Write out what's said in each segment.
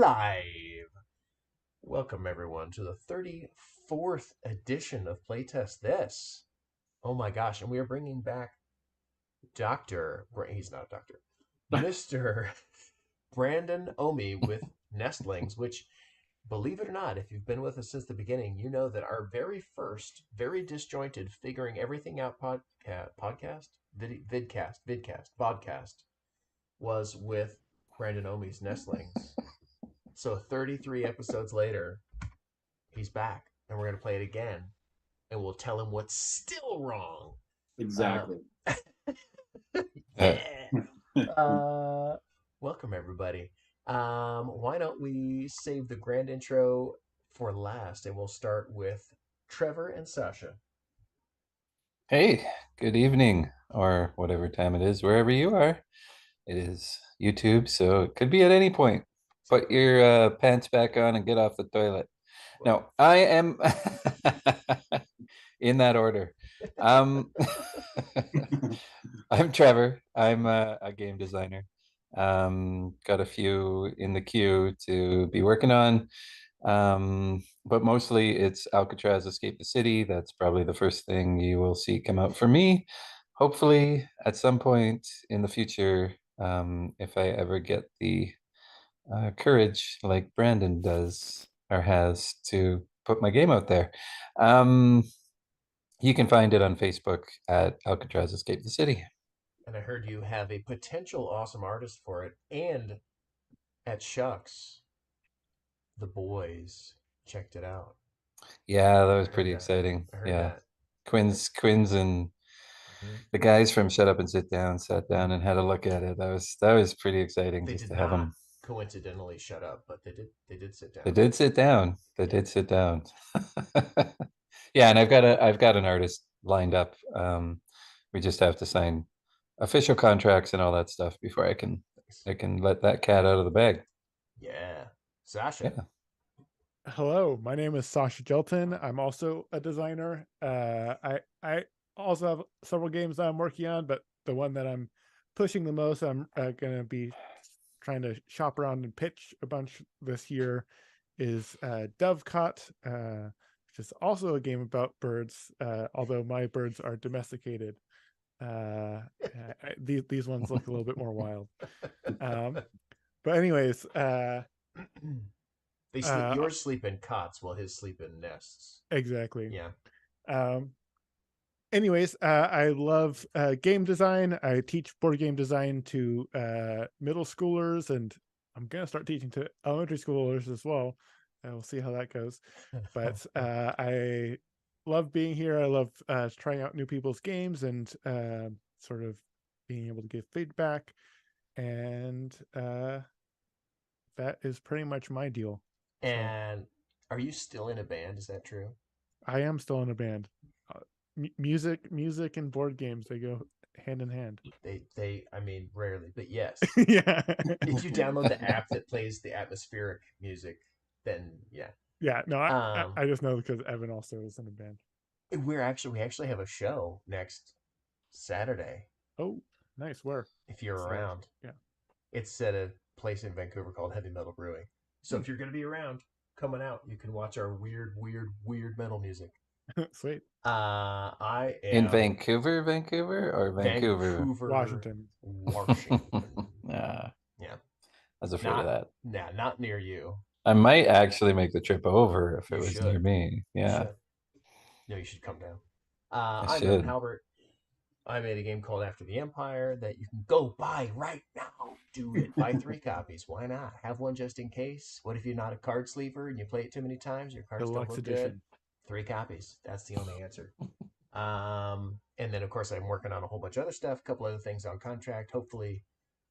live. Welcome everyone to the 34th edition of Playtest This. Oh my gosh, and we are bringing back he's not a doctor, Mr. Brandon Ohmie with Nestlings, which, believe it or not, if you've been with us since the beginning, you know that our very first, very disjointed, figuring everything out podcast was with Brandon Ohmie's Nestlings. So 33 episodes later, he's back, and we're gonna play it again, and we'll tell him what's still wrong. Exactly. Yeah. Welcome everybody. Why don't we save the grand intro for last, and we'll start with Trevor and Sasha. Hey, good evening, or whatever time it is, wherever you are. It is YouTube, so it could be at any point. Put your pants back on and get off the toilet. No, I am in that order. I'm Trevor. I'm a game designer. Got a few in the queue to be working on. But mostly it's Alcatraz Escape the City. That's probably the first thing you will see come out for me. Hopefully, at some point in the future, if I ever get the courage like Brandon does or has to put my game out there. You can find it on Facebook at Alcatraz Escape the City. And I heard you have a potential awesome artist for it, and at Shucks, the boys checked it out. Yeah, that I was heard pretty that. exciting. I heard Yeah. that. Quinn's and Mhm. the guys from Shut Up and Sit Down sat down and had a look at it. That was pretty exciting They just did to have not them. coincidentally shut up, but they did sit They down. did sit down. They Yeah. did sit down. Yeah, and I've got an artist lined up. We just have to sign official contracts and all that stuff before I can let that cat out of the bag. Yeah. Sasha. Yeah. Hello, my name is Sasha Gelton. I'm also a designer. I also have several games that I'm working on, but the one that I'm pushing the most, I'm going to be trying to shop around and pitch a bunch this year, is Dovecot, which is also a game about birds, although my birds are domesticated. These ones look a little bit more wild. But anyways, Yours sleep in cots while his sleep in nests. exactly. Yeah. Anyways, I love game design. I teach board game design to middle schoolers, and I'm gonna start teaching to elementary schoolers as well. We'll see how that goes. But I love being here. I love trying out new people's games and sort of being able to give feedback. And that is pretty much my deal. And are you still in a band? Is that true? I am still in a band. Music and board games, they go hand in hand. I mean, rarely, but yes. Yeah. If you download the app that plays the atmospheric music, then yeah. Yeah, no, I just know because Evan also is in a band. We actually have a show next Saturday. Oh, nice. Where? If you're around. Yeah. It's at a place in Vancouver called Heavy Metal Brewing. So if you're going to be around, coming out, you can watch our weird metal music. Sweet. I am In Vancouver, or Vancouver? Washington. Yeah. Yeah. I was afraid of that. Nah, not near you. I might actually make the trip over if You it was should. near me. Yeah. No, you should come down. I I'm should. Evan Halbert. I made a game called After the Empire that you can go buy right now. Do it. Buy 3 copies. Why not? Have one just in case. What if you're not a card sleever and you play it too many times? Your cards don't look good. 3 copies. That's the only answer. And then, of course, I'm working on a whole bunch of other stuff. A couple other things on contract. Hopefully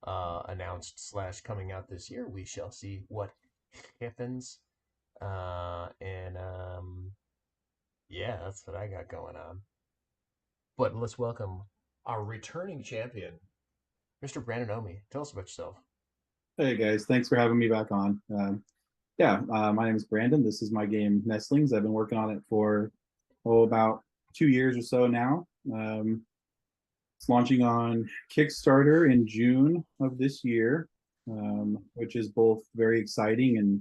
announced / coming out this year. We shall see what happens. Yeah, that's what I got going on. But let's welcome our returning champion, Mr. Brandon Ohmie. Tell us about yourself. Hey guys, thanks for having me back on. My name is Brandon. This is my game Nestlings. I've been working on it for about 2 years or so now. It's launching on Kickstarter in June of this year. which is both very exciting and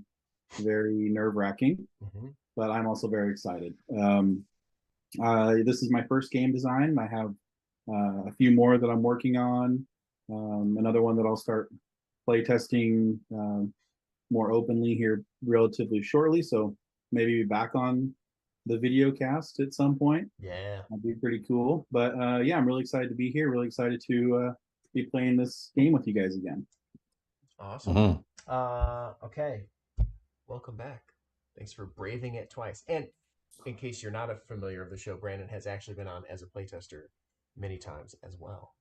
very nerve-wracking. Mm-hmm. But I'm also very excited. This is my first game design. I have a few more that I'm working on. Another one that I'll start playtesting more openly here relatively shortly. So maybe be back on the video cast at some point. Yeah. That'd be pretty cool. But yeah, I'm really excited to be here. Really excited to be playing this game with you guys again. Awesome. Mm-hmm. Okay. Welcome back. Thanks for braving it twice. And in case you're not a familiar of the show, Brandon has actually been on as a playtester many times as well.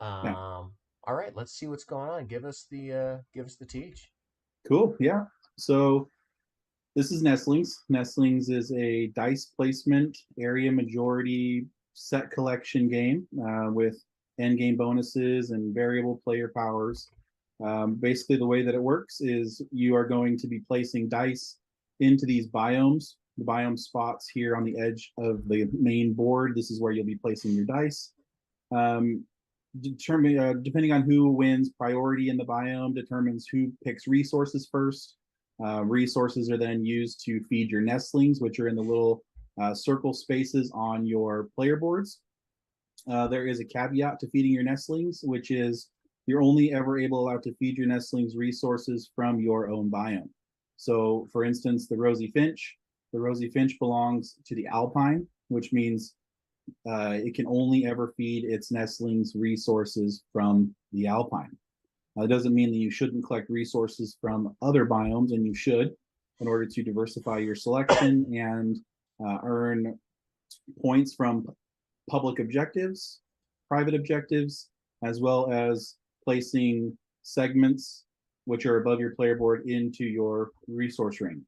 Yeah. All right, let's see what's going on. Give us the teach. Cool. Yeah. So this is Nestlings. Nestlings is a dice placement, area majority, set collection game with end game bonuses and variable player powers. Basically, the way that it works is you are going to be placing dice into these biomes, the biome spots here on the edge of the main board. This is where you'll be placing your dice. Depending on who wins priority in the biome determines who picks resources first. Resources are then used to feed your nestlings, which are in the little circle spaces on your player boards. There is a caveat to feeding your nestlings, which is you're only ever allowed to feed your nestlings resources from your own biome. So, for instance, the rosy finch belongs to the alpine, which means it can only ever feed its nestlings resources from the alpine. It doesn't mean that you shouldn't collect resources from other biomes, and you should, in order to diversify your selection and earn points from public objectives, private objectives, as well as placing segments which are above your player board into your resource ring.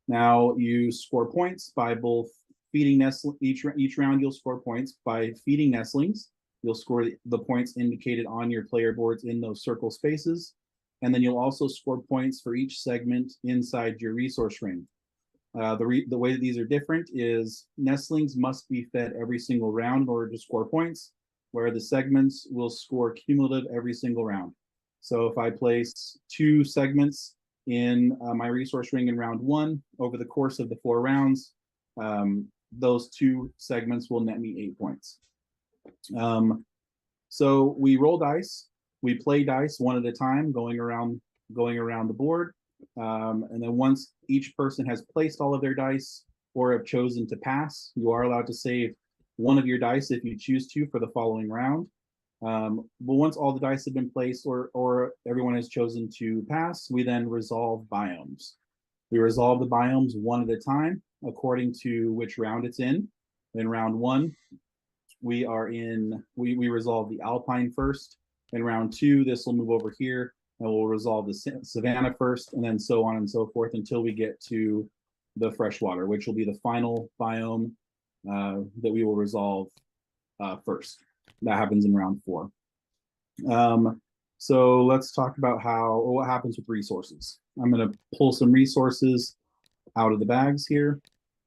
Now you score points by both feeding nestlings. Each round you'll score points by feeding nestlings. You'll score the points indicated on your player boards in those circle spaces. And then you'll also score points for each segment inside your resource ring. The way that these are different is nestlings must be fed every single round in order to score points, where the segments will score cumulative every single round. So if I place 2 segments in my resource ring in round 1, over the course of the 4 rounds, those 2 segments will net me 8 points. So we roll dice, we play dice one at a time, going around the board. And then once each person has placed all of their dice or have chosen to pass, you are allowed to save one of your dice if you choose to for the following round. But once all the dice have been placed or everyone has chosen to pass, we then resolve biomes. We resolve the biomes one at a time according to which round it's in. In round 1, we resolve the alpine first. In round 2, this will move over here and we'll resolve the savanna first, and then so on and so forth until we get to the freshwater, which will be the final biome that we will resolve first. That happens in round 4. So let's talk about what happens with resources. I'm going to pull some resources out of the bags here.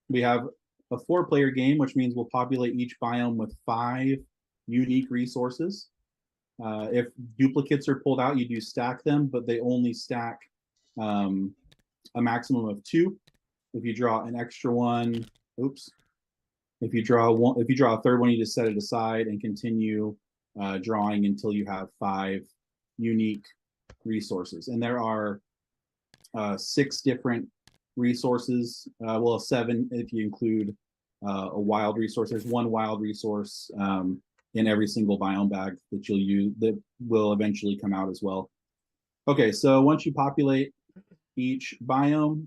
We have a 4-player game, which means we'll populate each biome with 5 unique resources. If duplicates are pulled out, you do stack them, but they only stack a maximum of 2. If you draw an extra one, if you draw a third one, you just set it aside and continue drawing until you have 5 unique resources. And there are 6 different resources. Well, 7 if you include a wild resource. There's 1 wild resource in every single biome bag that you'll use that will eventually come out as well. Okay, so once you populate each biome,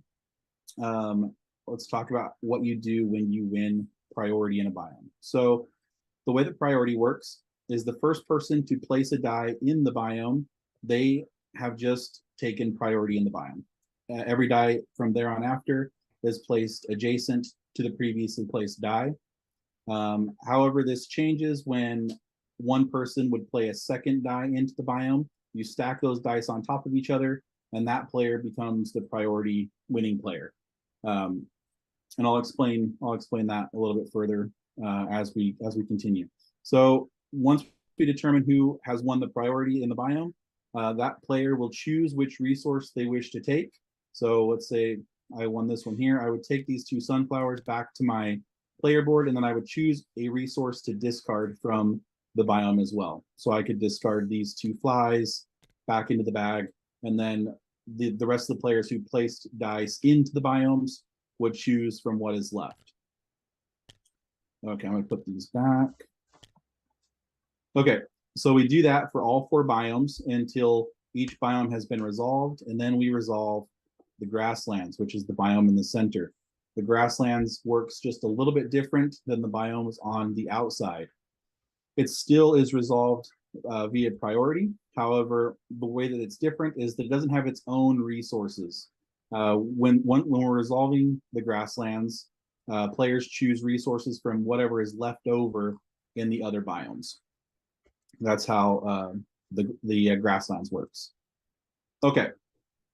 let's talk about what you do when you win priority in a biome. So the way that priority works is the first person to place a die in the biome, they have just taken priority in the biome. Every die from there on after is placed adjacent to the previously placed die. However, this changes when one person would play a second die into the biome. You stack those dice on top of each other, and that player becomes the priority winning player. And I'll explain that a little bit further as we continue. So once we determine who has won the priority in the biome, that player will choose which resource they wish to take. So let's say I won this one here. I would take these 2 sunflowers back to my player board, and then I would choose a resource to discard from the biome as well. So I could discard these 2 flies back into the bag, and then the rest of the players who placed dice into the biomes would choose from what is left. Okay, I'm going to put these back. Okay, so we do that for all 4 biomes until each biome has been resolved, and then we resolve the grasslands, which is the biome in the center. The grasslands works just a little bit different than the biomes on the outside. It still is resolved via priority. However, the way that it's different is that it doesn't have its own resources. When we're resolving the grasslands, players choose resources from whatever is left over in the other biomes. That's how the grasslands works. Okay,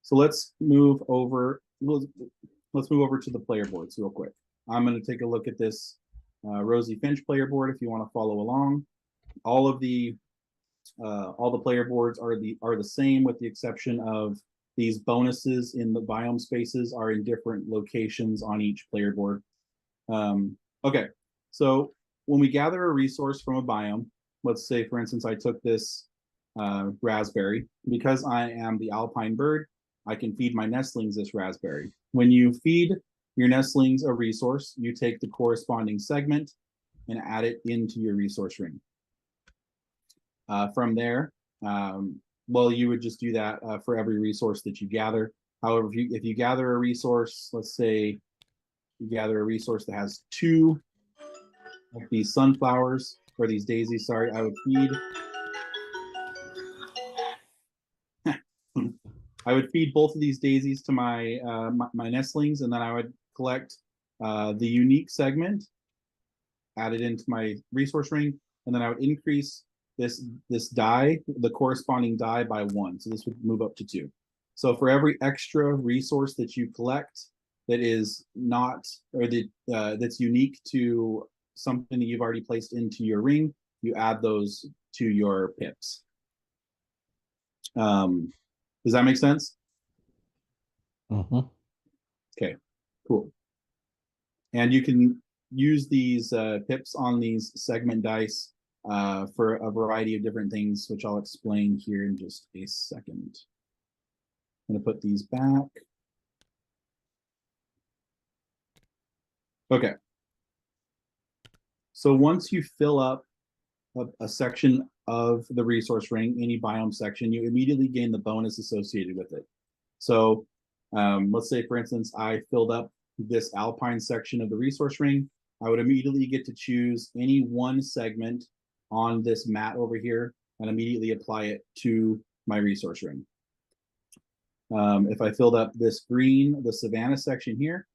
so let's move over. Let's move over to the player boards real quick. I'm going to take a look at this Rosie Finch player board if you want to follow along. All the player boards are the same, with the exception of these bonuses in the biome spaces are in different locations on each player board. Okay, so when we gather a resource from a biome, let's say, for instance, I took this raspberry. Because I am the alpine bird, I can feed my nestlings this raspberry. When you feed your nestlings a resource, you take the corresponding segment and add it into your resource ring. From there, well, you would just do that for every resource that you gather. However, if you gather a resource, let's say you gather a resource that has 2 of these sunflowers, or these daisies, sorry, I would feed I would feed both of these daisies to my my nestlings, and then I would collect the unique segment, add it into my resource ring, and then I would increase this die, the corresponding die, by 1. So this would move up to 2. So for every extra resource that you collect that is not, or that's unique to something that you've already placed into your ring, you add those to your pips. Does that make sense? Mm-hmm. Okay, cool. And you can use these pips on these segment dice for a variety of different things, which I'll explain here in just a second. I'm going to put these back. Okay. So once you fill up a section of the resource ring, any biome section, you immediately gain the bonus associated with it. So let's say, for instance, I filled up this alpine section of the resource ring. I would immediately get to choose any one segment on this mat over here and immediately apply it to my resource ring. If I filled up this green, the savanna section here,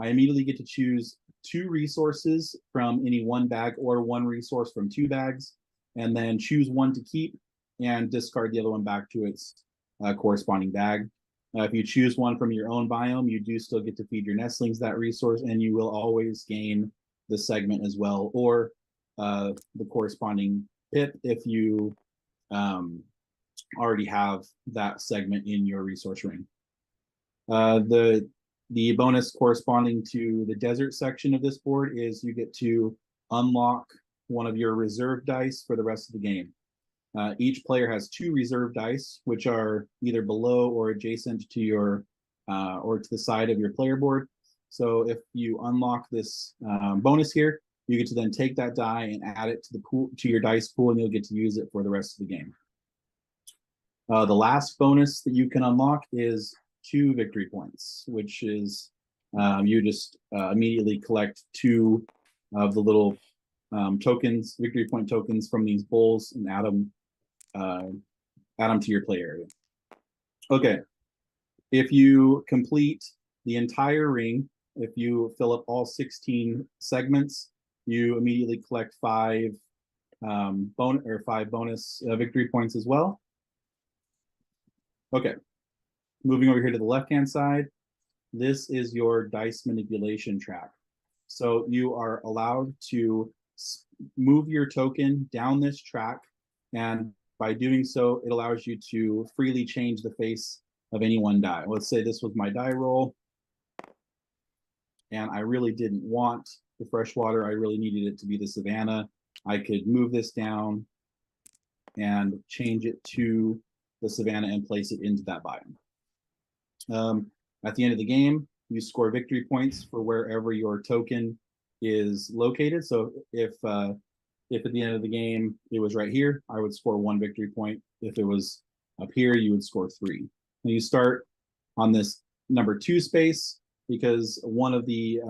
I immediately get to choose 2 resources from any one bag, or 1 resource from 2 bags, and then choose 1 to keep and discard the other one back to its corresponding bag. If you choose 1 from your own biome, you do still get to feed your nestlings that resource, and you will always gain the segment as well, or the corresponding pip if you already have that segment in your resource ring. The bonus corresponding to the desert section of this board is you get to unlock one of your reserve dice for the rest of the game. Each player has 2 reserve dice, which are either below or adjacent to your or to the side of your player board. So if you unlock this bonus here, you get to then take that die and add it to the pool, to your dice pool, and you'll get to use it for the rest of the game. The last bonus that you can unlock is 2 victory points, which is you just immediately collect 2 of the little tokens, victory point tokens from these bowls, and add them to your play area. Okay, if you complete the entire ring, if you fill up all 16 segments, you immediately collect 5 bonus victory points as well. Okay, moving over here to the left-hand side, this is your dice manipulation track. So you are allowed to move your token down this track, and By doing so, it allows you to freely change the face of any one die. Let's say this was my die roll, and I really didn't want the freshwater. I really needed it to be the savanna. I could move this down and change it to the savanna and place it into that biome. At the end of the game, you score victory points for wherever your token is located. So if at the end of the game it was right here, I would score 1 victory point. If it was up here, you would score 3. And you start on this number 2 space, because one of the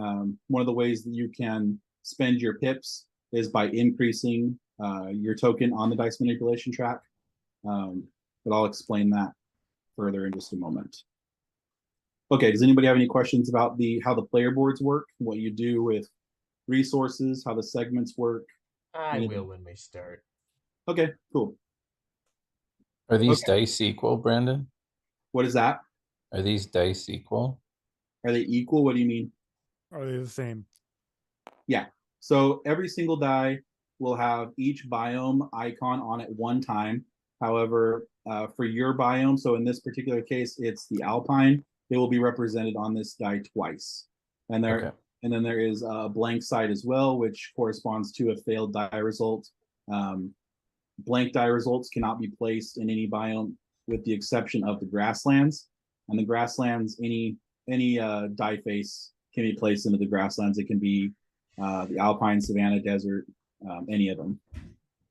ways that you can spend your pips is by increasing your token on the dice manipulation track. But I'll explain that further in just a moment. Okay, does anybody have any questions about how the player boards work, what you do with resources, how the segments work? I will when we start. Okay, cool. Are these dice equal, Brandon? What is that? Are these dice equal? Are they equal? What do you mean? Are they the same? Yeah. So every single die will have each biome icon on it one time. However, for your biome, so in this particular case, it's the Alpine, it will be represented on this die twice. And then there is a blank side as well, which corresponds to a failed die result. Blank die results cannot be placed in any biome with the exception of the grasslands. And the grasslands, any die face can be placed into the grasslands. It can be the Alpine, Savanna, Desert, any of them.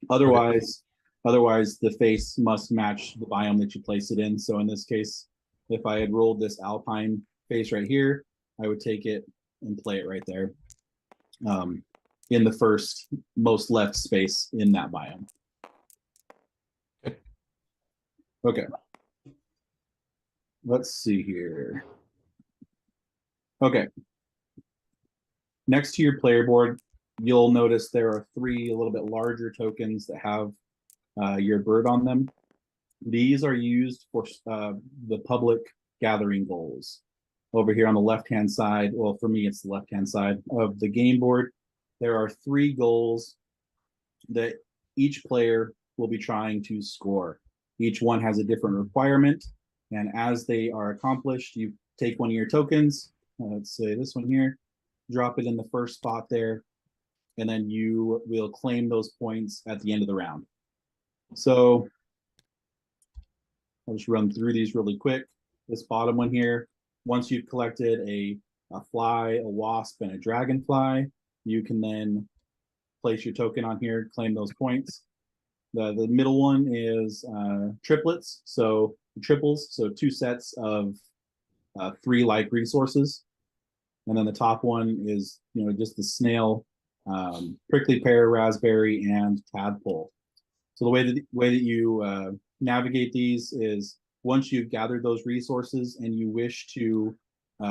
Otherwise, the face must match the biome that you place it in. So in this case, if I had rolled this Alpine face right here, I would take it and play it right there in the first most left space in that biome. Okay. Let's see here. Okay. Next to your player board, you'll notice there are 3 a little bit larger tokens that have your bird on them. These are used for the public gathering goals. Over here on the left-hand side, well, for me, it's the left-hand side of the game board, there are 3 goals that each player will be trying to score. Each one has a different requirement, and as they are accomplished, you take one of your tokens, let's say this one here, drop it in the first spot there, and then you will claim those points at the end of the round. So I'll just run through these really quick. This bottom one here, once you've collected a fly, a wasp, and a dragonfly, you can then place your token on here, claim those points. The middle one is triplets, so triples, so 2 sets of 3 like resources. And then the top one is, just the snail, prickly pear, raspberry, and tadpole. So the way that you navigate these is, once you've gathered those resources and you wish to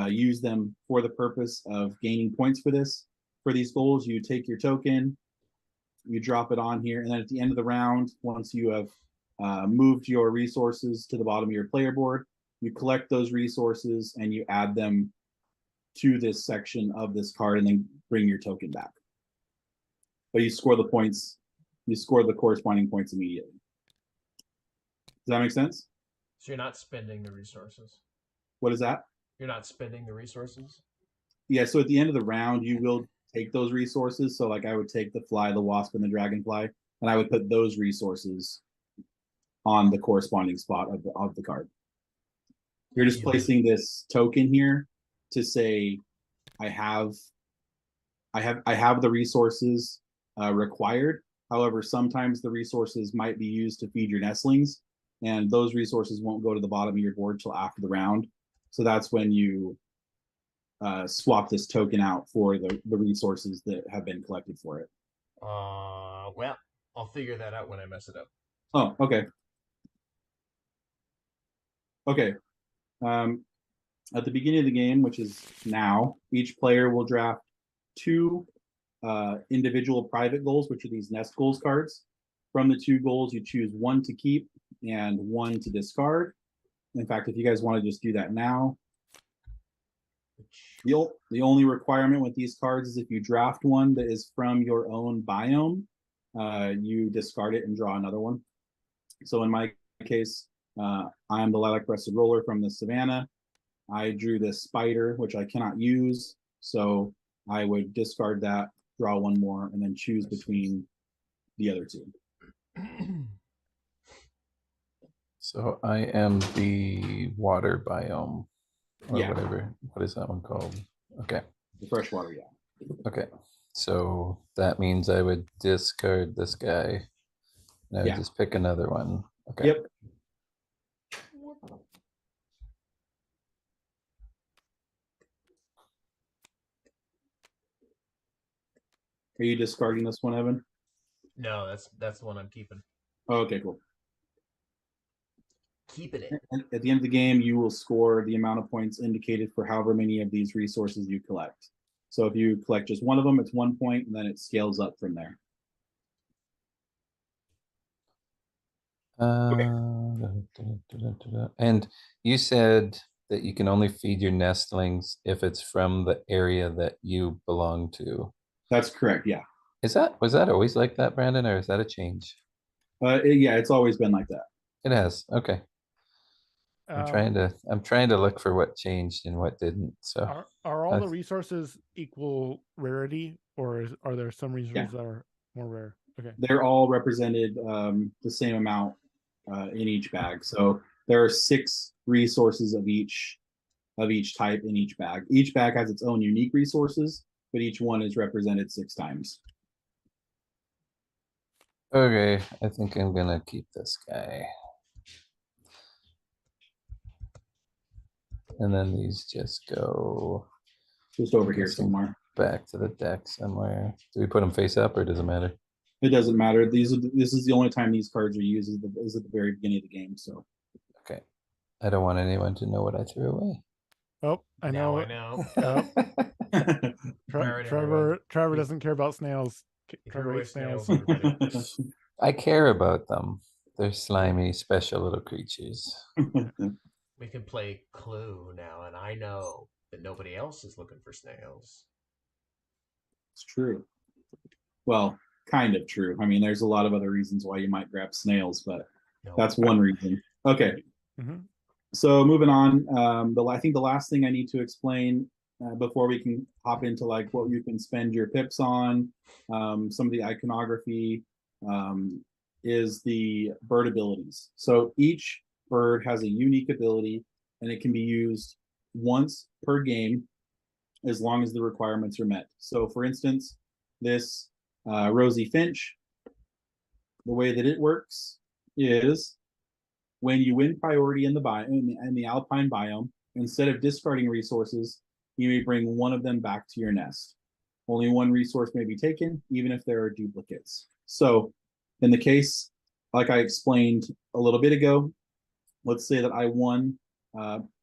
use them for the purpose of gaining points for these goals, you take your token, you drop it on here, and then at the end of the round, once you have moved your resources to the bottom of your player board, you collect those resources and you add them to this section of this card and then bring your token back. But you score the points, you score the corresponding points immediately. Does that make sense? So you're not spending the resources. What is that? You're not spending the resources? Yeah, so at the end of the round, you will take those resources. So like I would take the fly, the wasp, and the dragonfly, and I would put those resources on the corresponding spot of the card. You're just placing this token here to say, I have the resources required. However, sometimes the resources might be used to feed your nestlings, and those resources won't go to the bottom of your board till after the round. So that's when you swap this token out for the resources that have been collected for it. Well, I'll figure that out when I mess it up. Oh, okay. Okay. At the beginning of the game, which is now, each player will draft 2 individual private goals, which are these nest goals cards. From the 2 goals, you choose 1 to keep and 1 to discard. In fact, if you guys want to just do that now, the only requirement with these cards is if you draft one that is from your own biome, you discard it and draw another one. So in my case, I'm the lilac-breasted roller from the savannah. I drew this spider, which I cannot use, so I would discard that, draw one more, and then choose between the other two. So I am the water biome, or Yeah. whatever. What is that one called? Okay. The freshwater, yeah. Okay. So that means I would discard this guy. And I would Yeah. just pick another one. Okay. Yep. Are you discarding this one, Evan? No, that's the one I'm keeping. Oh, okay, cool. Keeping it. At the end of the game, you will score the amount of points indicated for however many of these resources you collect. So if you collect just one of them, it's 1 point, and then it scales up from there. And you said that you can only feed your nestlings if it's from the area that you belong to. That's correct, yeah. Was that always like that, Brandon, or is that a change? Yeah, it's always been like that. It has. Okay. I'm trying to look for what changed and what didn't. So are all the resources equal rarity, or are there some resources that are more rare? Okay. They're all represented the same amount in each bag. So there are 6 resources of each type in each bag. Each bag has its own unique resources, but each one is represented 6 times. okay, I think I'm gonna keep this guy. And then these just go just over here somewhere. Back to the deck somewhere. Do we put them face up or does it matter? It doesn't matter. This is the only time these cards are used is at the very beginning of the game. So okay. I don't want anyone to know what I threw away. Oh, I know. I know. Trevor doesn't care about snails. Trevor hates snails. I care about them. They're slimy, special little creatures. We can play Clue now, and I know that nobody else is looking for snails. It's true. Well, kind of true. I mean, there's a lot of other reasons why you might grab snails, but that's one reason. Okay. Mm-hmm. So moving on, I think the last thing I need to explain before we can hop into like what you can spend your pips on, some of the iconography, is the bird abilities. So each bird has a unique ability, and it can be used once per game as long as the requirements are met. So for instance, this Rosy Finch, the way that it works is when you win priority in the alpine biome, instead of discarding resources, you may bring one of them back to your nest. Only one resource may be taken, even if there are duplicates. So in the case, like I explained a little bit ago, let's say that I won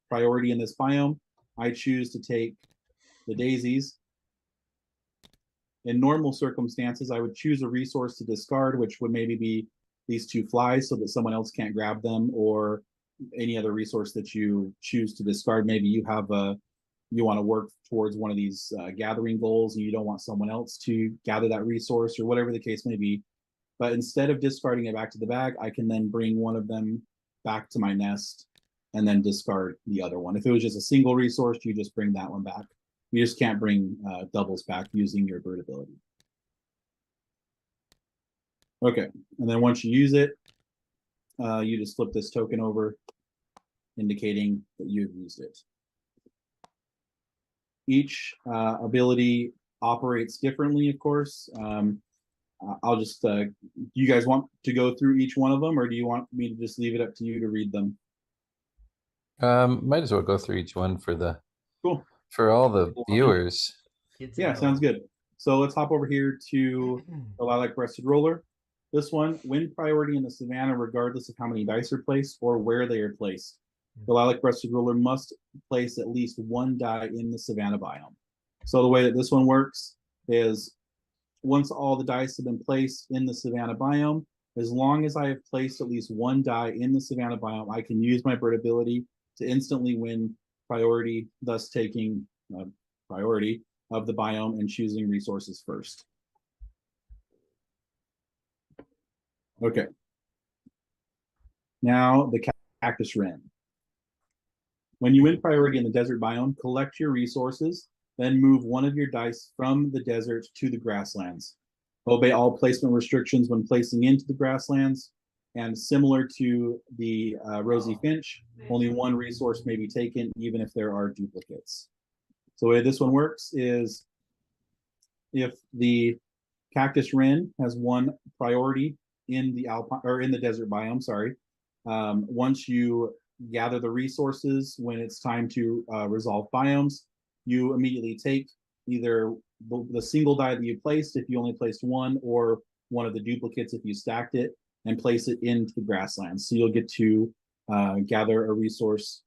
priority in this biome. I choose to take the daisies. In normal circumstances, I would choose a resource to discard, which would maybe be these 2 flies so that someone else can't grab them, or any other resource that you choose to discard. Maybe you want to work towards one of these gathering goals and you don't want someone else to gather that resource, or whatever the case may be. But instead of discarding it back to the bag, I can then bring one of them back to my nest and then discard the other one. If it was just a single resource, you just bring that one back. You just can't bring doubles back using your bird ability. Okay, and then once you use it, you just flip this token over, indicating that you've used it. Each ability operates differently, of course. I'll just, you guys want to go through each one of them, or do you want me to just leave it up to you to read them? Might as well go through each one for all the viewers. Yeah, sounds good. So let's hop over here to the lilac-breasted roller. This one, win priority in the savannah regardless of how many dice are placed or where they are placed. The lilac-breasted roller must place at least 1 die in the savannah biome. So the way that this one works is once all the dice have been placed in the savannah biome, as long as I have placed at least 1 die in the savannah biome, I can use my bird ability to instantly win priority, thus taking priority of the biome and choosing resources first. Okay. Now the cactus wren. When you win priority in the desert biome, collect your resources, then move one of your dice from the desert to the grasslands. Obey all placement restrictions when placing into the grasslands, and similar to the rosy finch, only one resource may be taken, even if there are duplicates. So the way this one works is if the cactus wren has one priority in the alpine or in the desert biome, sorry, once you gather the resources when it's time to resolve biomes, you immediately take either the single die that you placed if you only placed one, or one of the duplicates if you stacked it, and place it into the grasslands. So you'll get to gather a resource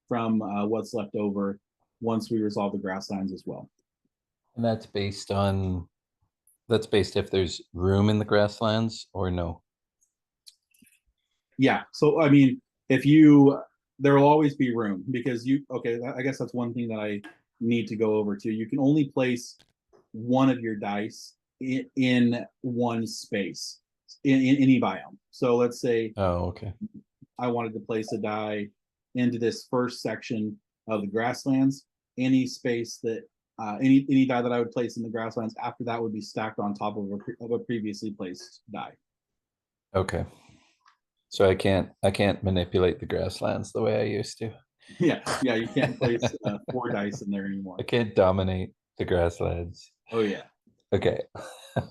from what's left over once we resolve the grasslands as well. And that's based if there's room in the grasslands or no. Yeah. So I mean, if you there will always be room because I guess that's one thing that I need to go over too. You can only place one of your dice in one space in any biome. So let's say okay. I wanted to place a die into this first section of the grasslands. Any space that any die that I would place in the grasslands after that would be stacked on top of a previously placed die. Okay. So I can't manipulate the grasslands the way I used to. Yeah, you can't place 4 dice in there anymore. I can't dominate the grasslands. Oh yeah. Okay.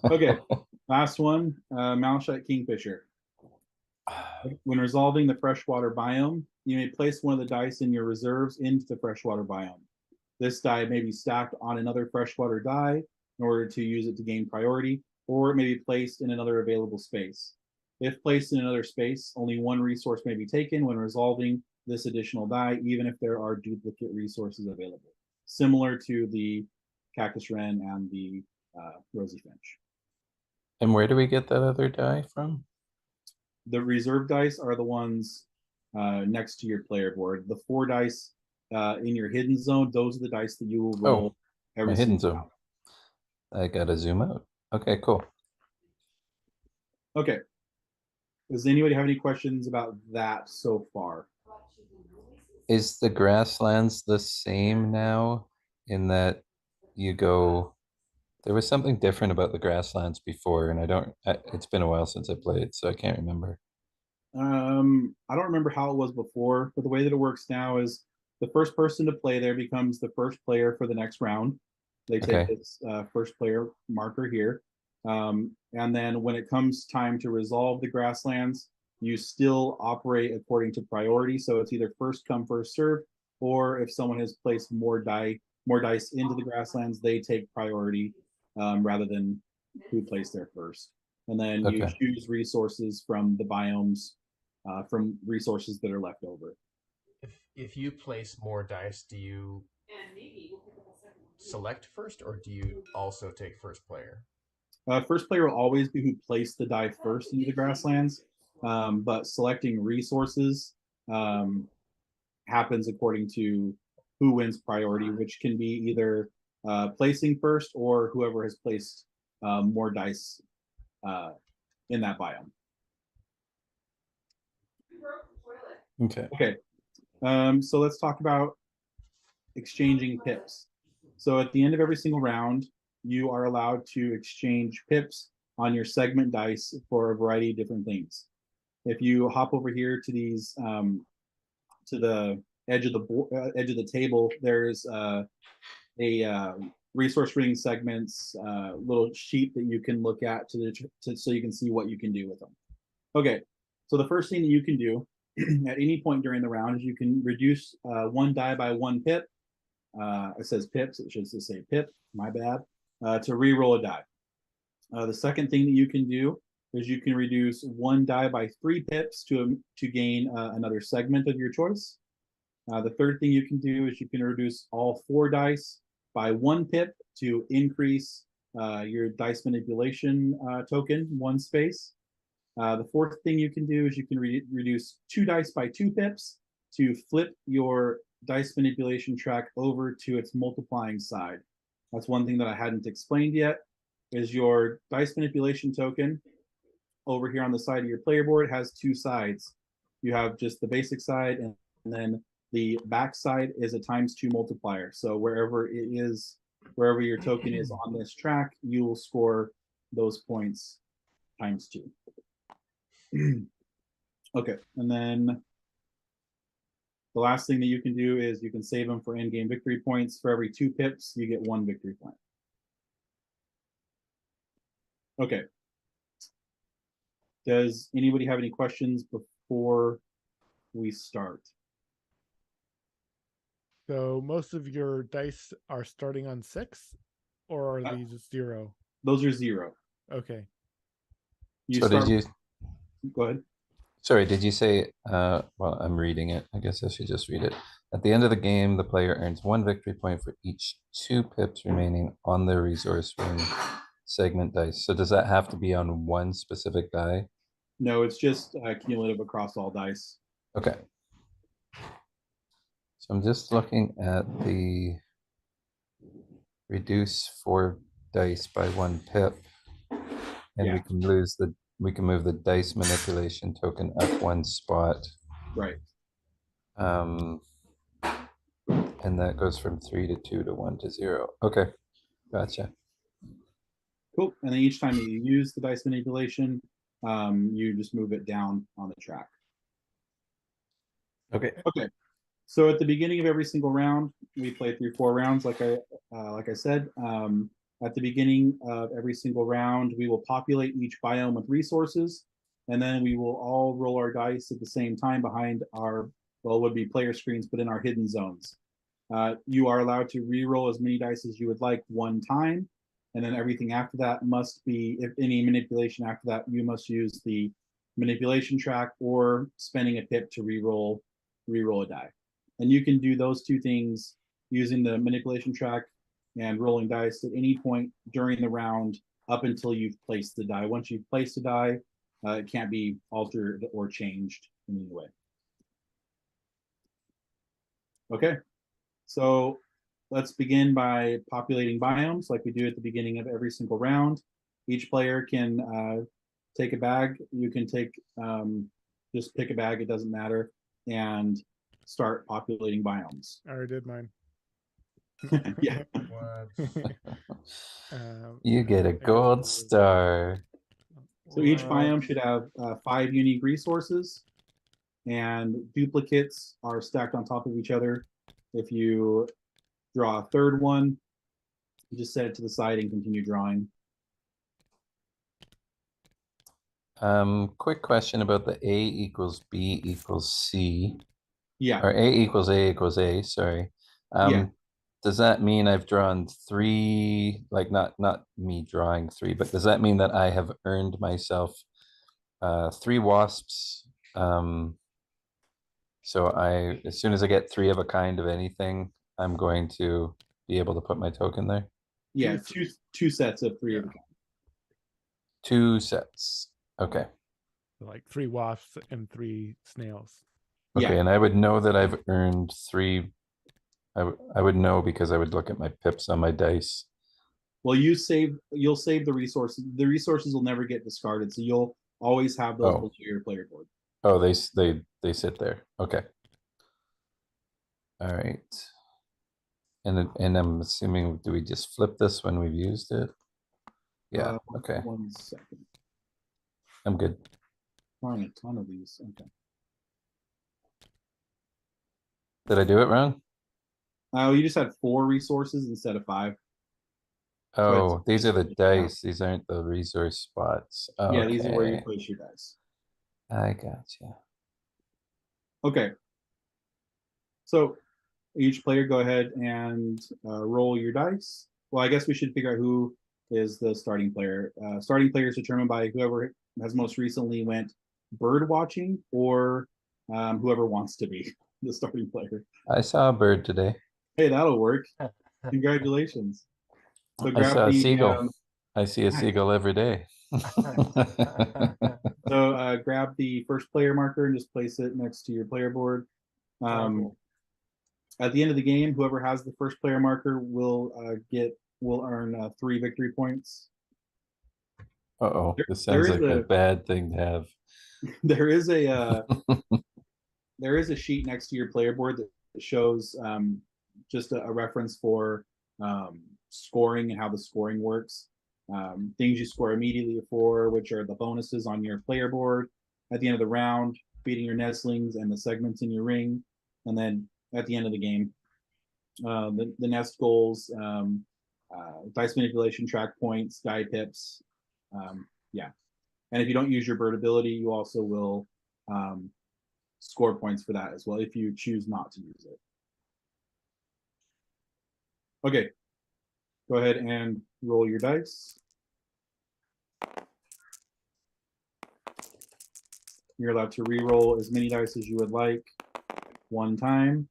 Okay. Last one, Malachite Kingfisher. When resolving the freshwater biome, you may place one of the dice in your reserves into the freshwater biome. This die may be stacked on another freshwater die in order to use it to gain priority, or it may be placed in another available space. If placed in another space, only one resource may be taken when resolving this additional die, even if there are duplicate resources available. Similar to the cactus wren and the rosy finch. And where do we get that other die from? The reserve dice are the ones next to your player board. The 4 dice in your hidden zone, those are the dice that you will roll every my hidden single zone. round. I gotta zoom out. Okay, cool. Okay. Does anybody have any questions about that so far? Is the grasslands the same now in that you go? There was something different about the grasslands before, and it's been a while since I played, so I can't remember. I don't remember how it was before, but the way that it works now is the first person to play there becomes the first player for the next round. They take this first player marker here. And then when it comes time to resolve the grasslands, you still operate according to priority. So it's either first come, first serve, or if someone has placed more dice into the grasslands, they take priority rather than who placed there first. And then you choose resources from the biomes, from resources that are left over. If you place more dice, do you select first, or do you also take first player? First player will always be who placed the die first into the grasslands, but selecting resources happens according to who wins priority, which can be either placing first or whoever has placed more dice in that biome. Okay. So let's talk about exchanging pips. So at the end of every single round, you are allowed to exchange pips on your segment dice for a variety of different things. If you hop over here to these to the edge of the table, there's a resource ring segments little sheet that you can look at so you can see what you can do with them. Okay, so the first thing that you can do at any point during the round is you can reduce 1 die by 1 pip. It says pips, it should just say pip, my bad, to re-roll a die. The second thing that you can do is you can reduce 1 die by 3 pips to gain another segment of your choice. The third thing you can do is you can reduce all 4 dice by 1 pip to increase your dice manipulation token 1 space. The fourth thing you can do is you can reduce 2 dice by 2 pips to flip your dice manipulation track over to its multiplying side. That's one thing that I hadn't explained yet, is your dice manipulation token over here on the side of your player board has 2 sides. you have just the basic side, and then the back side is a ×2 multiplier. So wherever it is, wherever your token is on this track, you will score those points ×2. Okay, and then the last thing that you can do is you can save them for in-game victory points. For every 2 pips, you get 1 victory point. Okay. Does anybody have any questions before we start? So most of your dice are starting on 6, or are these 0? Those are 0. Okay. You So start. did you? Go ahead. Sorry, did you say? Well, I'm reading it. I guess I should just read it. At the end of the game, the player earns 1 victory point for each 2 pips remaining on their resource room segment dice. So does that have to be on one specific die? No, it's just cumulative across all dice. Okay. So I'm just looking at the reduce 4 dice by 1 pip, and Yeah. we can move the dice manipulation token up 1 spot. Right. And that goes from 3 to 2 to 1 to 0. Okay, gotcha. Cool. And then each time that you use the dice manipulation, you just move it down on the track. Okay. Okay. So at the beginning of every single round, we play through 4 rounds, like I said. At the beginning of every single round, we will populate each biome with resources, and then we will all roll our dice at the same time behind our, well, it would be player screens, but in our hidden zones. You are allowed to re-roll as many dice as you would like 1 time, and then everything after that must be, if any manipulation after that, you must use the manipulation track or spending a pip to re-roll a die. And you can do those 2 things using the manipulation track and rolling dice at any point during the round up until you've placed the die. Once you've placed a die, it can't be altered or changed in any way. Okay, so let's begin by populating biomes like we do at the beginning of every single round. Each player can take a bag. You can take, just pick a bag, it doesn't matter, and start populating biomes. I already did mine. Yeah. You get a gold star. So each biome should have 5 unique resources, and duplicates are stacked on top of each other. If you draw a 3rd one, you just set it to the side and continue drawing. Quick question about the A equals B equals C. Yeah. Or A equals A, sorry. Yeah. Does that mean I've drawn 3, like not me drawing 3, but does that mean that I have earned myself 3 wasps? So as soon as I get 3 of a kind of anything, I'm going to be able to put my token there? Yeah, two sets of 3 of a kind. 2 sets. Okay. Like 3 wasps and 3 snails. Okay, Yeah. and I would know that I've earned 3. I would know because I would look at my pips on my dice. Well, you'll save the resources. The resources will never get discarded, so you'll always have those below your player board. Oh, they sit there. Okay. All right. And I'm assuming, do we just flip this when we've used it? Yeah. Okay. 1 second. I'm good. Find a ton of these. Okay. Did I do it wrong? Oh, you just had 4 resources instead of 5. Oh, these are the dice. These aren't the resource spots. Okay. Yeah, these are where you place your dice. I gotcha. Okay. So each player go ahead and roll your dice. Well, I guess we should figure out who is the starting player. Starting player is determined by whoever has most recently went bird watching, or whoever wants to be the starting player. I saw a bird today. Hey, that'll work. Congratulations. So I saw a seagull. I see a nice. seagull every day. So grab the first player marker and just place it next to your player board. At the end of the game, whoever has the first player marker will earn 3 victory points. Uh-oh, this sounds like a bad thing to have. There is a there is a sheet next to your player board that shows just a reference for scoring and how the scoring works. Things you score immediately for, which are the bonuses on your player board at the end of the round, beating your nestlings and the segments in your ring, and then at the end of the game, the nest goals, dice manipulation, track points, die pips. Yeah. And if you don't use your bird ability, you also will score points for that as well if you choose not to use it. Okay. Go ahead and roll your dice. You're allowed to re-roll as many dice as you would like one time.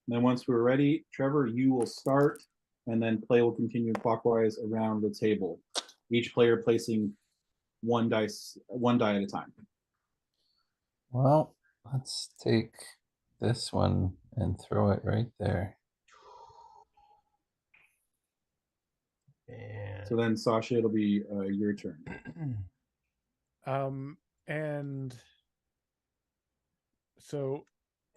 And then once we're ready, Trevor, you will start, and then play will continue clockwise around the table. Each player placing one die at a time. Well, let's take this one and throw it right there. And So then, Sasha, it'll be your turn. And so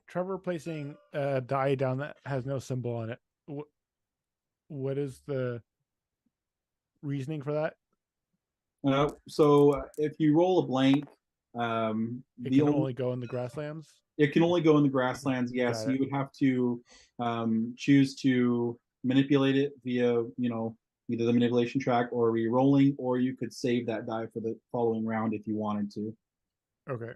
Trevor placing a die down that has no symbol on it. What is the reasoning for that? So if you roll a blank, It can only go in the grasslands. It can only go in the grasslands. Yes, you would have to choose to manipulate it via, either the manipulation track or re-rolling, or you could save that die for the following round if you wanted to. Okay.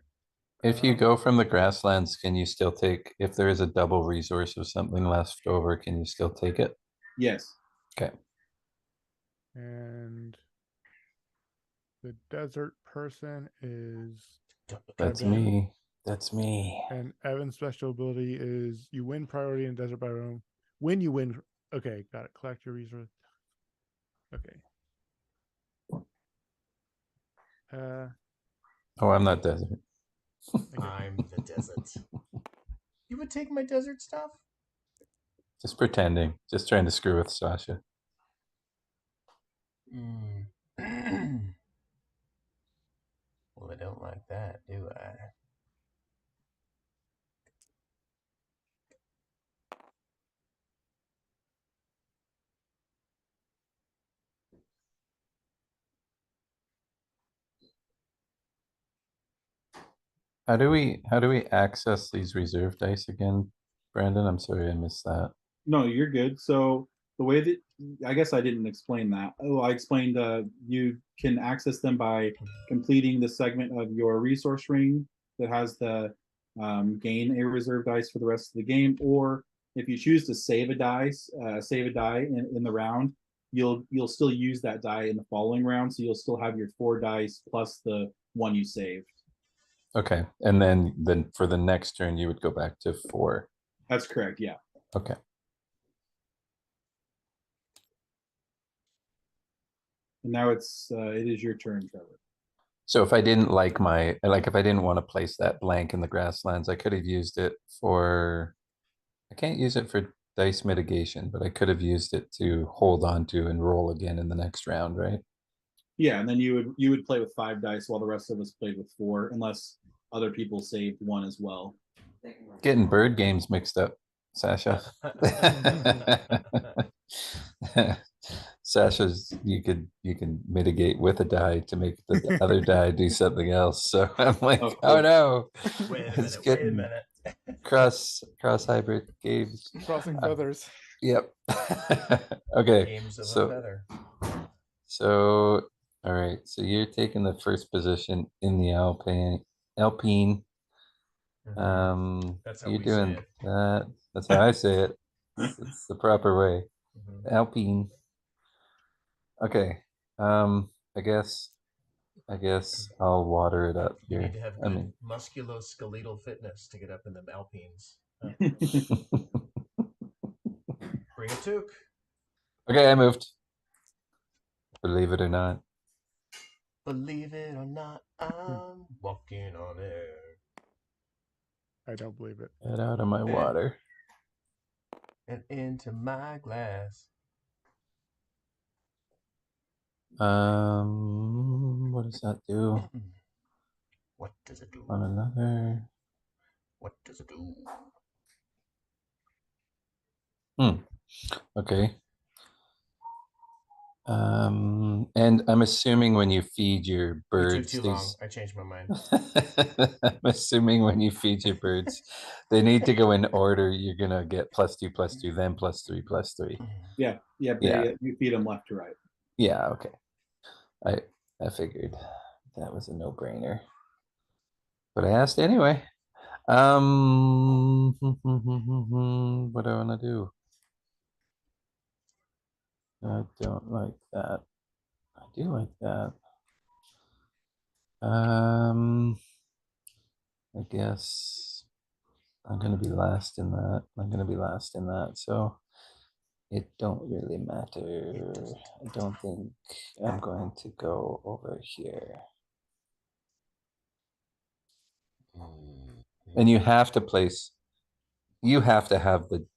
If you go from the grasslands, can you still take, if there is a double resource or something left over, can you still take it? Yes. Okay. And the desert person is That's Evan. me. That's me. And Evan's special ability is you win priority in desert biome. When you win, okay, got it. Collect your resource. Okay. Oh, I'm not desert. I'm the desert. You would take my desert stuff? Just pretending. Just trying to screw with Sasha. Well, I don't like that, do I? How do we access these reserve dice again, Brandon? I'm sorry I missed that. No, you're good. So the way that, I guess I didn't explain that. Oh, I explained you can access them by completing the segment of your resource ring that has the gain a reserve dice for the rest of the game, or if you choose to save a die in the round, you'll still use that die in the following round, so you'll still have your 4 dice plus the one you saved. Okay, and then for the next turn you would go back to 4. That's correct. Yeah. Okay. And now it is your turn, Trevor. So if I didn't like if I didn't want to place that blank in the grasslands, I could have used it for, I can't use it for dice mitigation, but I could have used it to hold on to and roll again in the next round, right? Yeah, and then you would play with 5 dice while the rest of us played with 4, unless other people saved 1 as well. Getting bird games mixed up, Sasha. Sasha's, you can mitigate with a die to make the other die do something else. So I'm like, oh no, Wait a minute. cross hybrid games. Crossing feathers. Yep. Okay. Games of a feather. So all right. So you're taking the first position in the Alpine. That's how you're we doing say it. that. That's how I say it. It's the proper way. Alpine. Okay. I guess I'll water it up You here. need to have good musculoskeletal fitness to get up in the Alpines. Bring a toque. Okay, I moved. Believe it or not. Believe it or not, I'm walking on air. I don't believe it. Get out of my water. And into my glass. What does that do What does it do? on another? What does it do? Okay. And I'm assuming when you feed your You birds, took too long. I changed my mind. I'm assuming when you feed your birds, they need to go in order. You're gonna get +2, then +3, +3. Yeah, yeah. You feed them left to right. Yeah, okay. I figured that was a no-brainer. But I asked anyway. What do I want to do? I don't like that. I do like that. I guess I'm gonna be last in that. So it don't really matter. I don't think I'm going to go over here. And you have to place. You have to have the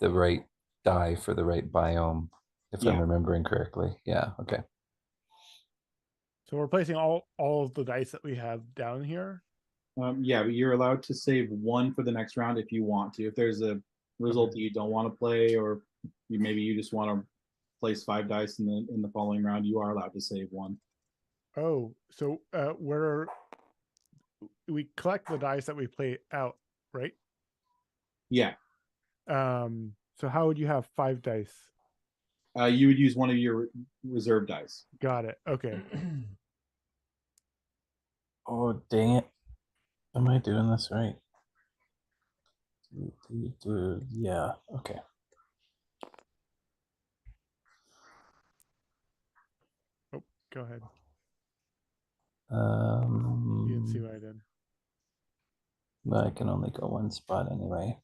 right die for the right biome, if I'm Yeah. remembering correctly. Yeah. Okay. So we're placing all of the dice that we have down here. Yeah, but you're allowed to save one for the next round if you want to. If there's a result that you don't want to play, or maybe you just want to place 5 dice in the following round, you are allowed to save one. Oh, so we collect the dice that we play out, right? Yeah. So how would you have 5 dice? You would use one of your reserve dice. Got it. Okay. Oh, dang it. Am I doing this right? Yeah. Okay. Oh, go ahead. You didn't see what I did. But I can only go one spot anyway.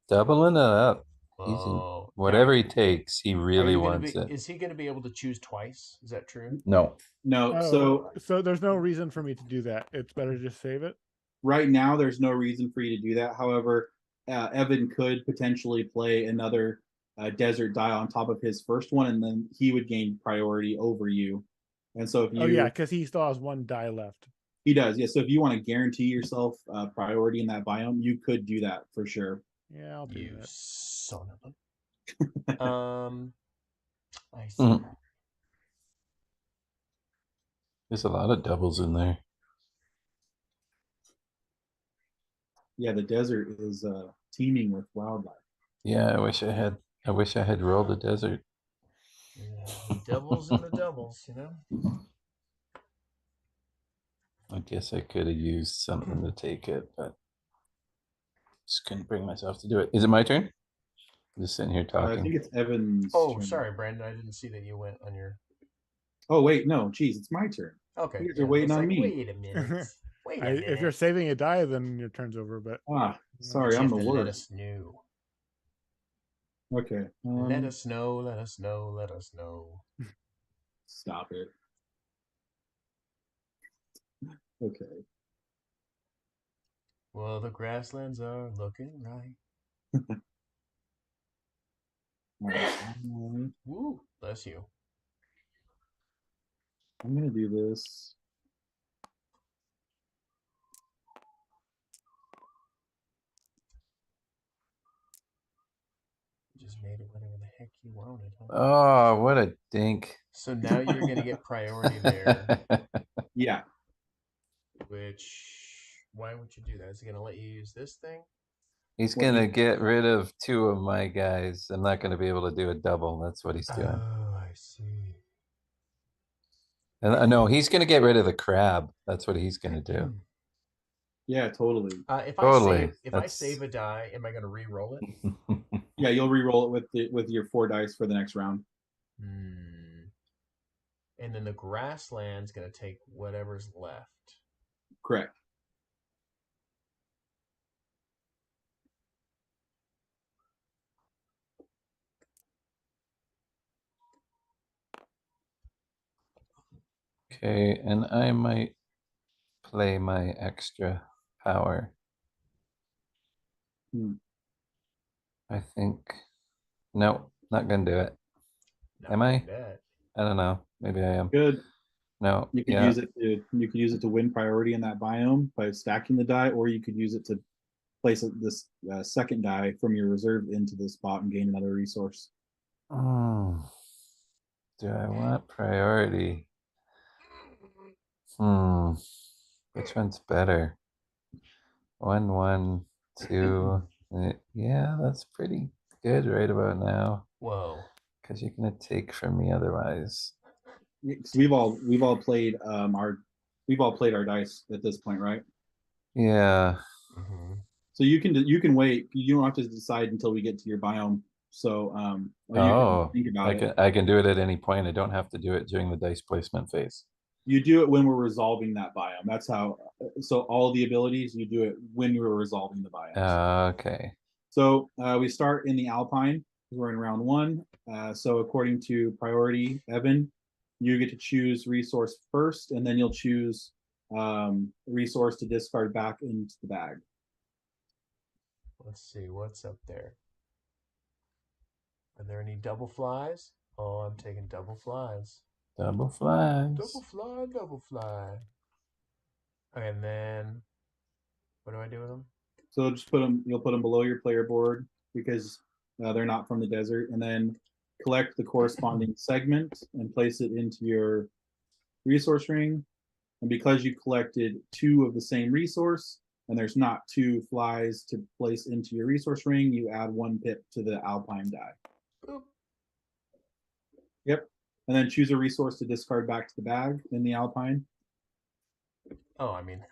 Doubling it up. Oh, Whatever now, he takes, he really wants it. Is he going to be able to choose twice? Is that true? No. No. Oh, so there's no reason for me to do that. It's better to just save it. Right now, there's no reason for you to do that. However, Evan could potentially play another desert die on top of his first one, and then he would gain priority over you. And so if you, Oh yeah, because he still has 1 die left. he does, yeah. So if you want to guarantee yourself priority in that biome, you could do that for sure. Yeah, I'll do You that. son of a. I see. There's a lot of doubles in there. Yeah, the desert is teeming with wildlife. Yeah, I wish I had rolled a desert. Yeah, doubles and the doubles, you know. I guess I could have used something to take it, but just couldn't bring myself to do it. Is it my turn? I'm just sitting here talking. I think it's Evan's Oh, turn. sorry, Brandon. I didn't see that you went on your. Oh wait, no, geez, it's my turn. Okay, You guys are waiting on me. Wait a minute. Wait a minute. If you're saving a die, then your turn's over. But Sorry, You I'm have the to let worst. us know. Okay. Let us know. Let us know. Let us know. Stop it. Okay. Well, the grasslands are looking right. All right. Woo! Bless you. I'm gonna do this. You just made it whatever the heck you wanted, huh? Oh, what a dink. So now you're going to get priority there. Yeah. Which, why would you do that? Is it going to let you use this thing? He's gonna get rid of 2 of my guys. I'm not gonna be able to do a double. That's what he's doing. Oh, I see. And no, he's gonna get rid of the crab. That's what he's gonna do. Yeah, totally. If I save a die, am I going to re-roll it? Yeah, you'll re-roll it with your 4 dice for the next round. And then the grassland's going to take whatever's left. Correct. Okay, and I might play my extra power. I think no, Not gonna do it. Not Am like I? that. I don't know. Maybe I am. Good. No. You could Yeah. use it to win priority in that biome by stacking the die, or you could use it to place this second die from your reserve into the spot and gain another resource. Hmm. Do I want priority? Hmm. Which one's better? 1, 1, 2. Yeah, that's pretty good right about now. Whoa. Because you're gonna take from me otherwise. So we've all played our dice at this point, right? Yeah. Mm-hmm. So you can wait. You don't have to decide until we get to your biome. So or you can Oh, think about it. I can do it at any point. I don't have to do it during the dice placement phase. You do it when we're resolving that biome. That's how. So all the abilities you do it when you're resolving the biomes. Okay. So we start in the Alpine. We're in round one. So according to priority, Evan, you get to choose resource first, and then you'll choose resource to discard back into the bag. Let's see what's up there. Are there any double flies? Oh, I'm taking double flies. Double flies. Double fly, double fly. And then, what do I do with them? So just you'll put them below your player board because they're not from the desert, and then collect the corresponding segment and place it into your resource ring. And because you collected 2 of the same resource, and there's not 2 flies to place into your resource ring, you add 1 pip to the Alpine die. Boop. Yep. And then choose a resource to discard back to the bag in the Alpine. Oh, I mean,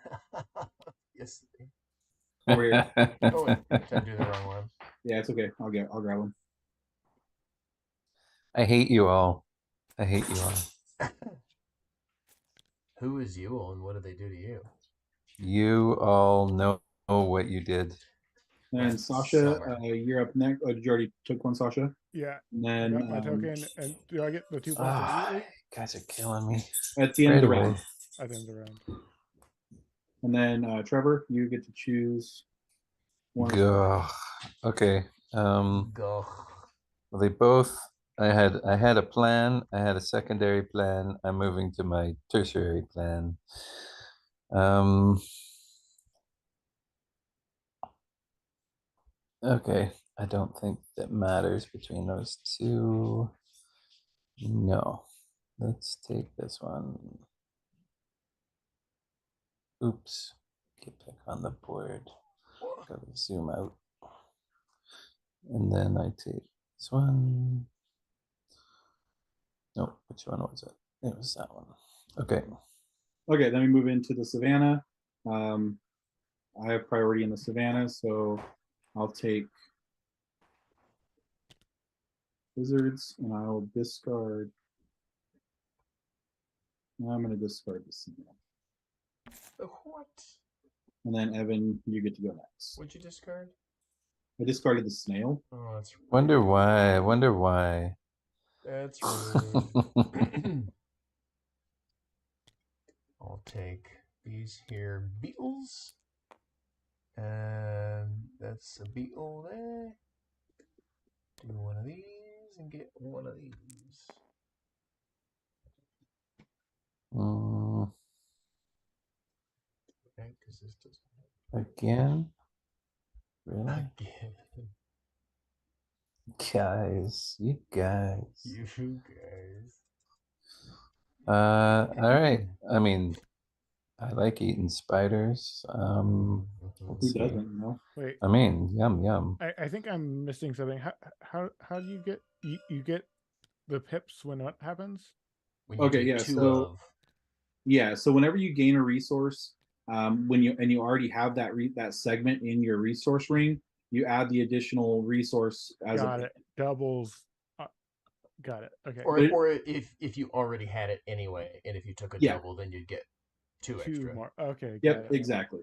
yes. Over here. Oh, wait, did I do the wrong one? Yeah, it's okay. I'll grab them. I hate you all. I hate you all. Who is Yule and what do they do to you? You all know what you did. And Sasha, you're up next. Oh, did you already took one, Sasha? Yeah. And I then got my token, and do I get the 2 points immediately? Guys are killing me. at the end Right of the away. round. At the end of the round. And then Trevor, you get to choose one. Gah. Okay. Go. Well, they both. I had a plan. I had a secondary plan. I'm moving to my tertiary plan. Okay. I don't think that matters between those two. No. Let's take this one. Oops. Get back on the board. Gotta zoom out. And then I take this one. No, which one was it? It was that one. Okay. Okay, then we move into the Savannah. I have priority in the Savannah, so I'll take Wizards, and I'll discard. I'm going to discard the Snail. What? And then Evan, you get to go next. What'd you discard? I discarded the Snail. Oh, that's rude. Wonder why. Wonder why. That's rude. I'll take these here beetles. And that's a beetle there. Do one of these and get one of these. Okay, because this doesn't Again? Really? again. Guys, you guys. You guys. All right. I mean, I like eating spiders. Who Let's see. doesn't, you know? Wait, I mean, yum yum. I think I'm missing something. How do you get you get the pips when what happens? When you Okay, take yeah, 2 so- of. Yeah, so whenever you gain a resource, when you already have that segment in your resource ring, you add the additional resource as Got it. Doubles. Got it. Okay. Or if you already had it anyway, and if you took a Yeah. double, then you'd get 2 2 extra. more. Okay. Yep, got it. exactly.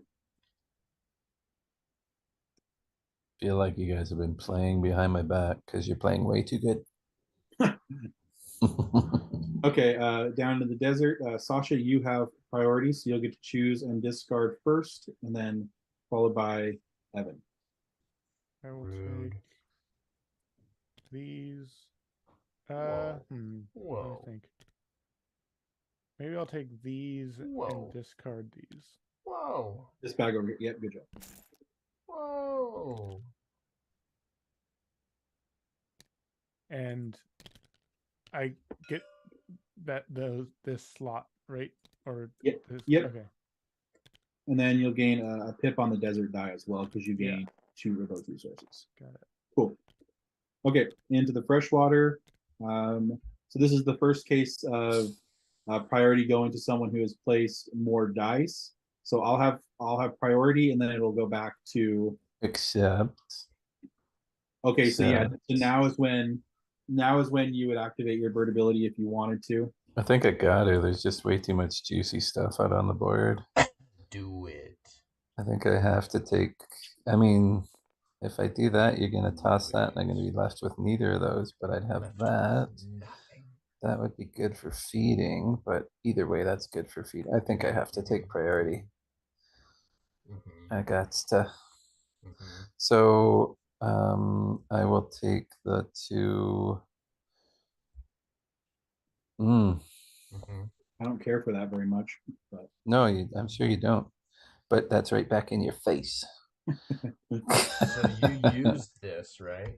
Feel like you guys have been playing behind my back because you're playing way too good. Okay, down to the desert. Sasha, you have priorities, so you'll get to choose and discard first, and then followed by Evan. I will Rude. these. Whoa. Let me Whoa. think. Maybe I'll take these Whoa. and discard these. Whoa. This bag over here. Yep, good job. Whoa. And I get this slot, right? Or Yep, this, yep. Okay. And then you'll gain a pip on the desert die as well because you Yeah. gain 2 of those resources. Got it. Cool. Okay, into the freshwater. So this is the first case of priority going to someone who has placed more dice. So I'll have priority, and then it'll go back to. Except. Okay, so yeah, Except- so now is when you would activate your bird ability if you wanted to. I think I got it. There's just way too much juicy stuff out on the board. Do it. I think I have to take. I mean, if I do that, you're gonna toss that, and I'm gonna be left with neither of those. But I'd have Left that. Nothing. That would be good for feeding, but either way, that's good for feeding. I think I have to take priority. Mm-hmm. I got to. Mm-hmm. So I will take the 2. Mm-hmm. I don't care for that very much, but No, I'm sure you don't. But that's right back in your face. So you used this, right?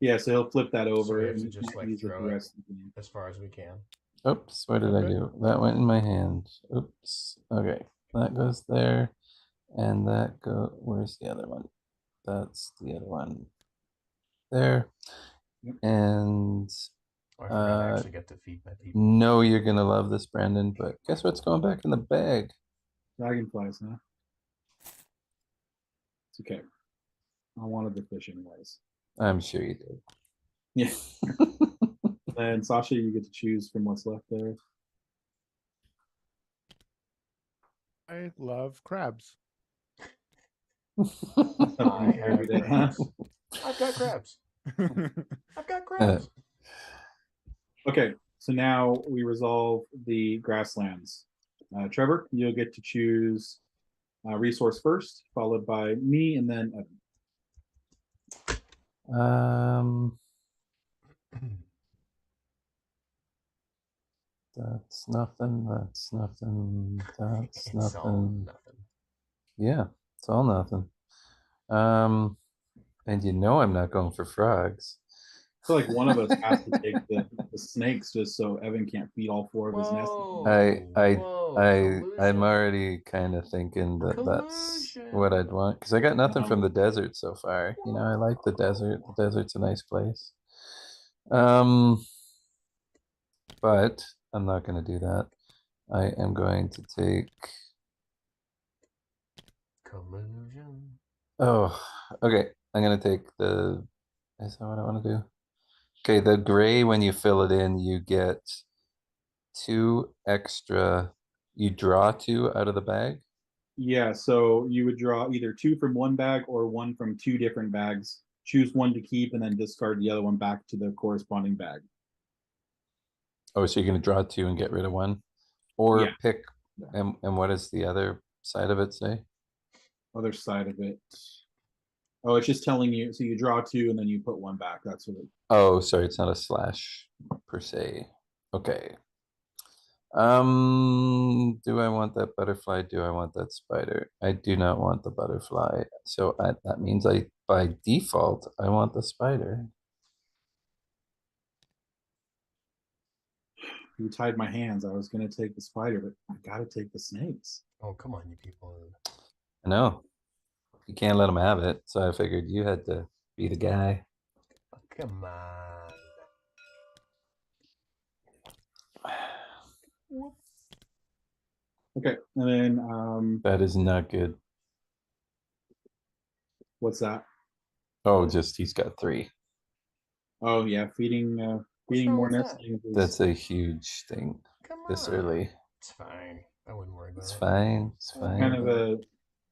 yeah, so he'll flip that So over we have and to you just can't like use it throw the it rest of the game. as far as we can. Oops, what did I Okay. do? That went in my hand. Oops. Okay, that goes there. And that where's the other one? That's the other one. There. Yep. And Oh, I forgot I actually get to feed my people. no, you're gonna love this, Brandon, but guess what's going back in the bag? Dragonflies, huh? It's okay. I wanted the fish anyways. I'm sure you did. Yeah. And Sasha, you get to choose from what's left there. I love crabs. I every have day, huh? crabs. I've got crabs. I've got crabs. Okay, so now we resolve the grasslands. Trevor, you'll get to choose resource first, followed by me, and then Evan. That's nothing. That's nothing. That's It's all nothing. nothing. Yeah, it's all nothing. And you know I'm not going for frogs. I feel like one of us has to take the snakes just so Evan can't feed all 4 of his nests. I'm already kind of thinking that that's what I'd want because I got nothing from the desert so far. You know, I like the desert. The desert's a nice place. But I'm not going to do that. I am going to take. Collusion. Oh, okay. I'm going to take the. Is that what I want to do? Okay, the gray, when you fill it in, you get 2 extra. You draw 2 out of the bag. Yeah, so you would draw either 2 from one bag or 1 from 2 different bags. Choose one to keep and then discard the other one back to the corresponding bag. Oh, so you're going to draw 2 and get rid of 1? Or Yeah. pick. And what does the other side of it say? Other side of it. Oh, it's just telling you. So you draw 2 and then you put 1 back. That's what it. Oh, sorry, it's not a slash per se. Okay. Do I want that butterfly? Do I want that spider? I do not want the butterfly. So that means by default, I want the spider. You tied my hands. I was going to take the spider, but I got to take the snakes. Oh, come on, you people. I know. You can't let them have it. So I figured you had to be the guy. Oh, come on. Okay, and then That is not good. what's that? Oh, just he's got 3. Oh yeah, feeding more nestlings. That's a huge thing. Come this on. early. It's fine. I wouldn't worry about It's it. fine. It's fine. Kind of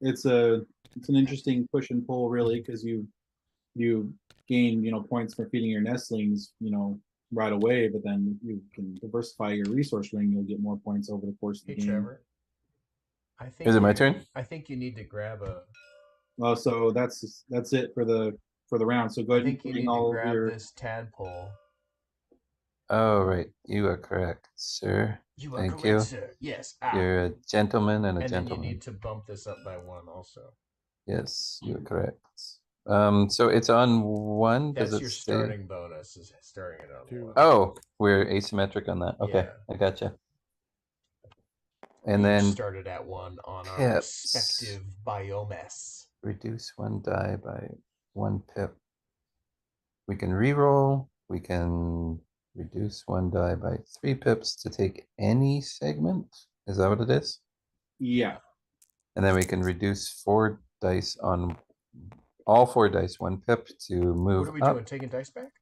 it's an interesting push and pull really because you gain points for feeding your nestlings right away, but then you can diversify your resource ring. You'll get more points over the course of the Hey, game. Trevor. Is it my turn? I think you need to grab a. Well, so that's it for the for the round. So go I ahead and think you put in need to all of grab your. this tadpole. Oh, right. You are correct, sir. You are Thank correct, you. sir. Yes. Ah. You're a gentleman and a And then you gentleman. need to bump this up by 1 also. Yes, you're correct. So it's on 1. Does That's it your stay? starting bonus, is starting it on 2. 1. Oh, we're asymmetric on that. Okay, Yeah. I gotcha. And We then started at 1 on our pips. respective biomes. Reduce 1 die by 1 pip. We can reroll. We can reduce 1 die by 3 pips to take any segment. Is that what it is? Yeah. And then we can reduce 4 dice on all 4 dice 1 pip to move What are we up. doing? Taking dice back?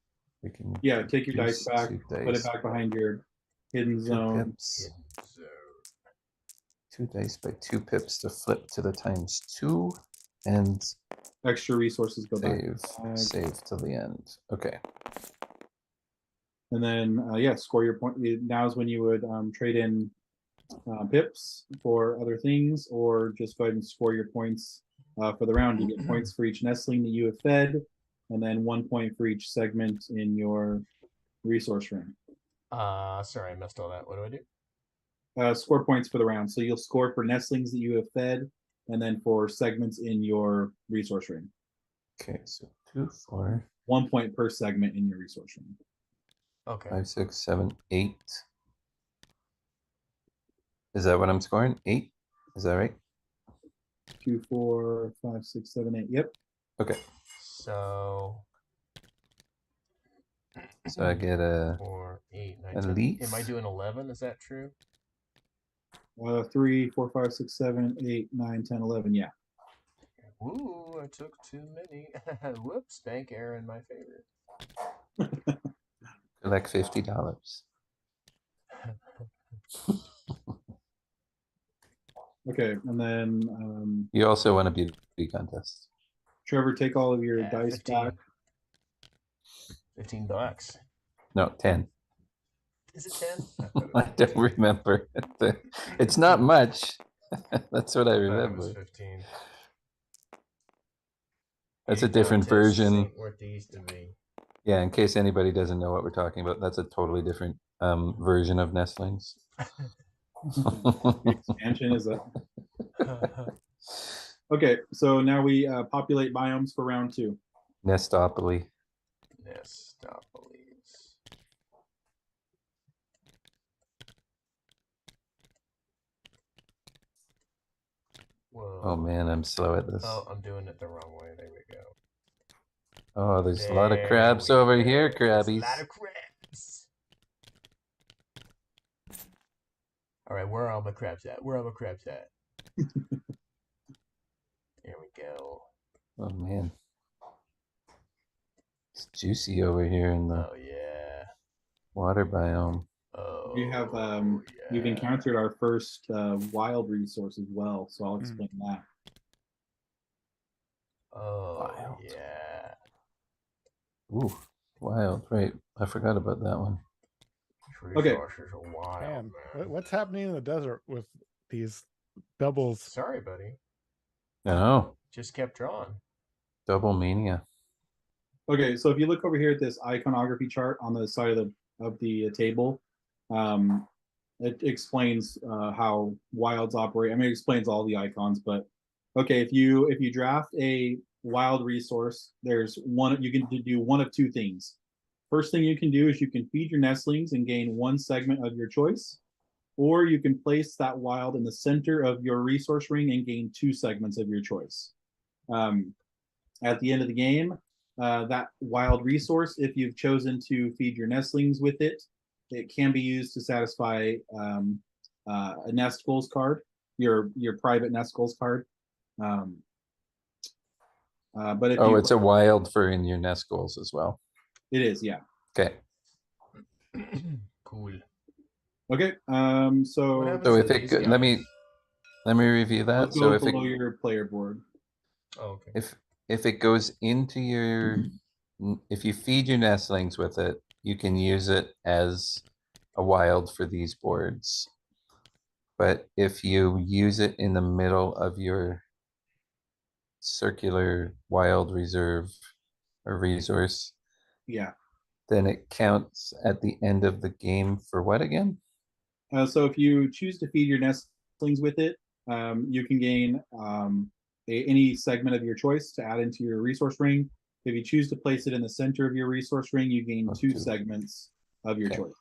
We can Yeah. Take your dice reduce back. 2 Put it dice back behind your hidden 2 zone. pips. Hidden zone. 2 dice by 2 pips to flip to the ×2 and Extra resources go back. save till the end. Okay. And then yeah, score your point. Now is when you would trade in pips for other things, or just go ahead and score your points for the round. You get points for each nestling that you have fed, and then 1 point for each segment in your resource room. Sorry, I missed all that. What do I do? Score points for the round. So you'll score for nestlings that you have fed, and then for segments in your resource room. Okay, so 2, 4, 1 point per segment in your resource room. Okay. 5, 6, 7, 8. Is that what I'm scoring? 8? Is that right? 2, 4, 5, 6, 7, 8. Yep. Okay. So So I get a 4, 8, 9, a 10. leaf. Am I doing 11? Is that true? 3, 4, 5, 6, 7, 8, 9, 10, 11. Yeah. Ooh, I took too many. Whoops, bank error in my favor. Like $50. Okay, and then You also want to be the contest. Trevor, take all of your Yeah, dice 15. back. $15. No, 10. Is it 10? I don't remember. It's not much. That's what I I thought it was remember. 15. That's You a different contests version. ain't worth these to me. Yeah, in case anybody doesn't know what we're talking about, that's a totally different version of Nestlings. The expansion is a. Okay, so now we populate biomes for round 2. Nestopoly. Nestopolis. Whoa. Oh man, I'm slow at this. Oh, I'm doing it the wrong way. There we go. Oh, there's a lot of There crabs we over go. here, There's crabbies. a lot of crabs. All right, where are all my crabs at? Where are all my crabs at? There we go. Oh man. It's juicy over here in the Oh yeah. water biome. Oh. You have you've yeah. encountered our first wild resource as well, so I'll Mm. explain that. Oh Wild. yeah. Ooh, wild. Right. I forgot about that one. Okay. Resources are wild, Man, man. what's happening in the desert with these doubles? Sorry, buddy. Oh, Just kept drawing. double mania. Okay, so if you look over here at this iconography chart on the side of the table, it explains how wilds operate. I mean, it explains all the icons, but okay, if you draft a wild resource, there's one you can do one of 2 things. First thing you can do is you can feed your nestlings and gain 1 segment of your choice, or you can place that wild in the center of your resource ring and gain 2 segments of your choice. At the end of the game, that wild resource, if you've chosen to feed your nestlings with it, it can be used to satisfy a nest goals card, your private nest goals card. But if Oh, it's a wild for in your nest goals as well. It is, yeah. Okay. Cool. Okay. What So happens So to if it these let me review that. let's So go if it below your player board. Oh, okay. if it goes into your if you feed your nestlings with it, you can use it as a wild for these boards. But if you use it in the middle of your circular wild reserve a resource, Yeah. then it counts at the end of the game for what again? So if you choose to feed your nestlings with it, you can gain any segment of your choice to add into your resource ring. If you choose to place it in the center of your resource ring, you gain two Two. segments of your Okay. choice.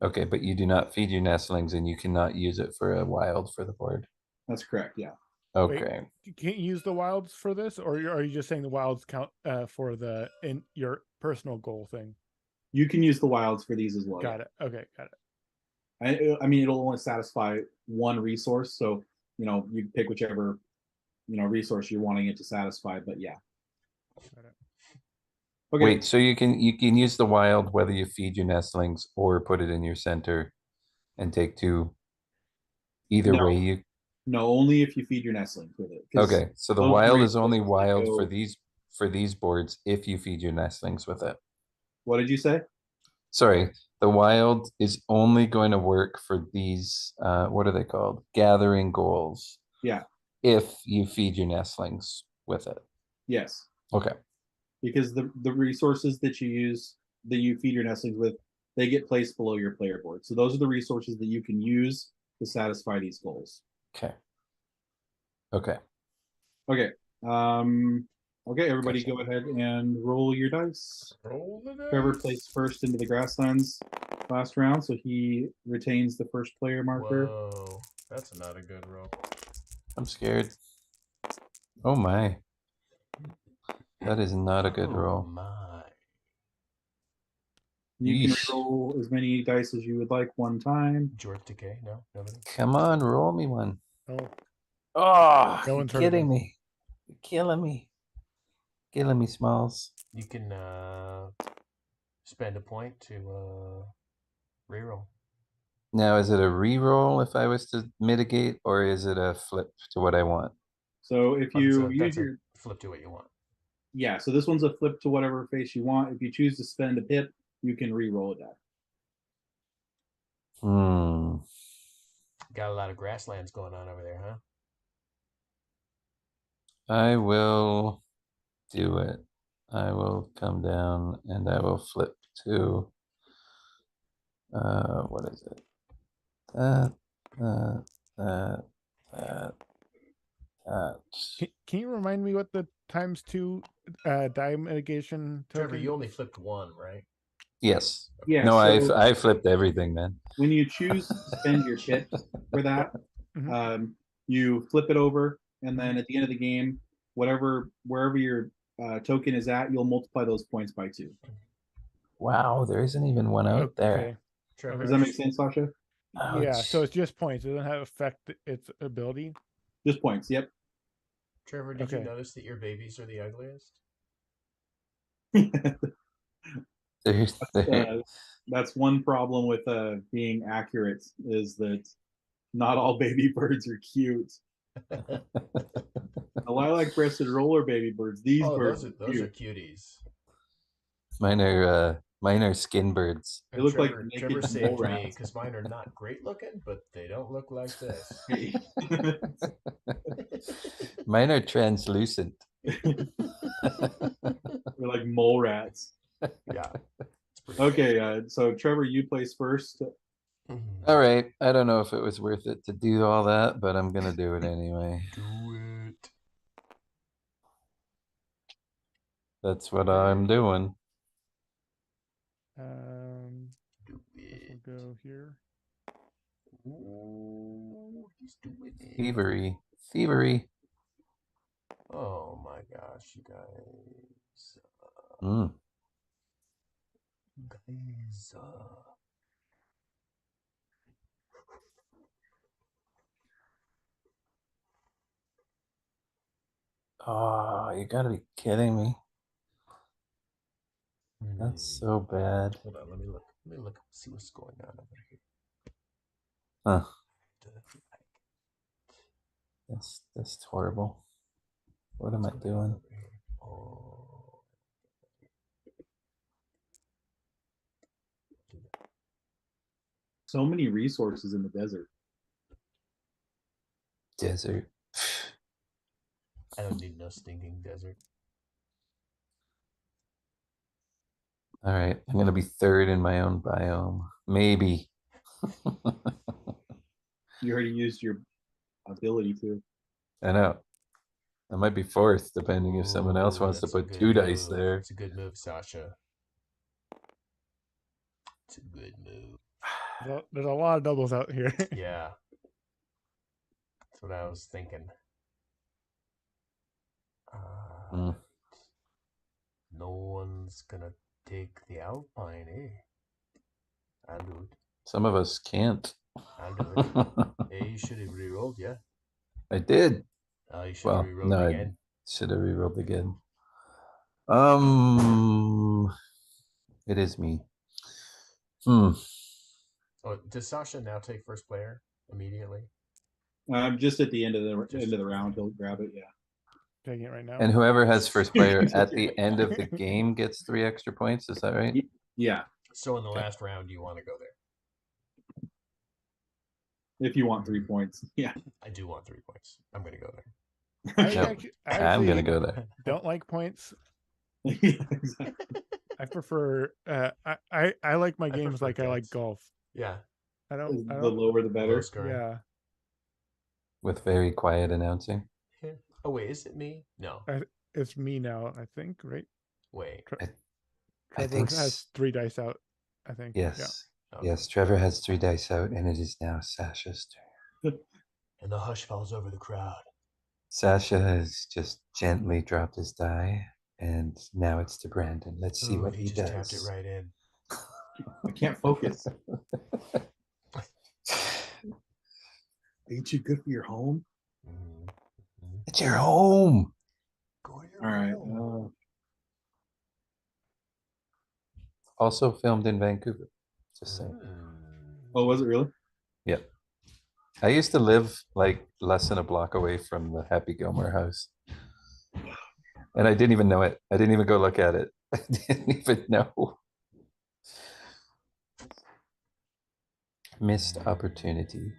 Okay, but you do not feed your nestlings and you cannot use it for a wild for the board. That's correct. Yeah. Okay. You can't use the wilds for this, or are you just saying the wilds count for the in your personal goal thing? You can use the wilds for these as well. Got it. Okay, got it. I mean, it'll only satisfy one resource, so you pick whichever resource you're wanting it to satisfy. But yeah. Got it. Okay. Wait, so you can use the wild whether you feed your nestlings or put it in your center and take two. Either way, you. No, only if you feed your nestlings with it. Okay, so the wild is only wild for these boards if you feed your nestlings with it. What did you say? Sorry, the wild is only going to work for these, what are they called? Gathering goals. Yeah. If you feed your nestlings with it. Yes. Okay. Because the resources that you feed your nestlings with, they get placed below your player board. So those are the resources that you can use to satisfy these goals. Okay. Okay. Okay. Okay, everybody go ahead and roll your dice. Roll the dice. Trevor placed first into the grasslands last round, so he retains the first player marker. Whoa, that's not a good roll. I'm scared. Oh my. That is not a good roll. My. You can roll as many dice as you would like one time. Jork Decay? No, nobody. Come on, roll me one. Oh, Oh, no you're one's heard of kidding him. me. You're killing me. Killing me, Smalls. You can spend a point to reroll. Now, is it a reroll if I was to mitigate, or is it a flip to what I want? So if you use that's your a flip to what you want. Yeah, so this one's a flip to whatever face you want. If you choose to spend a pip, you can re-roll it out. Got a lot of grasslands going on over there, huh? I will do it. I will come down and I will flip to what is it? That. Can you remind me what the ×2 die mitigation token? Trevor, you only flipped one, right? Yes. Yeah. No, so I flipped everything, man. When you choose to spend your pips for that, you flip it over, and then at the end of the game, wherever your token is at, you'll multiply those points by 2. Wow, there isn't even one out there. Trevor, does that make sense, Sasha? Yeah, so it's just points. It doesn't have affect its ability. Just points. Yep. Trevor, did you notice that your babies are the ugliest? That's one problem with being accurate, is that not all baby birds are cute. The lilac-breasted roller baby birds. These birds those are cuties. Mine are skin birds. They look Trevor, like Trevor saved me because mine are not great looking, but they don't look like this. Mine are translucent. They're like mole rats. Yeah. Okay, so Trevor, you place first. All right. I don't know if it was worth it to do all that, but I'm gonna do it anyway. Do it. That's what I'm doing. Do it. We'll go here. Ooh, he's doing it. Thievery. Oh my gosh, you guys. Guys. Oh, you gotta be kidding me. That's so bad. Hold on, let me look, see what's going on over here. Huh. That's horrible. What am I doing? Oh. So many resources in the desert. I don't need no stinking desert. All right, I'm gonna be third in my own biome, maybe. You already used your ability to. I know. I might be fourth, depending if someone else Ooh, wants to that's a put good 2 dice move. there. It's a good move, Sasha. It's a good move. There's a lot of doubles out here. Yeah. That's what I was thinking. Mm. No one's gonna take the Alpine, eh? I'll do it. Some of us can't. I'll do it. Hey, you should have rerolled, yeah. I did. You should have Well, rerolled no, I again. should have rerolled again. It is me. Oh, does Sasha now take first player immediately? Just at the end of the Just- round, he'll grab it. Yeah. Taking it right now. And whoever has first player at the end of the game gets 3 extra points. Is that right? Yeah. So in the last round, you want to go there. If you want 3 points. Yeah. I do want 3 points. I'm gonna go there. I No, I'm gonna go there. don't like points. Yeah, exactly. I prefer. I like my games prefer like I like deaths. golf. Yeah. I The don't. lower the better. Low scoring. Yeah, With very quiet announcing. Oh wait, is it me? No. it's me now. I think right. Wait. I Trevor think has 3 dice out. I think. yes. Okay. Yes, Trevor has 3 dice out, and it is now Sasha's turn. And the hush falls over the crowd. Sasha has just gently dropped his die, and now it's to Brandon. Let's see what he just does. tapped it right in. I can't focus. Ain't you good for your home? Mm-hmm. It's your home. Go to your All right. home. Also filmed in Vancouver. Just saying. Oh, was it really? Yeah. I used to live like less than a block away from the Happy Gilmore house. And I didn't even know it. I didn't even go look at it. I didn't even know. Missed opportunity.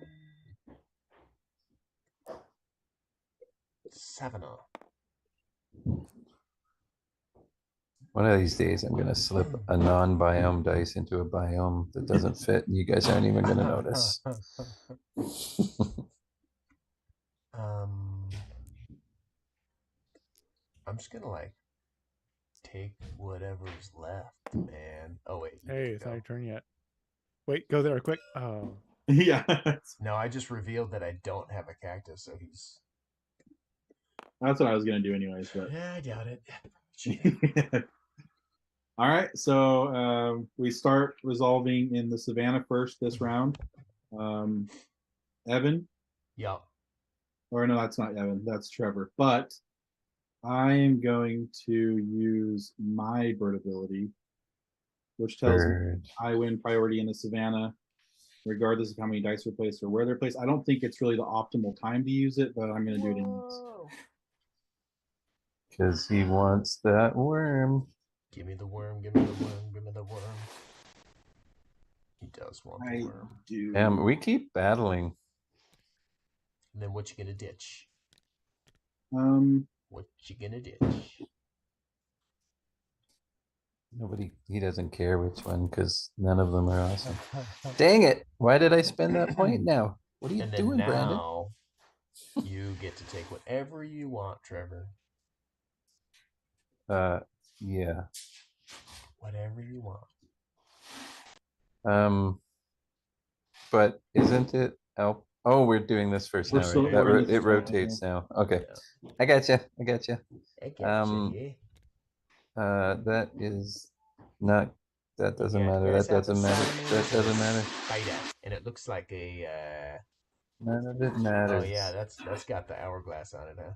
Savannah. One of these days, I'm going to slip a non-biome dice into a biome that doesn't fit, and you guys aren't even going to notice. I'm just gonna like take whatever's left, man. Oh wait. Hey, it's not your turn yet. Wait, go there quick. Oh. Yeah. No, I just revealed that I don't have a cactus, so he's. That's what I was gonna do anyways, but Yeah, I doubt it. all right. So we start resolving in the savannah first this round. Evan. Yeah. Or no, that's not Evan. That's Trevor. But I am going to use my bird ability, which tells me I win priority in the savannah, regardless of how many dice are placed or where they're placed. I don't think it's really the optimal time to use it, but I'm going to do it anyways. Because he wants that worm. Give me the worm, give me the worm, give me the worm. He does want the worm. Damn, we keep battling. And then what you gonna ditch? What you gonna ditch? Nobody, he doesn't care which one because none of them are awesome. Dang it! Why did I spend that point now? What are you doing, Brandon? Now you get to take whatever you want, Trevor. Yeah. Whatever you want. But isn't it? Oh, we're doing this first now, right? It rotates now. Okay, yeah. I gotcha. I gotcha, yeah. That is not. That doesn't matter. That doesn't matter. That doesn't matter. And it looks like a. None of it matters. Oh yeah, that's got the hourglass on it, huh?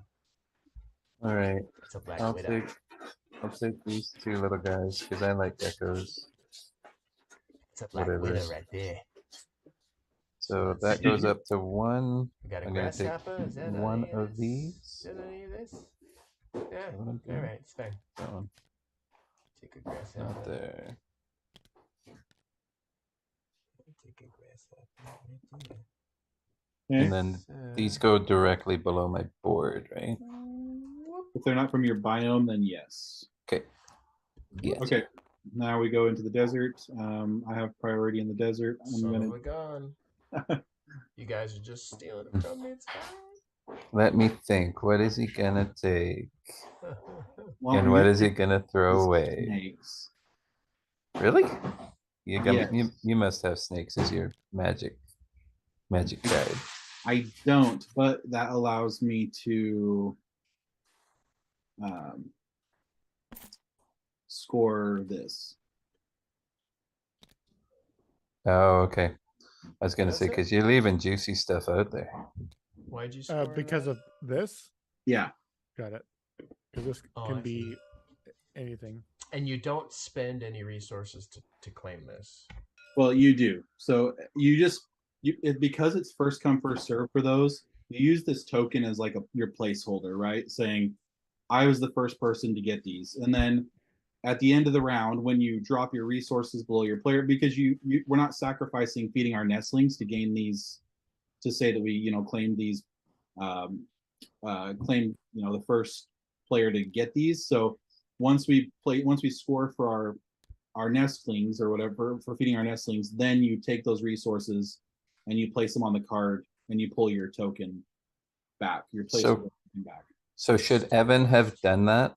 All right. It's a black widow. I'll take these 2 little guys because I like geckos. It's a black widow right there. So that goes up to 1. We got a I'm going to take Is that one of these. Is that any of this? Yeah. All right, it's fine. That one. Take a grasshopper. Not there. Take a grasshopper. Right there. And then these go directly below my board, right? If they're not from your biome, then yes. Okay. Yeah. Okay. now we go into the desert. I have priority in the desert. I'm Son gonna. of a gun. You guys are just stealing it from me. It's Let me think. What is he gonna take? fine. Well, And I'm what gonna is he take gonna the throw away? snakes. Really? Yes. You must have snakes as your magic guide. I don't, but that allows me to um, score this. Oh, okay. I was gonna That's say it? because you're leaving juicy stuff out there. Why'd you score Because that? of this. Yeah. Got it. Because this Oh, can I see. be anything. And you don't spend any resources to claim this. Well, you do. So you just because it's first come first serve for those. You use this token as like your placeholder, right? Saying, I was the first person to get these, and then at the end of the round, when you drop your resources below your player, because we're not sacrificing feeding our nestlings to gain these, to say that we claim these, claim the first player to get these. So once we score for our nestlings or whatever for feeding our nestlings, then you take those resources and you place them on the card and you pull your token back, your placeholder back. So should Evan have done that?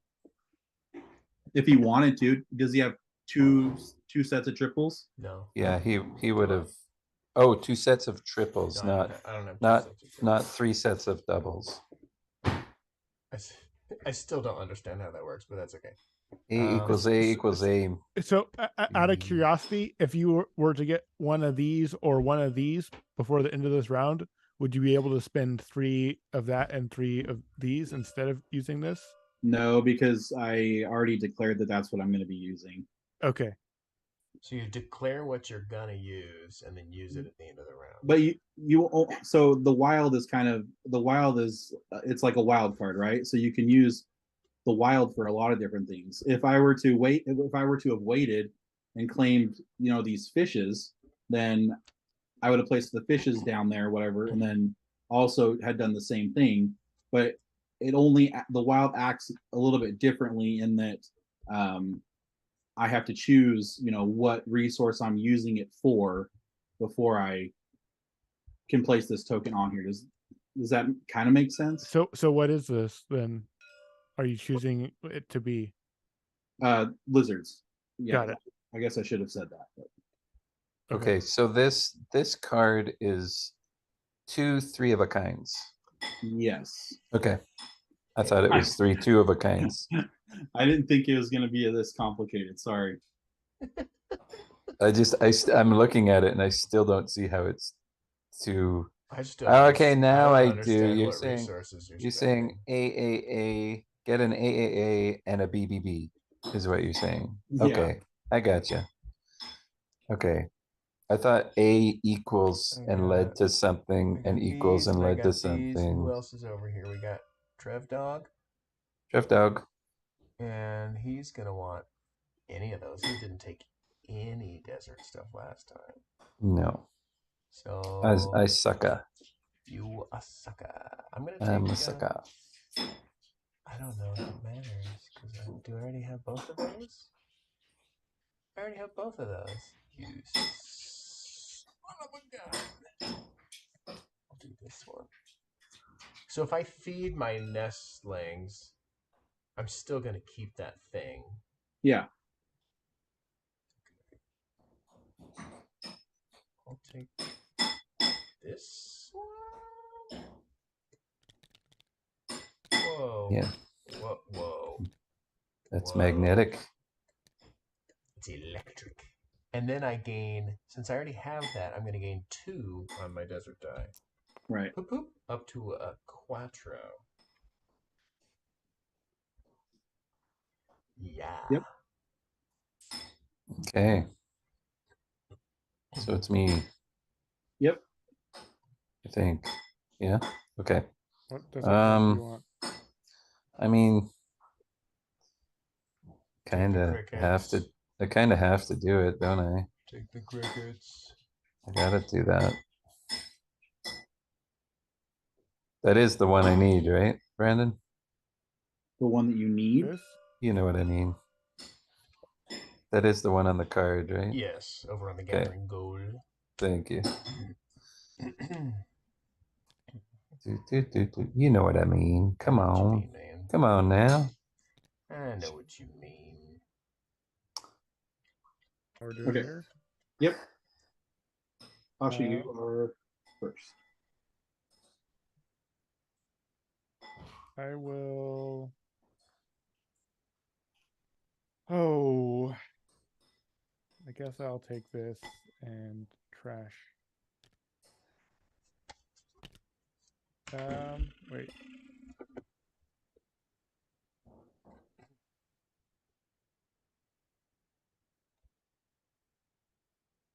If he wanted to. Does he have two sets of triples? No. Yeah, he would have. Oh, 2 sets of triples, No, not I don't have two not sets of not triples. 3 sets of doubles. I still don't understand how that works, but that's okay. A equals A equals A. So, out of Mm. curiosity, if you were to get one of these or one of these before the end of this round, would you be able to spend 3 of that and 3 of these instead of using this? No, because I already declared that that's what I'm going to be using. Okay. So you declare what you're gonna use and then use it at the end of the round. But so the wild is it's like a wild card, right? So you can use the wild for a lot of different things. If I were to have waited and claimed these fishes, then I would have placed the fishes down there, whatever, and then also had done the same thing. But the wild acts a little bit differently in that I have to choose, what resource I'm using it for before I can place this token on here. Does that kind of make sense? So what is this then? Are you choosing it to be? Lizards. Yeah, Got it. I guess I should have said that. But. Okay, so this card is 2 3 of a kinds. Yes. Okay. I thought it was 3 2 of a kinds. I didn't think it was going to be this complicated. Sorry. I'm looking at it and I still don't see how it's 2. I just don't Okay, understand- now I do. understand You're what saying resources you're saying AAA, get an AAA and a BBB is what you're saying. Yeah. Okay, I gotcha. Okay, I thought A equals I and got- led to something I got and equals these, and I led to got these. Who something. else is over here? We got Trev Dog, Drift Dog. and he's gonna want any of those. He didn't take any desert stuff last time, No, so I sucka. you a sucker. I'm gonna I'm take. a sucker. I don't know if it matters because do I already have both of those? I already have both of those. You son of a gun. I'll do this one. So if I feed my nestlings, I'm still gonna keep that thing. Yeah. I'll take this one. Whoa. Yeah, Whoa. that's Whoa. magnetic. It's electric. And then I gain, since I already have that, I'm going to gain 2 on my desert die. Right. Poop, poop, up to a quattro. Yeah. Yep. Okay. So it's me, Yep. I think. Yeah. Okay. What desert type do you want? I mean, Take the kind of have to. crickets. I kind of have to do it, don't I? Take the crickets. I gotta do that. That is the one I need, right, Brandon? The one that you need. This? You know what I mean. That is the one on the card, right? Yes, over on the Okay. gathering gold. Thank you. You know what I mean. Come I know what you on. mean, man. Come on now. I know what you mean. We're doing Okay. here. Yep. Sasha, you are first. I will. Oh, I guess I'll take this and trash. Wait.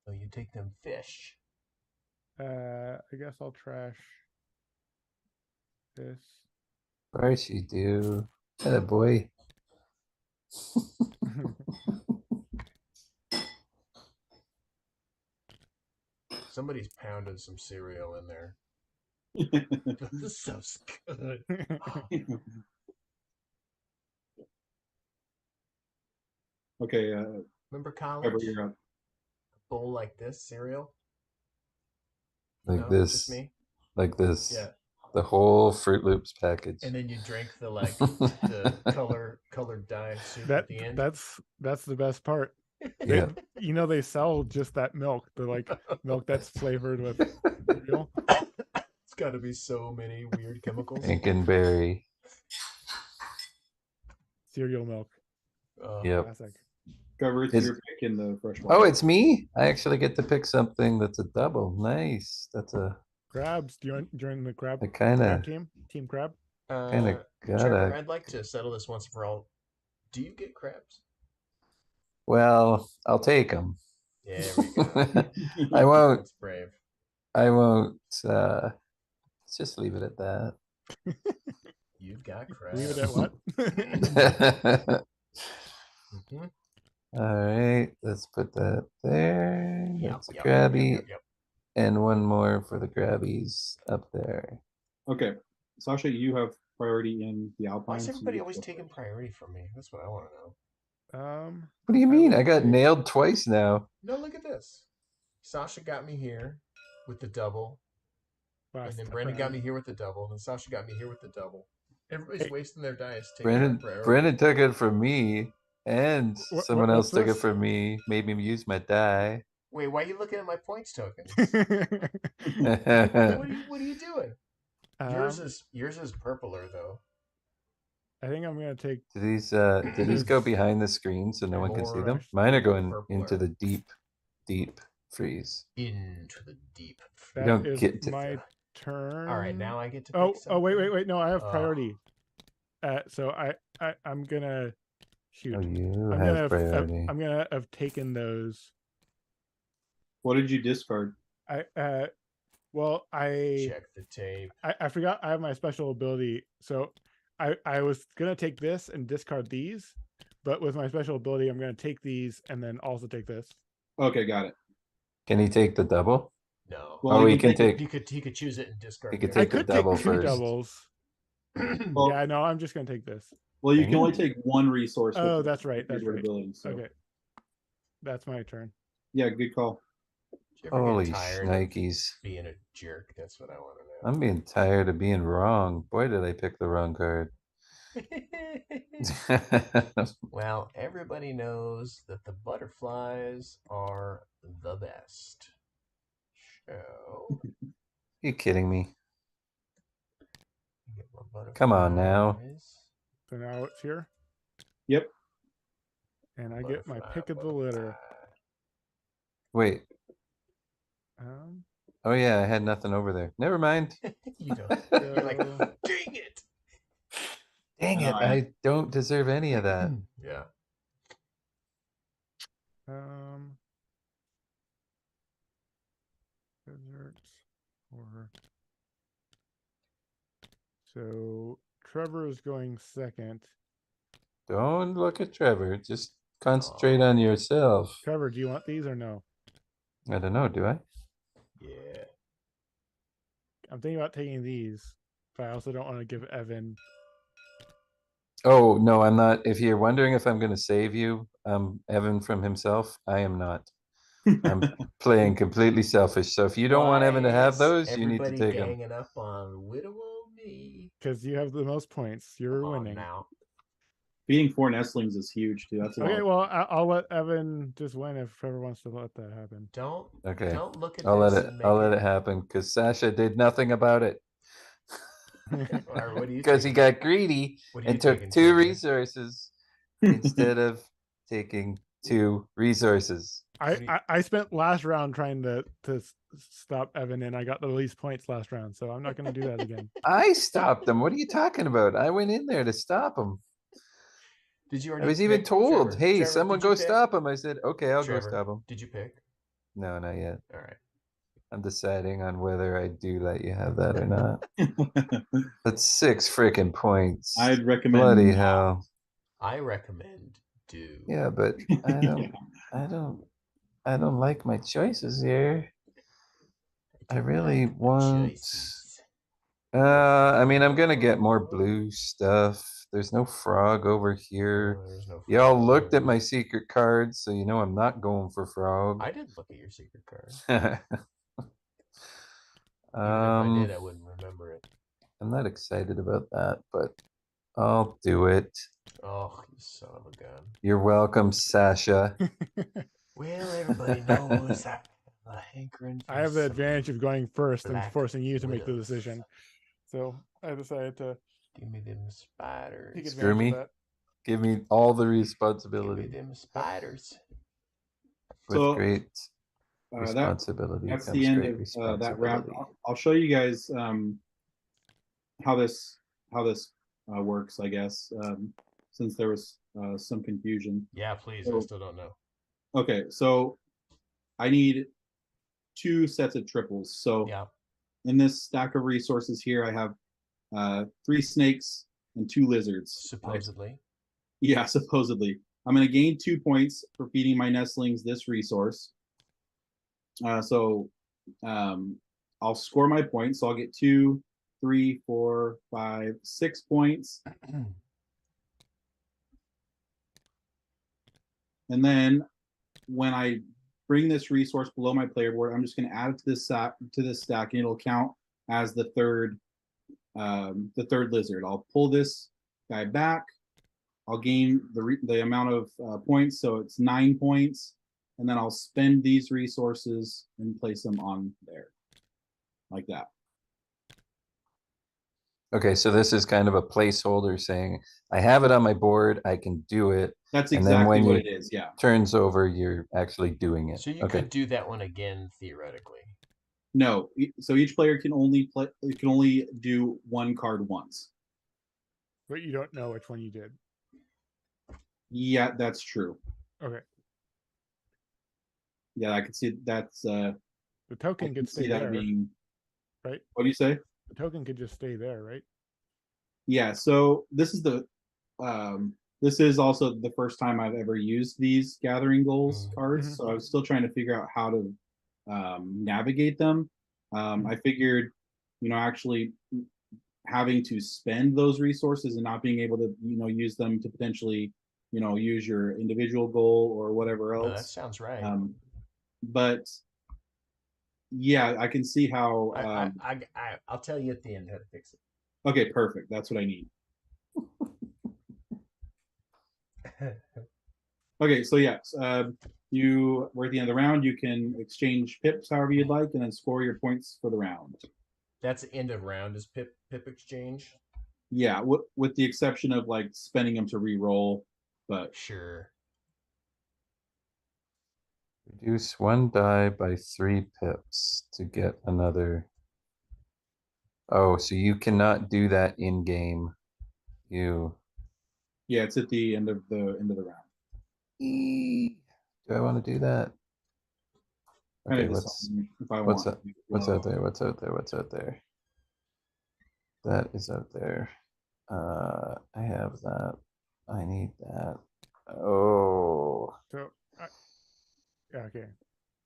So you take them fish. I guess I'll trash this. Of course you do. Atta boy. Somebody's pounded some cereal in there. This stuff's good. Okay, Remember Trevor, college? you're up. A bowl like this cereal? Like No, this. just me? Like this. Yeah. The whole Fruit Loops package. And then you drink the like the colored dye soup at the end. That's the best part. Yeah. You know they sell just that milk, the like milk that's flavored with cereal. It's got to be so many weird chemicals. Lincolnberry. Cereal milk. Yep. Classic. Trevor, it's Is- your pick in the fresh water. Oh, it's me? I actually get to pick something that's a double. Nice. That's a Crabs. Do you join the crab I kinda team? Team crab? Trevor, Trevor, gotta I'd like to settle this once and for all. Do you get crabs? well, I'll take them. There we go. I won't That's brave. let's just leave it at that. You've got crabs. Leave it at what? Mhm. All right, let's put that there. Yep, That's a yep, grabby. yep. And one more for the grabbies up there. Okay, Sasha, you have priority in the Why Alpine. is so everybody you always go taking first. priority from me? That's what I want to know. What do you mean? I will got take- nailed twice now. No, look at this. Sasha got me here with the double, and then Brandon got me here with the double, and then Sasha got me here with the double. Everybody's Hey. wasting their dice taking my priority. Brendan took it from me, and someone else what's took it this? from me, made me use my die. Wait, why are you looking at my points tokens? What What are you doing? Yours is purpler though. I think I'm gonna take. Do these go behind the screen so no one can see More them? Mine are going purpler. into the deep freeze. Into the deep. You That don't is get to my turn. All right, now I get to. Oh, pick wait. No, I have Oh. priority. So I'm gonna shoot. Oh, you I'm have gonna priority. I'm gonna have taken those. What did you discard? I Check the tape. I forgot I have my special ability. So I was gonna take this and discard these, but with my special ability, I'm gonna take these and then also take this. Okay, got it. Can he take the double? No. Well, Oh, you he can take. He could choose it and discard. He could the take I other. the could take double two first. doubles. Well, Yeah, no, I'm just gonna take this. well, you Dang can only it. take one resource. with Oh, the that's right. That's favorite right. ability, so. Okay, that's my turn. Yeah, good call. Did you ever Holy get tired shnikes. of being a jerk? That's what I want to know. I'm being tired of being wrong. Boy, did I pick the wrong card. Well, everybody knows that the butterflies are the best. So, You kidding me? get my Come on now. butterflies. So now it's here, Yep. and I get my Butterfly, pick of the litter. Wait. Um, Oh yeah, I had nothing over there. Never mind. You know, you're like, so- dang it. Dang it, All I don't deserve any of that. Yeah. Desserts or so Trevor is going second. Don't look at Trevor. Just concentrate on yourself. Trevor, do you want these or no? I don't know, do I? Yeah. I'm thinking about taking these, but I also don't want to give Evan. Oh, no, I'm not. If you're wondering if I'm going to save you, Evan from himself, I am not. I'm playing completely selfish. So if you don't want Why Evan to have is those, you need to everybody take them. ganging up on Widow me? Because you have the most points. You're Come on winning. now. Beating 4 nestlings is huge too. That's a lot. Okay, well, I'll let Evan just win if Trevor wants to let that happen. Okay. Don't look at I'll let this it. and make I'll let it happen because Sasha did nothing about it. Or what are you Because he taking? got greedy What are you and took taking, 2 Trevor? resources instead of taking 2 resources. I spent last round trying to stop Evan, and I got the least points last round, so I'm not going to do that again. I stopped him. What are you talking about? I went in there to stop him. Did you I already was even pick, told, Trevor? hey, Trevor, someone did you go pick? stop him. I said, okay, I'll go Trevor, stop him. did you pick? No, not yet. All right. I'm deciding on whether I do let you have that or not. That's 6 freaking points. I'd recommend Bloody not. hell. I recommend do. Yeah, but I don't like my choices here. I really like the want. choices. I mean, I'm gonna get more blue stuff. There's no frog over here. No, there's no Y'all frog looked at over my here. secret cards, so you know I'm not going for frog. I didn't look at your secret card. Even if I did, I wouldn't remember it. I'm not excited about that, but I'll do it. Oh, you son of a gun. You're welcome, Sasha. Well, everybody knows I have a hankering for I have the some advantage of going first and black forcing you to make the widows. decision. So I decided to Give me them spiders. take Screw advantage of me. that. Give me all the Give me responsibility. them spiders. With So great that responsibility that's comes the end great of that round. responsibility. I'll show you guys how this works, I guess, since there was some confusion. Yeah, please. I So, still don't know. okay, so I need 2 sets of triples. So Yeah. in this stack of resources here, I have 3 snakes and 2 lizards. Supposedly. Yeah, supposedly. I'm going to gain 2 points for feeding my nestlings this resource. So I'll score my points. So I'll get 2, 3, 4, 5, 6 points. And then when I bring this resource below my player board, I'm just going to add it to this stack, and it'll count as the third lizard. I'll pull this guy back. I'll gain the amount of points, so it's 9 points, and then I'll spend these resources and place them on there, like that. Okay, so this is kind of a placeholder saying, I have it on my board, I can do it. That's And then exactly when what you it is. Yeah. turns over, you're actually doing it. So you Okay. could do that one again theoretically. No, so each player can only do 1 card once. But you don't know which one you did. Yeah, that's true. Okay. Yeah, I could see that's The token could stay there, being right? What do you say? The token could just stay there, right? Yeah, so this is also the first time I've ever used these gathering goals cards. So I was still trying to figure out how to navigate them. I figured, actually having to spend those resources and not being able to, use them to potentially, use your individual goal or whatever else. No, that sounds right. But yeah, I can see how. I'll tell you at the end how to fix it. Okay, perfect. That's what I need. Okay, so yes, we're at the end of the round. You can exchange pips however you'd like, and then score your points for the round. That's the end of round is pip exchange. Yeah, with the exception of like spending them to re-roll, but sure. Reduce 1 die by 3 pips to get another. Oh, so you cannot do that in game. Yeah, it's at the end of the round. Do I want to do that? Okay, what's out there? What's out there? That is out there. I have that. I need that. Oh. So, yeah, okay.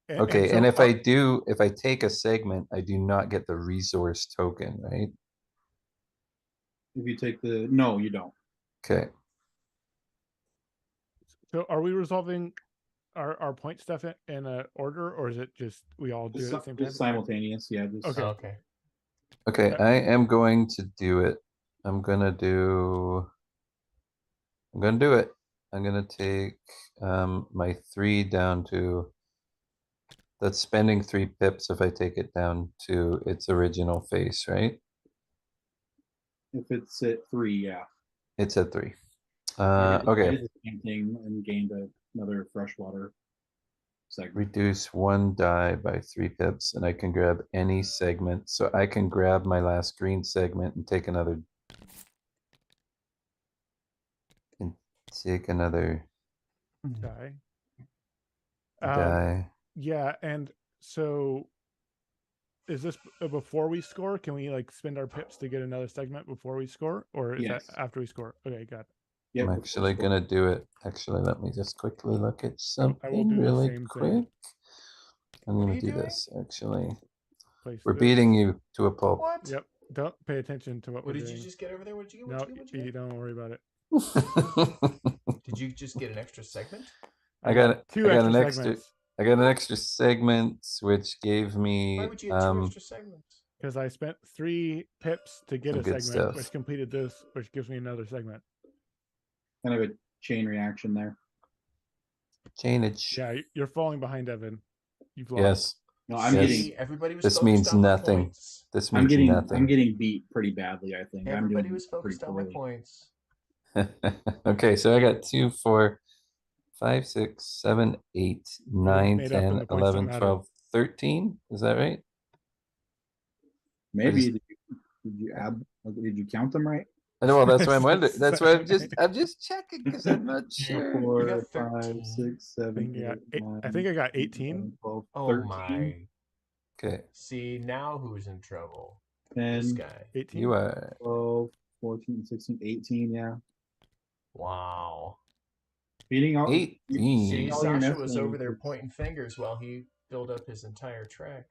Okay, and if I take a segment, I do not get the resource token, right? If you take no, you don't. Okay. So are we resolving our point stuff in a order, or is it just we all do it at the same time? Just simultaneous, yeah. Just, Okay. Oh, okay. Okay, Uh, I am going to do it. I'm gonna do it. I'm gonna take my 3 down to, that's spending 3 pips if I take it down to its original face, right? if it's at 3, yeah. It's at 3. I did Okay. the same thing and gained another freshwater segment. Reduce 1 die by 3 pips, and I can grab any segment. So I can grab my last green segment and take another die. die. Yeah, and so is this before we score? Can we like spend our pips to get another segment before we score, or is Yes. that after we score? Okay, got it. Yep, I'm actually gonna do it. Actually, let me just quickly look at I will something do the really same quick. thing. I'm What are gonna you do doing? this actually. Place We're this. beating you to a pulp. What? Yep. Don't pay attention to what What we're did doing. you just get over there? What did you get? No, What did you get? What did you you get? don't worry about it. Did you just get an extra segment? I got two an extra extra. segments I got an extra segment, which gave Why me would you get 2 extra segments? because I spent 3 pips to get Some a good segment, stuff. which completed this, which gives me another segment. kind of a chain reaction there. chainage. Yeah, you're falling behind, Evan. You've lost. Yes. No, I'm Yes. getting Everybody was This focused means on my nothing. points. This I'm means getting nothing. beat pretty badly, I think. Everybody I'm doing was pretty focused on my poorly. points. Okay, so I got 2, 4, 5, 6, 7, 8, 9, made up and 10, the points don't 11, matter. 12, 13. Is that right? Maybe just- did you count them right? Well, that's why I'm wondering. That's why I'm just checking because I'm not sure. 4, got 5, 13. 6, 7, I think I got 10, 18. 11, 12, Oh 13, my. Okay, See, now who's in trouble? 10, This guy. 18. you are 12, 14, 16, 18, yeah. Wow. Beating all 18. See, all your Sasha was over there nestlings. pointing fingers while he filled up his entire track.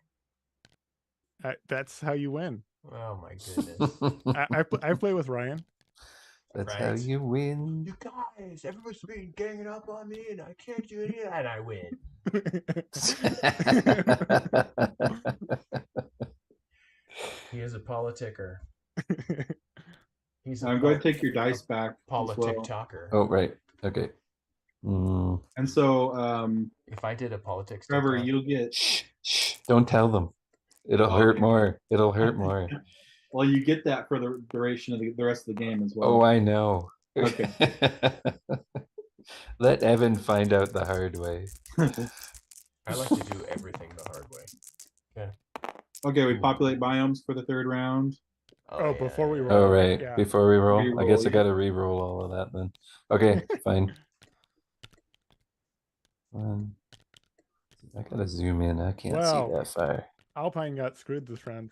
That's how you win. Oh my goodness. I play with Ryan. That's Right? how you win. You guys, everybody's been ganging up on me and I can't do any of that and I win. He is a politicker. He's a I'm going to take your dice back as politic well. talker. Oh, right. Okay. And so, If I did a politics Trevor, TikTok, you'll get Shh. Don't tell them. It'll hurt more. It'll hurt more. well, you get that for the duration of the rest of the game as well. Oh, I know. Okay. Let Evan find out the hard way. I like to do everything the hard way. Okay, we populate biomes for the 3rd round. Oh, before we Oh, roll. right. Yeah. Before we roll. I Re-roll, guess I yeah. got to re-roll all of that then. Okay, fine. I got to zoom in. I can't see Wow. that far. Alpine got screwed this round.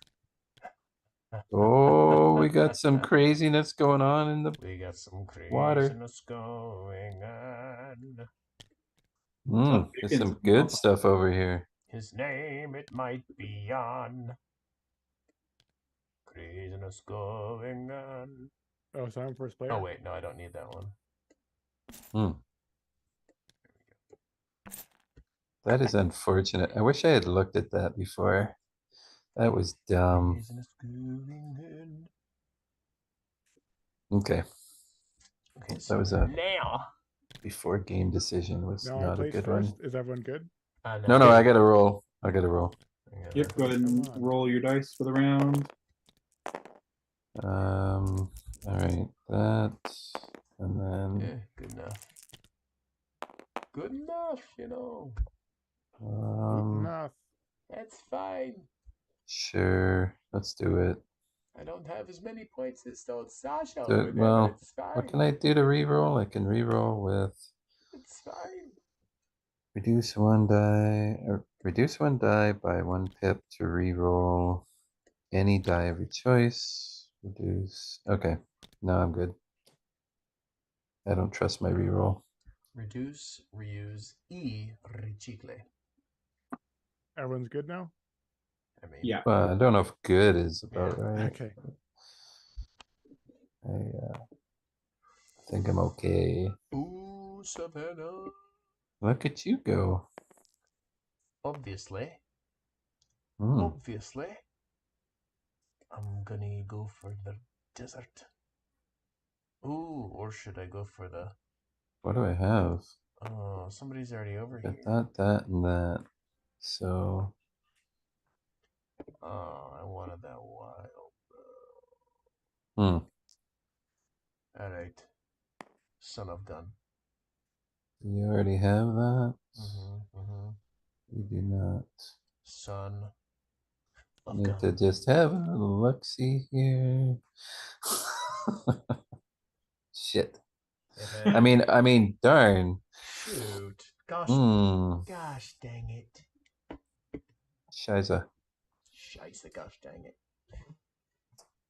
Oh, we got some craziness going on in the We got some water. craziness going on. There's some good stuff over here. His name, it might be on. Craziness going on. Oh, so I'm first player. Oh, wait, no, I don't need that one. That is unfortunate. I wish I had looked at that before. That was dumb. Craziness going Okay. on. Okay, That was a now. before game decision was No, I not a place good first. one. Is everyone good? No, I got to roll. I got to roll. Yep, go ahead and roll your dice for the round. All right, that, and then Yeah, good enough. Good enough, you know. Enough. That's fine. Sure, let's do it. I don't have as many points as Sasha So, over there, well, but it's fine. what can I do to re-roll? I can re-roll with It's fine. reduce 1 die, or reduce 1 die by 1 pip to re-roll any die of your choice. Reduce. Okay, no, I'm good. I don't trust my re-roll. Reduce, reuse, recicle. Everyone's good now? I mean, Yeah. Well, I don't know if good is about right. Okay. I think I'm okay. Ooh, Savannah. Look at you go. Obviously. Hmm. Obviously. I'm gonna go for the desert. Ooh, or should I go for the... What do I have? Oh, somebody's already over Got here. that, and that. So Oh, I wanted that wild. hmm. Alright. Son of gun. You already have that? You do not. Son of Need to gun. just have a look-see here. Shit. I mean, darn. Shoot. Gosh. Hmm. Gosh dang it. Shiza. Scheisse, gosh dang it.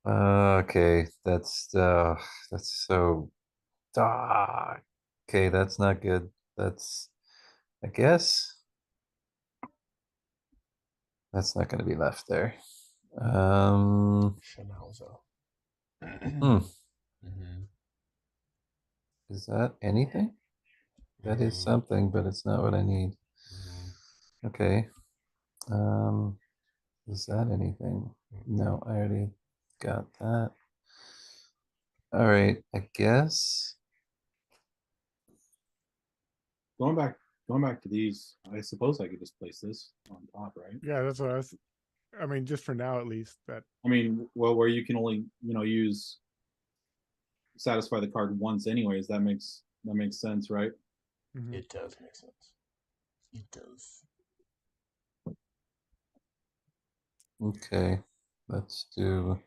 Okay, that's so. Okay, that's not good. That's, I guess, that's not going to be left there. Schnauzer. Hmm. Is that anything? That is Mhm. something, but it's not what I need. Okay. Is that anything? No, I already got that. All right, I guess. Going back to these, I suppose I could just place this on top, right? Yeah, that's what I was. I mean, just for now at least. That I mean, well, where you can only, use satisfy the card once anyways, that makes sense, right? mhm. It does make sense. It does. Okay, let's do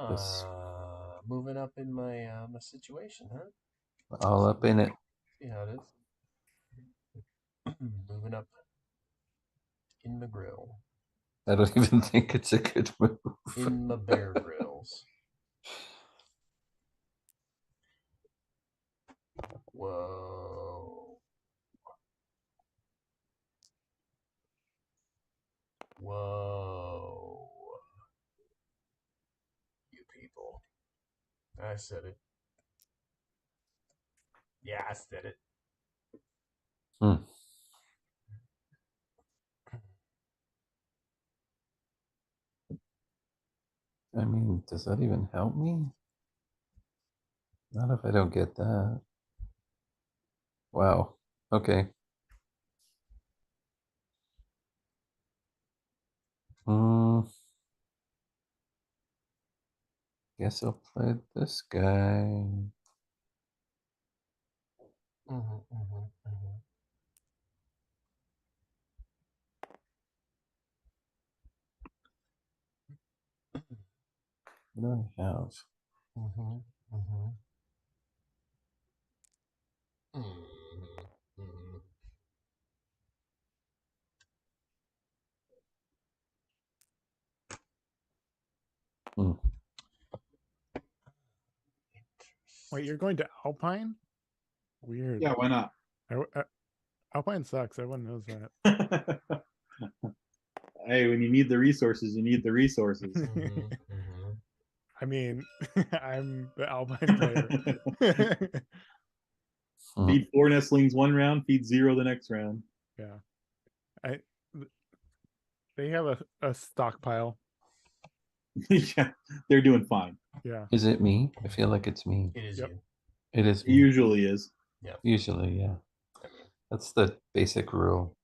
this. Moving up in my my situation, huh? All up in it. See how it is. Moving up in my grill. I don't even think it's a good move. In my bear grills. Whoa. Whoa. You people. I said it. Yeah, I said it. Hmm. I mean, does that even help me? Not if I don't get that. Wow. Okay. Hmm. Guess I'll play this guy. What do I have? Hmm. Wait, you're going to Alpine? Weird. Yeah, why not? Alpine sucks. Everyone knows that. Hey, when you need the resources, you need the resources. I mean, I'm the Alpine player. Hmm. Feed 4 nestlings one round, feed 0 the next round. Yeah, I. They have a stockpile. Yeah, they're doing fine. Yeah. Is it me? I feel like it's me. It is Yep. you. It is It me. usually is. Yeah. Usually, yeah. I mean, That's the basic rule.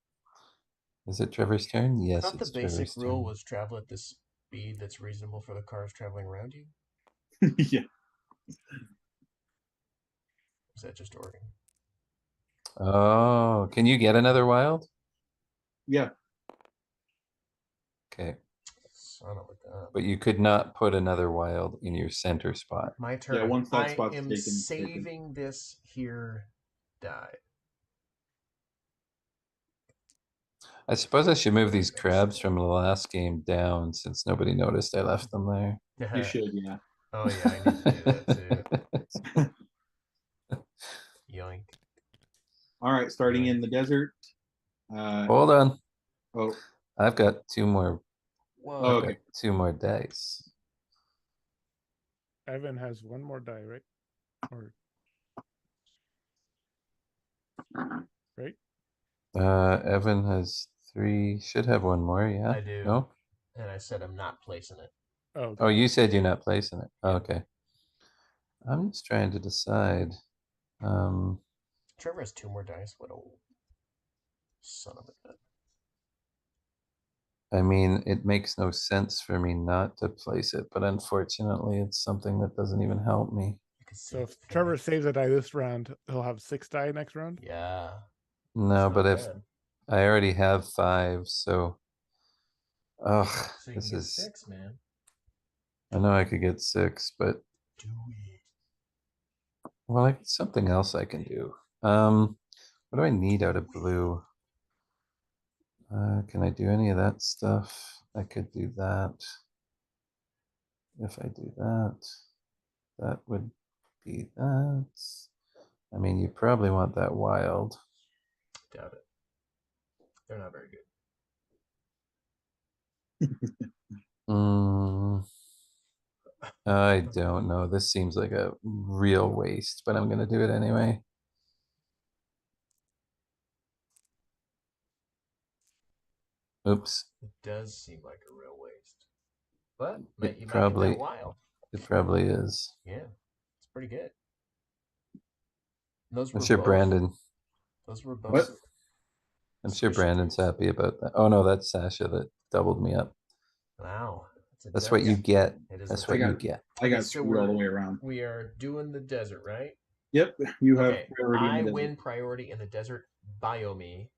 Is it Trevor's turn? I Yes, thought the it's basic Trevor's rule turn. was travel at the speed that's reasonable for the cars traveling around you. Yeah. Is that just Oregon? Oh, can you get another wild? Yeah. Okay. Son of a gun. But you could not put another wild in your center spot. My turn. Yeah, once that I spot's am taken, it's taken. saving this here die. I suppose I should move these Makes crabs sense. from the last game down since nobody noticed I left them there. You should, yeah. Oh yeah, I need to do that too. Yoink. All right, starting Yoink. in the desert. Hold on. Oh, I've got two more. Whoa. I've okay. got two more dice. Evan has one more die, right? Or right? Evan has 3. Should have one more. Yeah. I do. No. And I said I'm not placing it. Oh, okay. Oh, you said you're not placing it. Yeah. Okay. I'm just trying to decide. Trevor has 2 more dice. What a son of a gun. I mean, it makes no sense for me not to place it, but unfortunately, it's something that doesn't even help me. You can see So it if fading. Trevor saves a die this round, he'll have 6 die next round. Yeah. No, It's but not if bad. I already have 5, so ugh, So you this can get is. 6, man. I know I could get 6, but Do it. well, something else I can do. What do I need out of blue? Can I do any of that stuff? I could do that. If I do that, that would be that. I mean, you probably want that wild. Doubt it. They're not very good. I don't know. This seems like a real waste, but I'm gonna do it anyway. Oops. It does seem like a real waste. But It you might get probably that wild. it probably is. Yeah. It's pretty good. Those I'm were sure both. Brandon. Those were both. What? I'm sure squishy Brandon's treats. happy about that. Oh no, that's Sasha that doubled me up. Wow. That's what you get. It is That's a what you got- get. I got so screwed all the way around. we are doing the desert, right? Yep, you have Okay. priority in I the desert. win priority in the desert biome.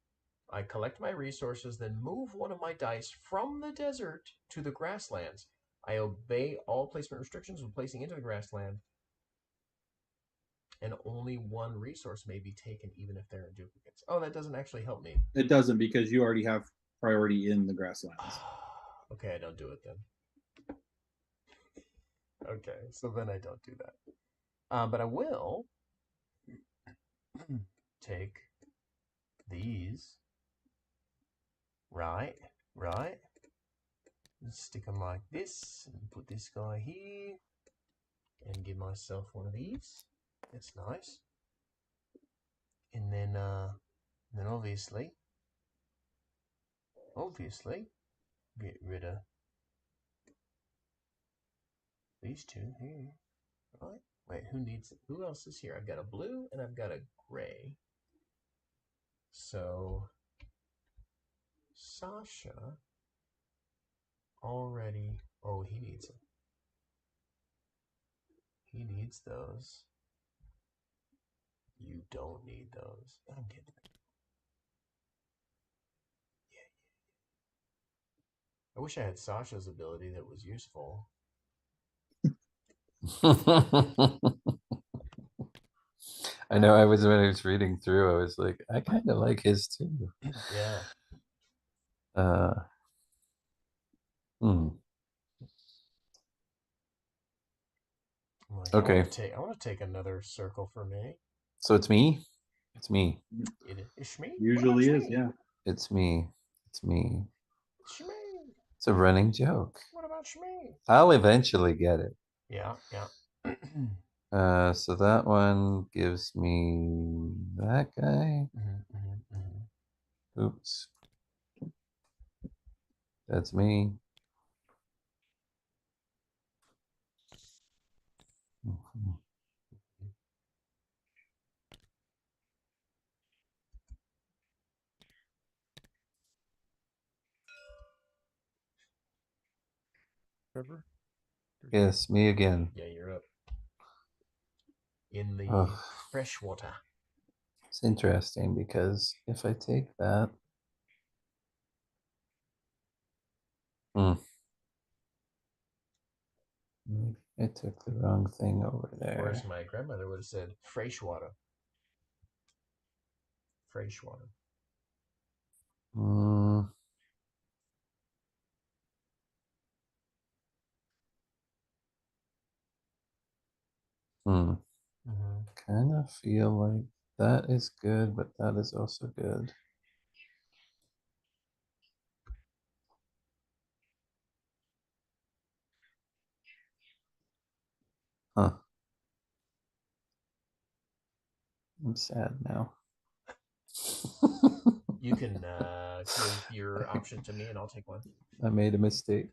I collect my resources, then move one of my dice from the desert to the grasslands. I obey all placement restrictions when placing into the grassland, and only one resource may be taken even if there are duplicates. Oh, that doesn't actually help me. It doesn't because you already have priority in the grasslands. Okay, I don't do it then. Okay, so then I don't do that. But I will take these. Right. Stick them like this, and put this guy here, and give myself one of these. That's nice. And then obviously, get rid of these 2 here. Right? Wait, who else is here? I've got a blue and I've got a gray. So Sasha already. Oh, he needs them. He needs those. You don't need those. I'm kidding. Yeah. I wish I had Sasha's ability that was useful. I know. When I was reading through, I was like, I kind of like his too. Yeah. Hmm. Like, Okay. I want to take another circle for me. So it's me. It's me. It's me. Usually is, yeah. It's me. It's me. Shmee. It's a running joke. What about Shmee? I'll eventually get it. Yeah. So that one gives me that guy. Oops. That's me. Trevor? Yes, me again. Yeah, you're up. In the Ugh. fresh water. It's interesting because if I take that, maybe I took the wrong thing over Of there. course, my grandmother would have said fresh water. Fresh water. Kind of feel like that is good, but that is also good. Huh. I'm sad now. You can give your option to me, and I'll take one. I made a mistake.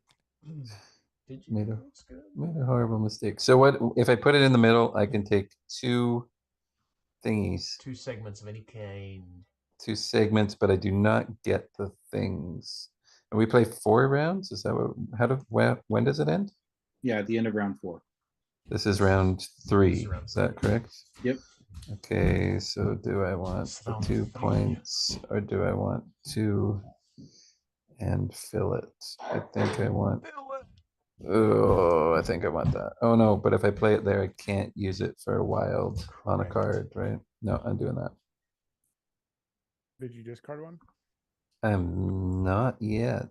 Did you? Made a That's good. made a horrible mistake. So what if I put it in the middle? I can take two thingies, 2 segments of any kind. 2 segments, but I do not get the things. And we play 4 rounds. Is that what? How do when does it end? Yeah, at the end of round 4. This is round 3. This is round Is that 3. correct? Yep. Okay, so do I want So the round 2 3. points or do I want 2 and fill it? I think I want. Oh, I think I want that. Oh no, but if I play it there, I can't use it for a wild on a Correct. card, right? No, I'm doing that. Did you discard one? I'm not yet.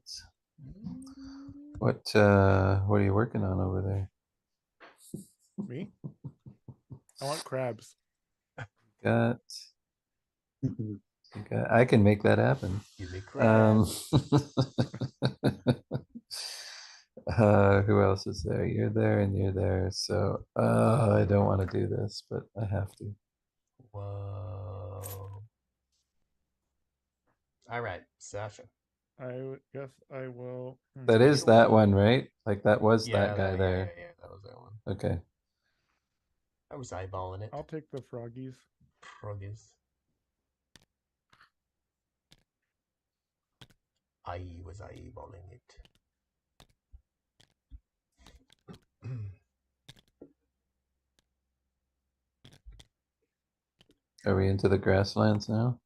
What are you working on over there? Me? I want crabs. Got, I can make that happen. Give me crap. Who else is there? You're there and you're there. So I don't want to do this, but I have to. Whoa. All right, Sasha. I guess I will. That Take is it that away. one, right? Like that was Yeah, that guy there. Yeah, that was that one. Okay. I was eyeballing it. I'll take the froggies. Froggies. I was eyeballing it. Are we into the grasslands now?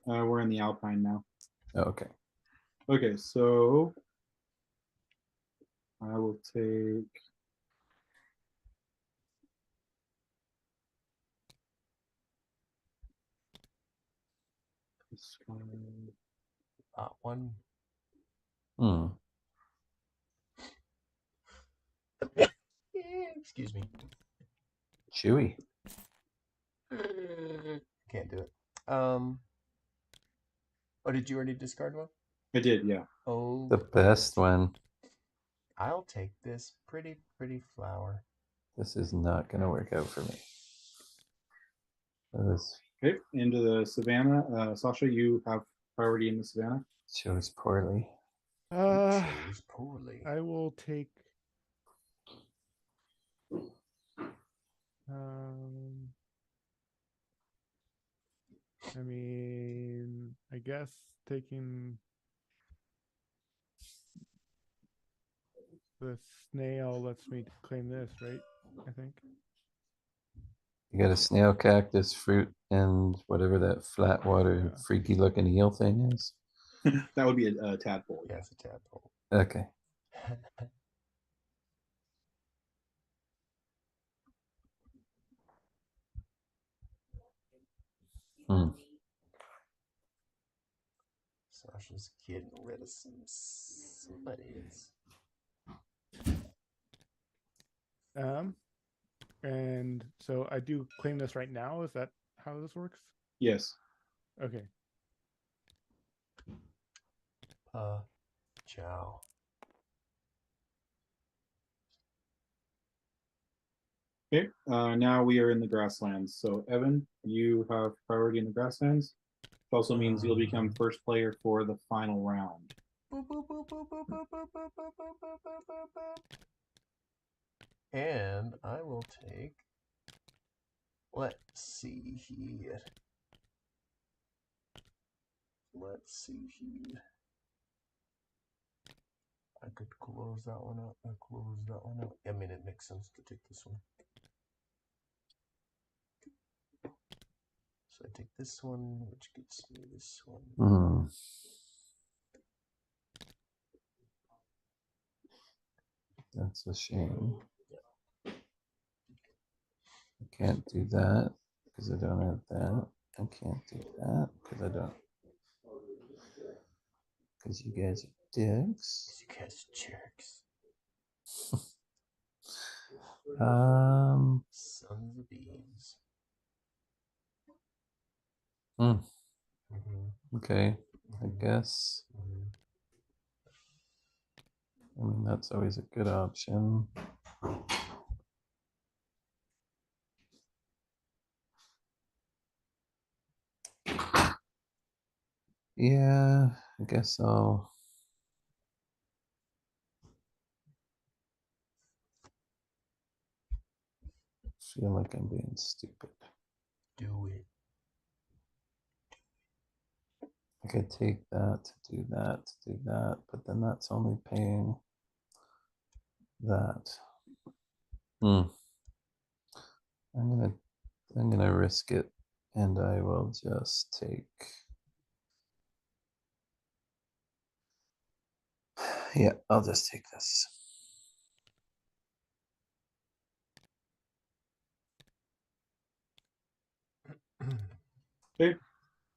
We're in the Alpine now. Oh, okay. Okay, so I will take this one. One. Hmm. Excuse me. Chewy. Can't do it. Oh, did you already discard one? I did, yeah. Oh, The best one. I'll take this pretty flower. This is not going to work out for me. This Okay, into the savannah. Sasha, you have priority in the savannah. chose poorly. Chose poorly. I will take. I mean, I guess taking the snail lets me claim this, right? I think. You got a snail, cactus, fruit, and whatever that flat water, Yeah. freaky looking eel thing is. That would be a tadpole. Yeah, it's a tadpole. Okay. Hmm. Sasha's getting rid of some buddies. And so I do claim this right now. Is that how this works? Yes. Okay. Ciao. Okay, now we are in the grasslands. So Evan, you have priority in the grasslands. It also means you'll become first player for the final round. And I will take. Let's see here. I could close that one out. I mean, it makes sense to take this one. So I take this one, which gets me this one. Hmm. That's a shame. I can't do that because I don't have that. I can't do that because I don't. Because you guys are dicks. You guys are jerks. Sons of bees. Okay, I guess. I mean, that's always a good option. Yeah, I guess I'll feel like I'm being stupid. Do it. I could take that to do that, to do that, but then that's only paying that. I'm gonna risk it, and I will just take. Yeah, I'll just take this. Okay.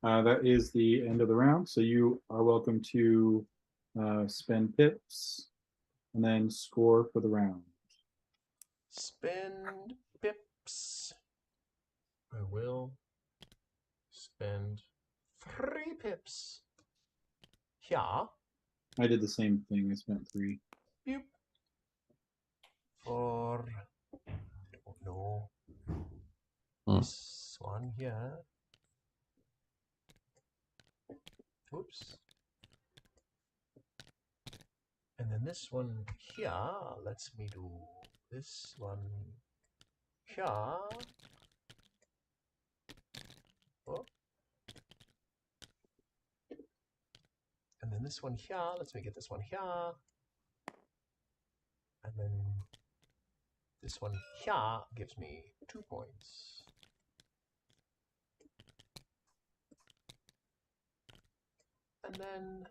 That is the end of the round. So you are welcome to spend pips and then score for the round. Spend pips. I will spend 3 pips. Yeah. I did the same thing. I spent 3. Boop. For I don't know. This one here. Oops. And then this one here lets me do this one here. Oh. And then this one here lets me get this one here. And then this one here gives me 2 points. And then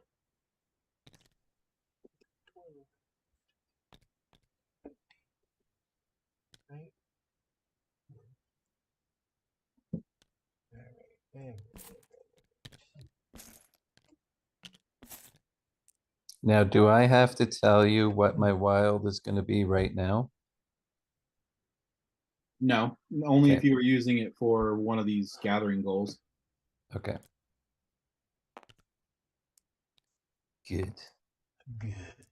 right? Alright. Now, do I have to tell you what my wild is going to be right now? No, only if Okay. you were using it for one of these gathering goals. Okay. Good. Good.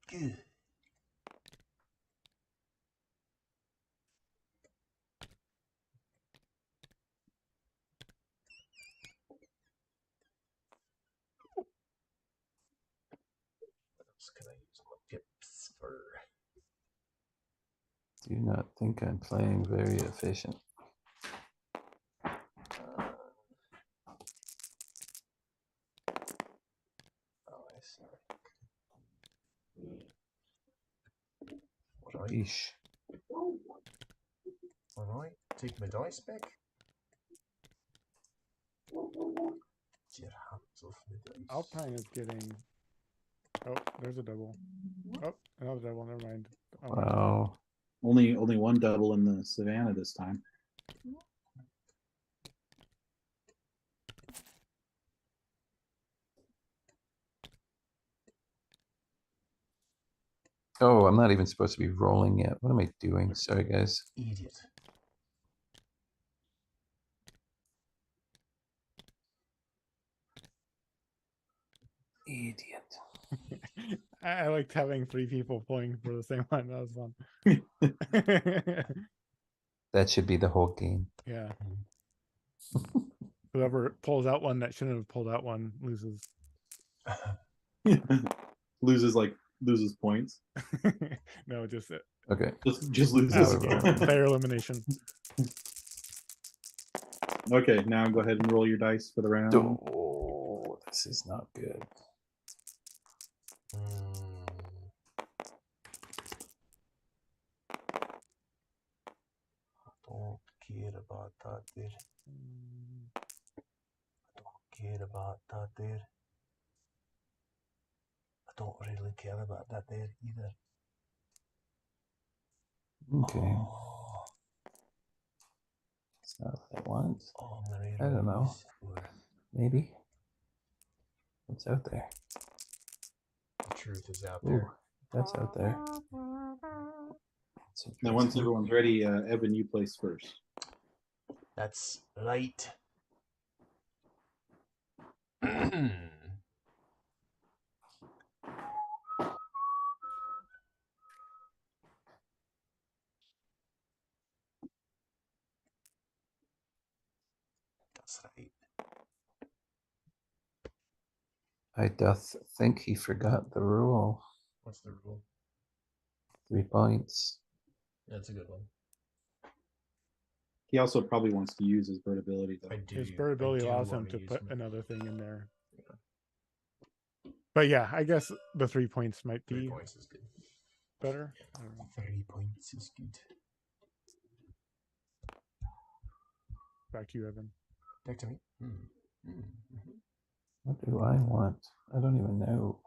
Good. What else can I use my pips for? Do not think I'm playing very efficient. Oh, I see. Alright. Yeesh. Alright. Take my dice back. Get your hands off my dice. Alpine is getting. Oh, there's a double. Oh, another double. Never mind. Oh, Wow. Only one double in the savannah this time. Oh, I'm not even supposed to be rolling yet. What am I doing? Sorry, guys. Idiot. Idiot. I liked having 3 people pulling for the same one. That was fun. That should be the whole game. Yeah. Whoever pulls out one that shouldn't have pulled out one loses. loses points. No, just Okay. Just loses. player elimination. Okay, now go ahead and roll your dice for the round. Oh, this is not good. Don't care about that there. I don't care about that there. I don't really care about that there either. Okay. Oh, It's not what I want. oh, Marie I don't know. Rose for Maybe. What's out there? the truth is out Ooh, there. that's out there. That's Now, once interesting. everyone's ready, Evan, you place first. That's right. That's right. I doth think he forgot the rule. What's the rule? 3 points. That's a good one. He also probably wants to use his bird ability though. I do. His bird ability I do allows him wanna to use put my another thing in there. Yeah. But yeah, I guess the 3 points might 3 be points is good. better. I don't know. 3 points is good. Back to you, Evan. Back to me. Mhm. What do I want? I don't even know.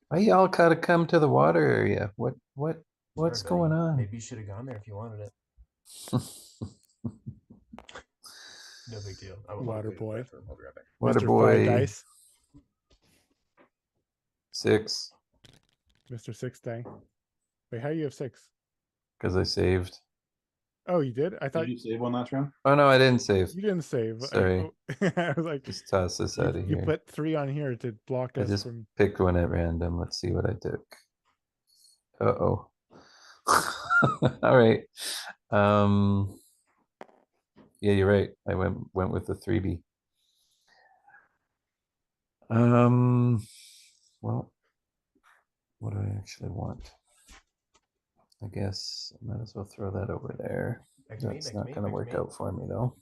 Why y'all gotta come to the water area? What's Sorry, going buddy. on? Maybe you should have gone there if you wanted it. No big deal. I will Water go to the boy. bathroom. I'll be right back. Water Mr. boy. 5 dice. 6, Mr. 6 die. Wait, how do you have 6? because I saved. Oh, you did? I thought Did you save one last round? Oh no, I didn't save. you didn't save. Sorry. I was like, Just toss this out of you here. put 3 on here to block I us just from. picked one at random. Let's see what I took. Uh-oh. All right. Yeah, you're right. I went with the 3B. Well, what do I actually want? I guess I might as well throw that over there. Back to me. That's Back to not me. going to Back to work me. out for me though.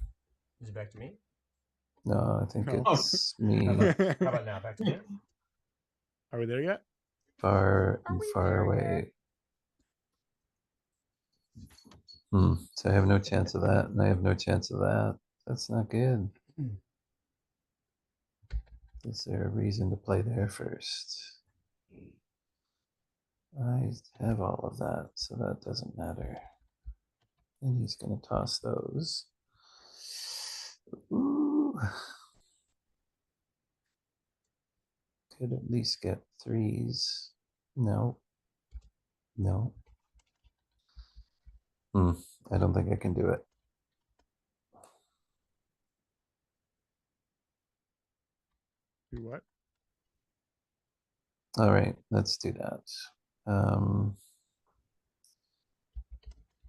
Is it back to me? No, I think No. it's me. How about now? Back to me. Are we there yet? Far and far away. So I have no chance of that, and I have no chance of that. That's not good. Is there a reason to play there first? I have all of that, so that doesn't matter. And he's going to toss those. Ooh. Could at least get 3s. No. No. I don't think I can do it. Do what? All right, let's do that.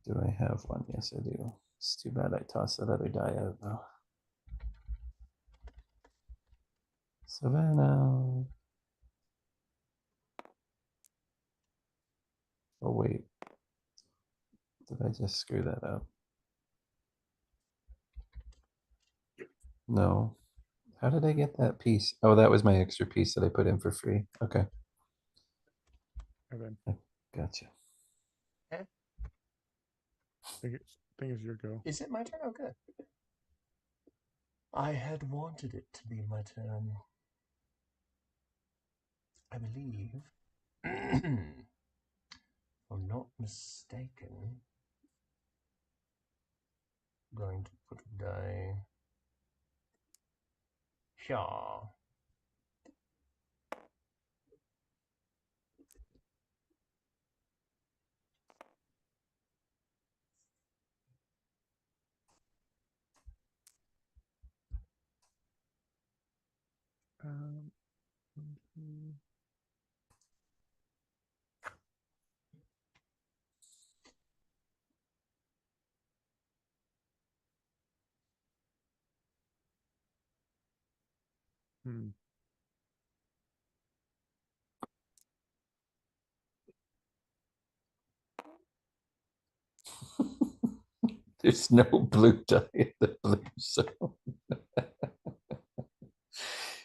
Do I have one? Yes, I do. It's too bad I tossed that other die out though. Savannah. Oh wait. Did I just screw that up? No. How did I get that piece? Oh, that was my extra piece that I put in for free. Okay. Evan. Gotcha. I think it's your go. Is it my turn? Oh, good. I had wanted it to be my turn. I believe, if I'm not mistaken, I'm going to put a die here. Um, hmm. There's no blue die in the blue zone.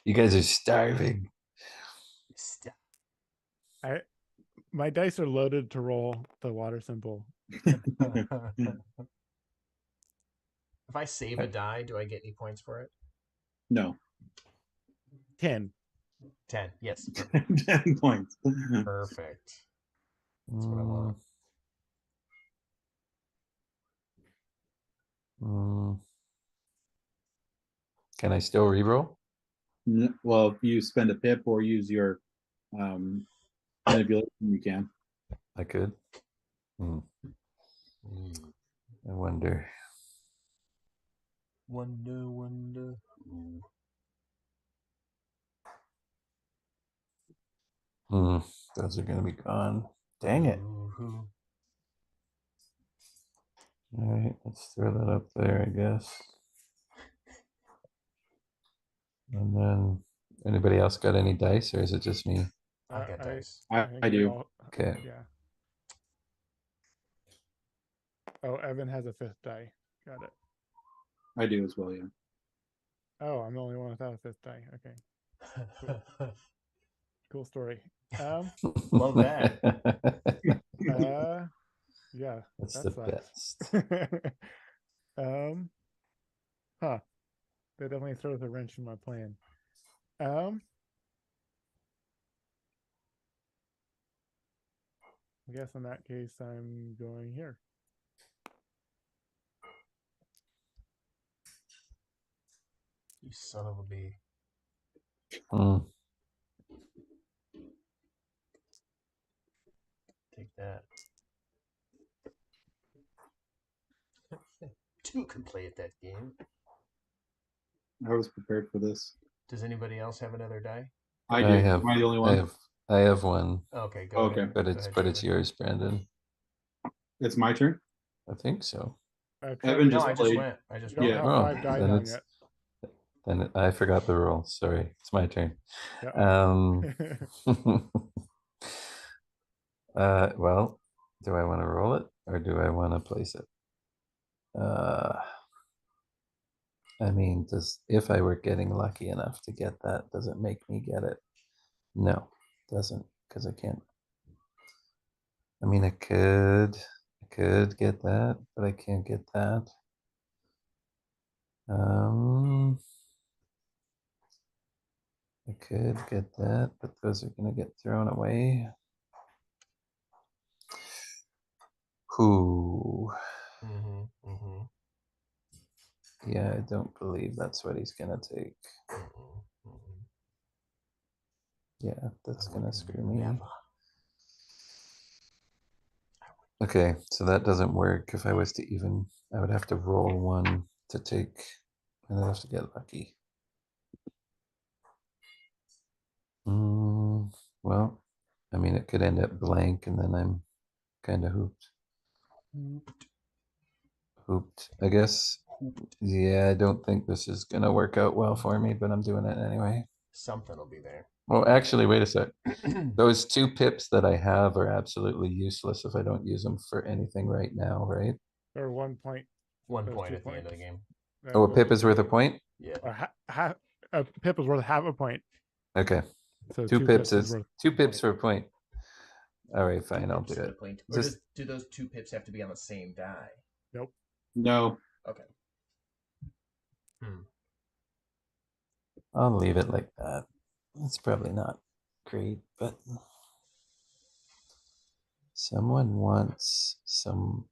You guys are starving. My dice are loaded to roll the water symbol. If I save a die, do I get any points for it? No. 10. 10. Yes. Perfect. 10 points. Perfect. That's what I want. Can I still reroll? Well, if you spend a pip or use your manipulation, you can. I could. I wonder. Wonder. Those are going to be gone. Dang it. Ooh. All right, let's throw that up there, I guess. And then Anybody else got any dice, or is it just me? I've got dice. I we do. all- Okay. yeah. Oh, Evan has a 5th die. Got it. I do as well, yeah. Oh, I'm the only one without a 5th die. Okay, cool story. Love that. Yeah, That's that the sucks. best. Huh. That definitely throws a wrench in my plan. I guess in that case, I'm going here. You son of a bee. Hmm. Take that. Two can play at that game. I was prepared for this. Does anybody else have another die? I do. Am I the only one? I have one, Okay, go Okay. ahead. but Go it's ahead, Trevor. yours, Brandon. It's my turn. I think so. Evan Trevor, No, just I just played. went. I just you don't went. have Oh, 5 die then down it's yet. then I forgot the rule. Sorry, it's my turn. Yeah. Well, do I want to roll it or do I want to place it? I mean, if I were getting lucky enough to get that, does it make me get it? No, it doesn't, because I can't. I mean, I could get that, but I can't get that. I could get that, but those are gonna get thrown away. Who? Yeah, I don't believe that's what he's gonna take. Yeah, that's gonna screw me. Okay, so that doesn't work. If I was to even, I would have to roll one to take, and I'd have to get lucky. Well, I mean, it could end up blank, and then I'm kind of hooped. Hooped, I guess. Yeah, I don't think this is gonna work out well for me, but I'm doing it anyway. Something will be there. Well, actually, wait a sec. Those 2 pips that I have are absolutely useless if I don't use them for anything right now, right? Or 1 point. 1 Those point 2 at the end of the game. Oh, a pip is worth a point? Yeah. A pip is worth half a point. Okay. So 2 pips is worth 2 pips for a point. All right, fine, I'll do For the it. point. Or Just do those 2 pips have to be on the same die? Nope. No. Okay. I'll leave it like that. It's probably not great, but someone wants some.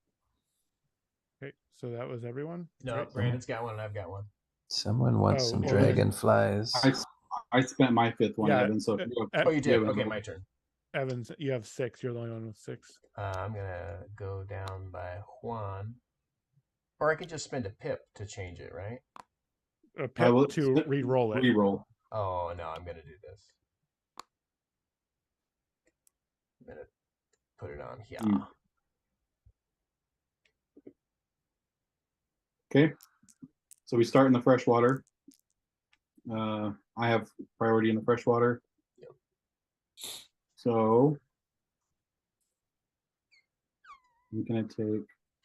Okay, so that was everyone. No, right? Brandon's got one and I've got one. Someone wants some well, there's- dragonflies. I spent my 5th one, Yeah, Evan. So Oh, you did. Evan, Okay, go. my turn. Evans, you have 6. You're the only one with 6. I'm gonna go down by Juan, or I could just spend a pip to change it, right? A pip to re-roll it. Re-roll. Oh no, I'm gonna do this. I'm gonna put it on here. Okay. So we start in the freshwater. I have priority in the freshwater. Yep. So I'm gonna take.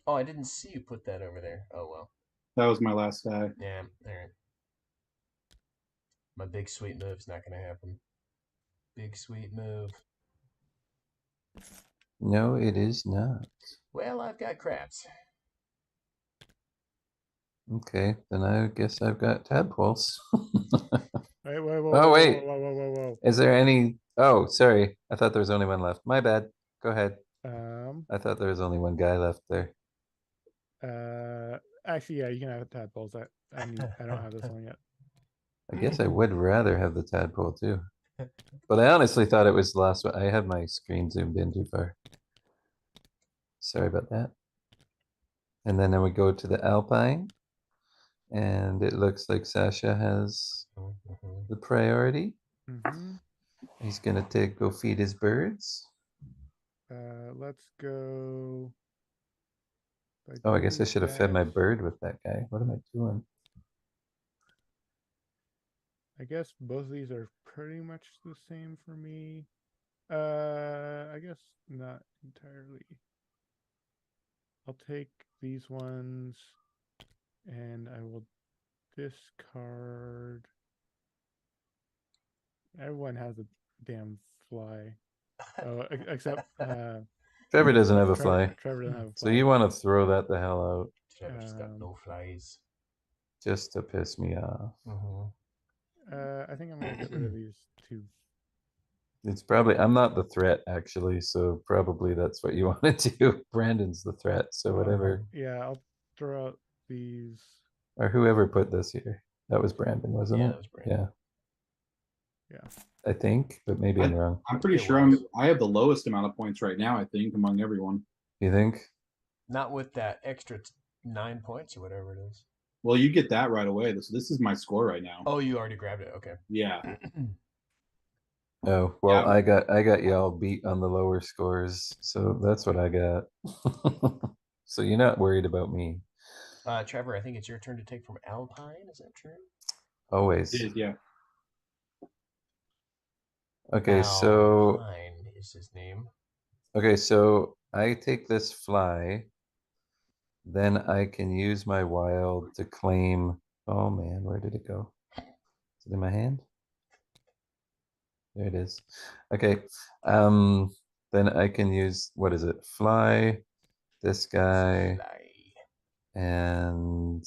Oh, I didn't see you put that over there. Oh well. That was my last die. Yeah. All right. My big sweet move's not gonna happen. Big sweet move. No, it is not. Well, I've got crabs. Okay, then I guess I've got tadpoles. Wait, Oh, wait. whoa. Is there any? Oh, sorry. I thought there was only one left. My bad. Go ahead. I thought there was only one guy left there. Actually, yeah, you can have tadpoles. I don't have this one yet. I guess I would rather have the tadpole too. But I honestly thought it was the last one. I had my screen zoomed in too far. Sorry about that. And then we go to the Alpine. And it looks like Sasha has the priority. He's gonna go feed his birds. Let's go. Oh, I guess I should have fed my bird with that guy. What am I doing? I guess both of these are pretty much the same for me. I guess not entirely. I'll take these ones and I will discard. Everyone has a damn fly. Oh, except Trevor doesn't have a Trevor, fly. Trevor doesn't have a So fly. you want to throw that the hell out Trevor's got no flies. just to piss me off. I think I'm gonna get rid of these two. It's probably, I'm not the threat actually, so probably that's what you want to do. Brandon's the threat, so whatever. Yeah, I'll throw out these. Or whoever put this here. That was Brandon, wasn't Yeah, it? that was Brandon. Yeah. I think, but maybe I'm wrong. I'm pretty It sure was. I have the lowest amount of points right now, I think, among everyone. You think? Not with that extra 9 points or whatever it is. Well, you get that right away. This is my score right now. Oh, you already grabbed it. Okay. Yeah. Oh, well, Yeah. I got y'all beat on the lower scores, so that's what I got. So you're not worried about me. Trevor, I think it's your turn to take from Alpine. Is that true? Always. It is, yeah. Okay, so Alpine is his name. okay, so I take this fly, then I can use my wild to claim. Oh man, where did it go? Is it in my hand? There it is. Okay. Then I can use, what is it? Fly, this guy, Fly. and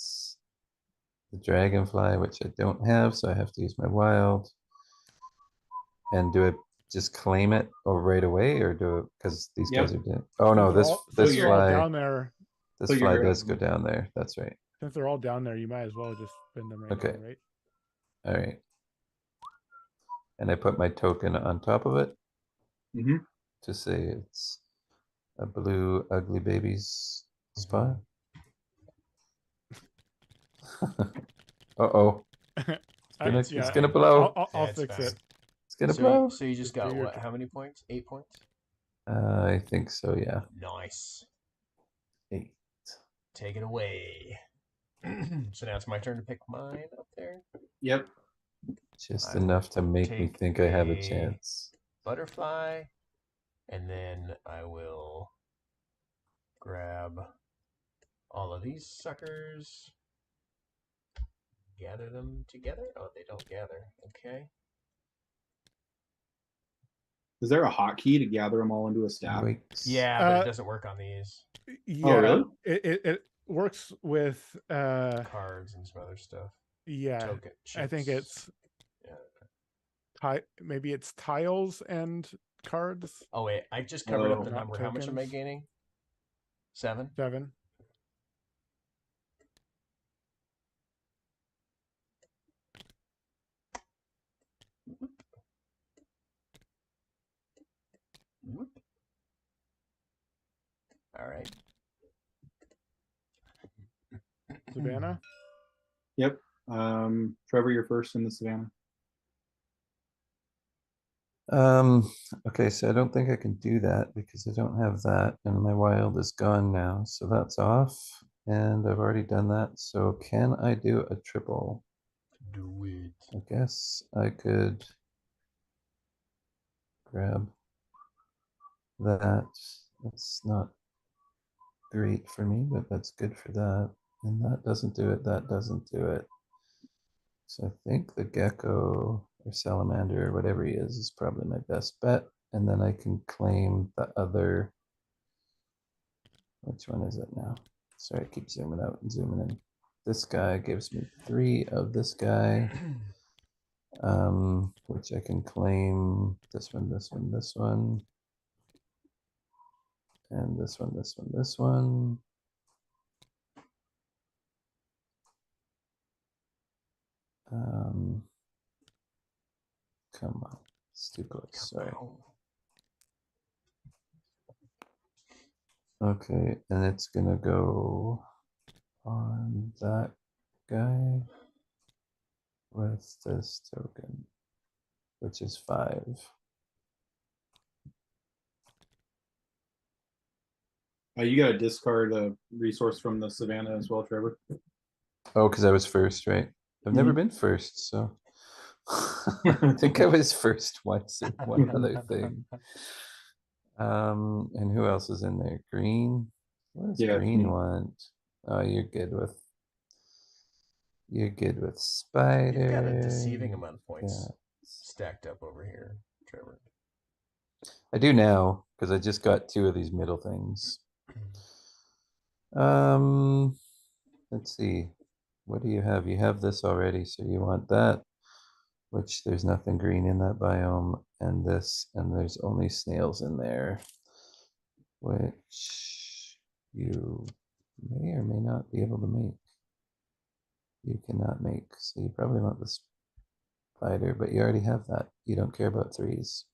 the dragonfly, which I don't have, so I have to use my wild. And do I just claim it or right away, or do it because these Yep. guys are dead? Oh no, this Since they're all fly down there. this Put fly your, does go down there. That's right. Since they're all down there, you might as well just spend them right Okay. now, right? All right. And I put my token on top of it Mhm. to say it's a blue ugly baby's spot. Uh-oh. It's gonna blow. I'll That's fix fine. it. It's gonna So blow. you just Just do got your what? How many points? 8 points? I think so, yeah. Nice. 8. Take it away. So now it's my turn to pick mine up there. Yep. Just I enough to will make me take think I have a a- chance. Butterfly. And then I will grab all of these suckers. Gather them together. Oh, they don't gather. Okay. Is there a hotkey to gather them all into a stack? Yikes. Yeah, but it doesn't work on these Yeah, Oh, really? It works with cards and some other stuff. yeah. Token I think chips. it's maybe it's tiles and cards. Oh wait, I just covered up the Not number. How much am I tokens. gaining? 7. 7. Whoop. All right. Savannah. Yep. Trevor, you're first in the Savannah. Okay, so I don't think I can do that because I don't have that, and my wild is gone now, so that's off. And I've already done that. So can I do a triple? Do it. I guess I could grab that. That's not great for me, but that's good for that. And that doesn't do it, that doesn't do it. So I think the gecko or salamander or whatever he is probably my best bet. And then I can claim the other. Which one is it now? Sorry, I keep zooming out and zooming in. This guy gives me 3 of this guy, which I can claim this one, this one, this one, and this one, this one, this one. Come on, it's too close. Sorry. Okay, and it's gonna go on that guy with this token, which is 5. You got to discard a resource from the Savannah as well, Trevor. Oh, because I was first, right? I've never Mhm. been first, so I think I was first once in one other thing. And who else is in there? Green. What does Yeah, green me. want? Oh, you're good with You've got a spider. deceiving amount of points Yeah. stacked up over here, Trevor. I do now because I just got 2 of these middle things. Let's see. What do you have? You have this already, so you want that, which there's nothing green in that biome, and this, and there's only snails in there, which you may or may not be able to make. You cannot make, so you probably want the spider, but you already have that. You don't care about 3s.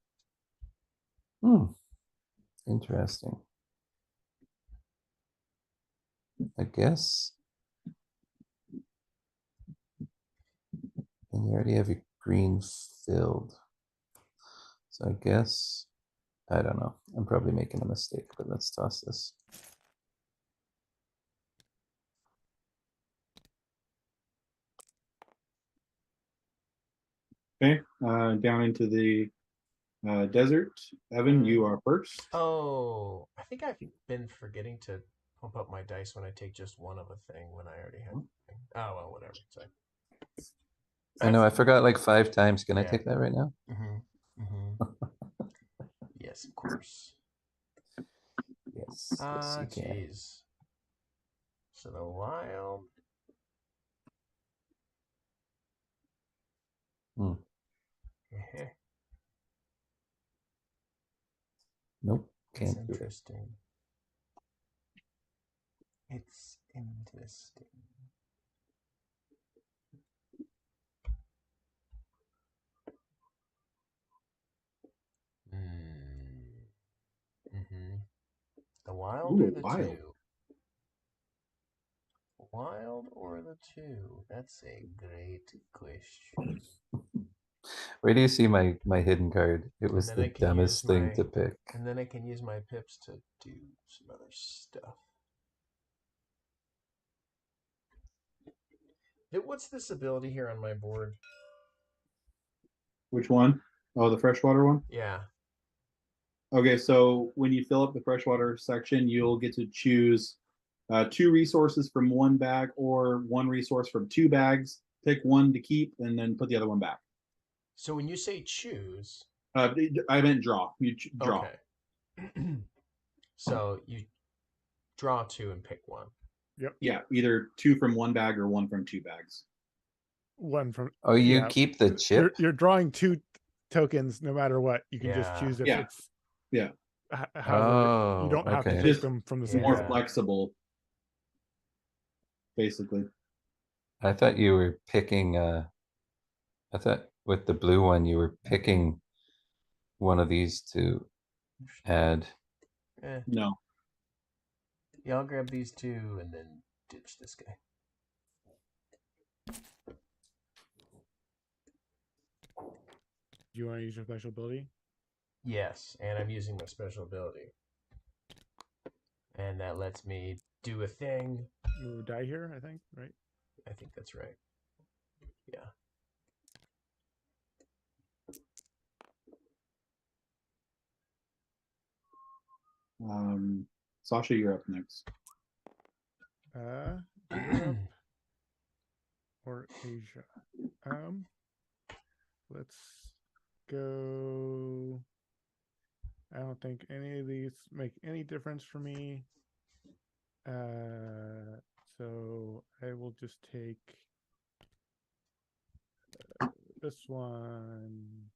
Interesting. I guess. And you already have your green filled. So I guess, I don't know. I'm probably making a mistake, but let's toss this. Okay, down into the desert. Evan, you are first. Oh, I think I've been forgetting to pump up my dice when I take just one of a thing when I already have a thing. Oh, well, whatever. Sorry. I know, I forgot like 5 times. Can I Yeah. take that right now? Yes, of course. Yes, yes, you can. Jeez. So the wild. Nope, It's can't do it. interesting. It's interesting. The wild or the Wild. two? Wild or the two? That's a great question. Where do you see my hidden card? It was And then the I can dumbest use thing my to pick. and then I can use my pips to do some other stuff. What's this ability here on my board? Which one? Oh, the freshwater one? Yeah. Okay, so when you fill up the freshwater section, you'll get to choose 2 resources from 1 bag or 1 resource from 2 bags. Pick 1 to keep and then put the other one back. So when you say choose, I meant draw. You draw. okay. So you draw 2 and pick 1. Yep. Yeah, either 2 from 1 bag or 1 from 2 bags. One from. Oh, you yeah. keep the chip? You're drawing 2 tokens no matter what. You can just Yeah. choose if Yeah. it's. Yeah. However, you Oh, don't have to okay. take Just them from the Yeah. same. More thing. flexible, basically. I thought you were picking, I thought with the blue one, you were picking one of these to add. No. Yeah, I'll grab these 2 and then ditch this guy. Do you want to use your special ability? Yes, and I'm using my special ability. And that lets me do a thing. Move die here, I think, right? I think that's right. Yeah. Sasha, you're up next. Europe or Asia. Let's go. I don't think any of these make any difference for me. So I will just take this one.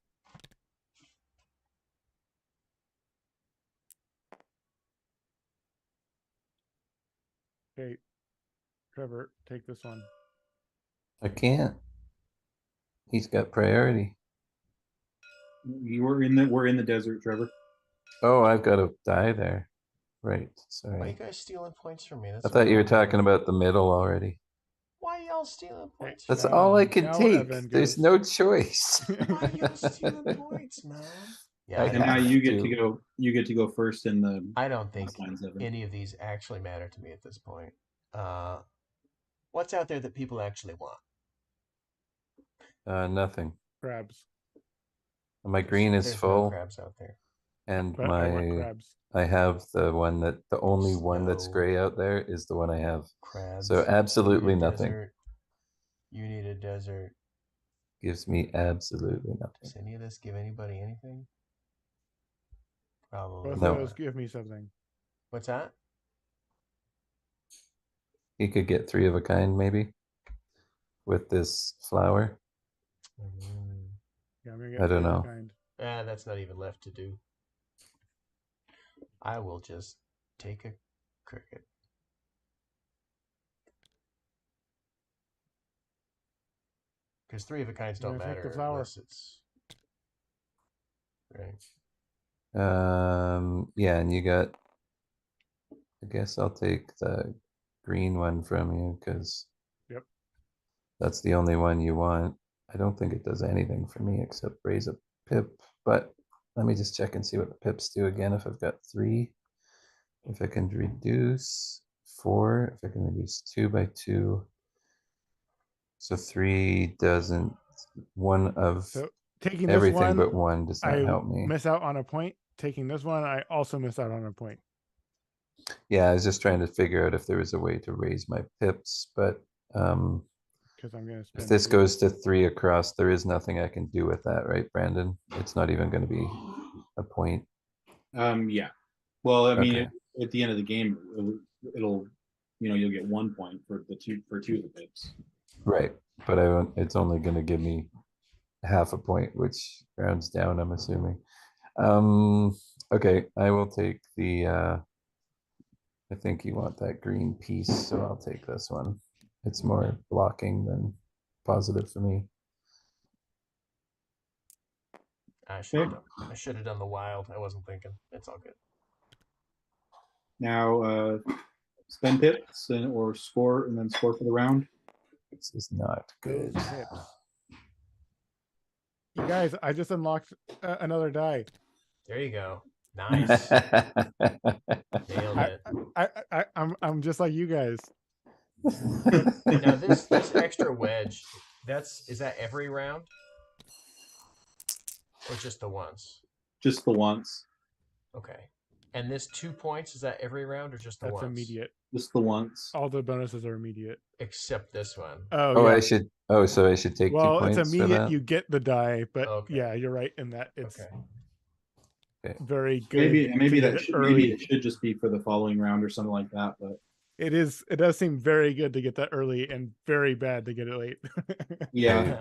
Okay, Trevor, take this one. I can't. He's got priority. We're in the desert, Trevor. Oh, I've got to die there. Right, Why are you sorry. guys stealing points from me? I That's thought you were unfair. talking about the middle already. Why y'all stealing points That's from all me? I can Now take. Evan There's goes. no choice. Why y'all stealing points, man? Yeah, I And now have you get to. to go. You get to go first in the. I don't think lines, Evan. any of these actually matter to me at this point. What's out there that people actually want? Nothing. crabs. My green is There's no full, crabs out there. and But I want crabs. I have the one the only one that's Snow. gray out there is the one I have. Crabs. So absolutely You need a nothing. desert. You need a desert. Gives me absolutely nothing. Does any of this give anybody anything? Probably. Both No. of those give me something. What's that? He could get 3 of a kind maybe with this flower. Yeah, I'm gonna I get don't three of a know. kind. That's not even left to do. I will just take a cricket. Because 3 of a kinds I'm don't gonna take the matter flower. unless it's right. Yeah, and you got, I guess I'll take the green one from you because Yep. that's the only one you want. I don't think it does anything for me except raise a pip, but let me just check and see what the pips do again. If I've got 3, if I can reduce 4, if I can reduce 2 by 2. So 3 doesn't, one of So taking this everything one, but 1 does not I help me. miss out on a point. Taking this one, I also miss out on a point. Yeah, I was just trying to figure out if there was a way to raise my pips, but Because I'm gonna spend if this 2. goes to 3 across, there is nothing I can do with that, right, Brandon? It's not even going to be a point. Yeah. Well, I mean, Okay. at the end of the game, it'll you'll get 1 point for two of the pips. Right, but I won't, it's only going to give me half a point, which rounds down, I'm assuming. Okay, I will take the I think you want that green piece, so I'll take this one. It's more blocking than positive for me. I should have done the wild. I wasn't thinking. It's all good. Now, spend pips or score, and then score for the round. This is not Those good. pips. You guys, I just unlocked another die. There you go. Nice. Nailed it. I'm just like you guys. Now this extra wedge, is that every round? Or just the once? Just the once. Okay. And this 2 points, is that every round or just the That's once? immediate. Just the once. All the bonuses are immediate. Except this one. Oh, yeah. So I should take 2 Well, points it's for immediate. that? You get the die, but Okay. yeah, you're right in that it's Okay. very good. Maybe to that get should, early. maybe it should just be for the following round or something like that. But It does seem very good to get that early and very bad to get it late. yeah,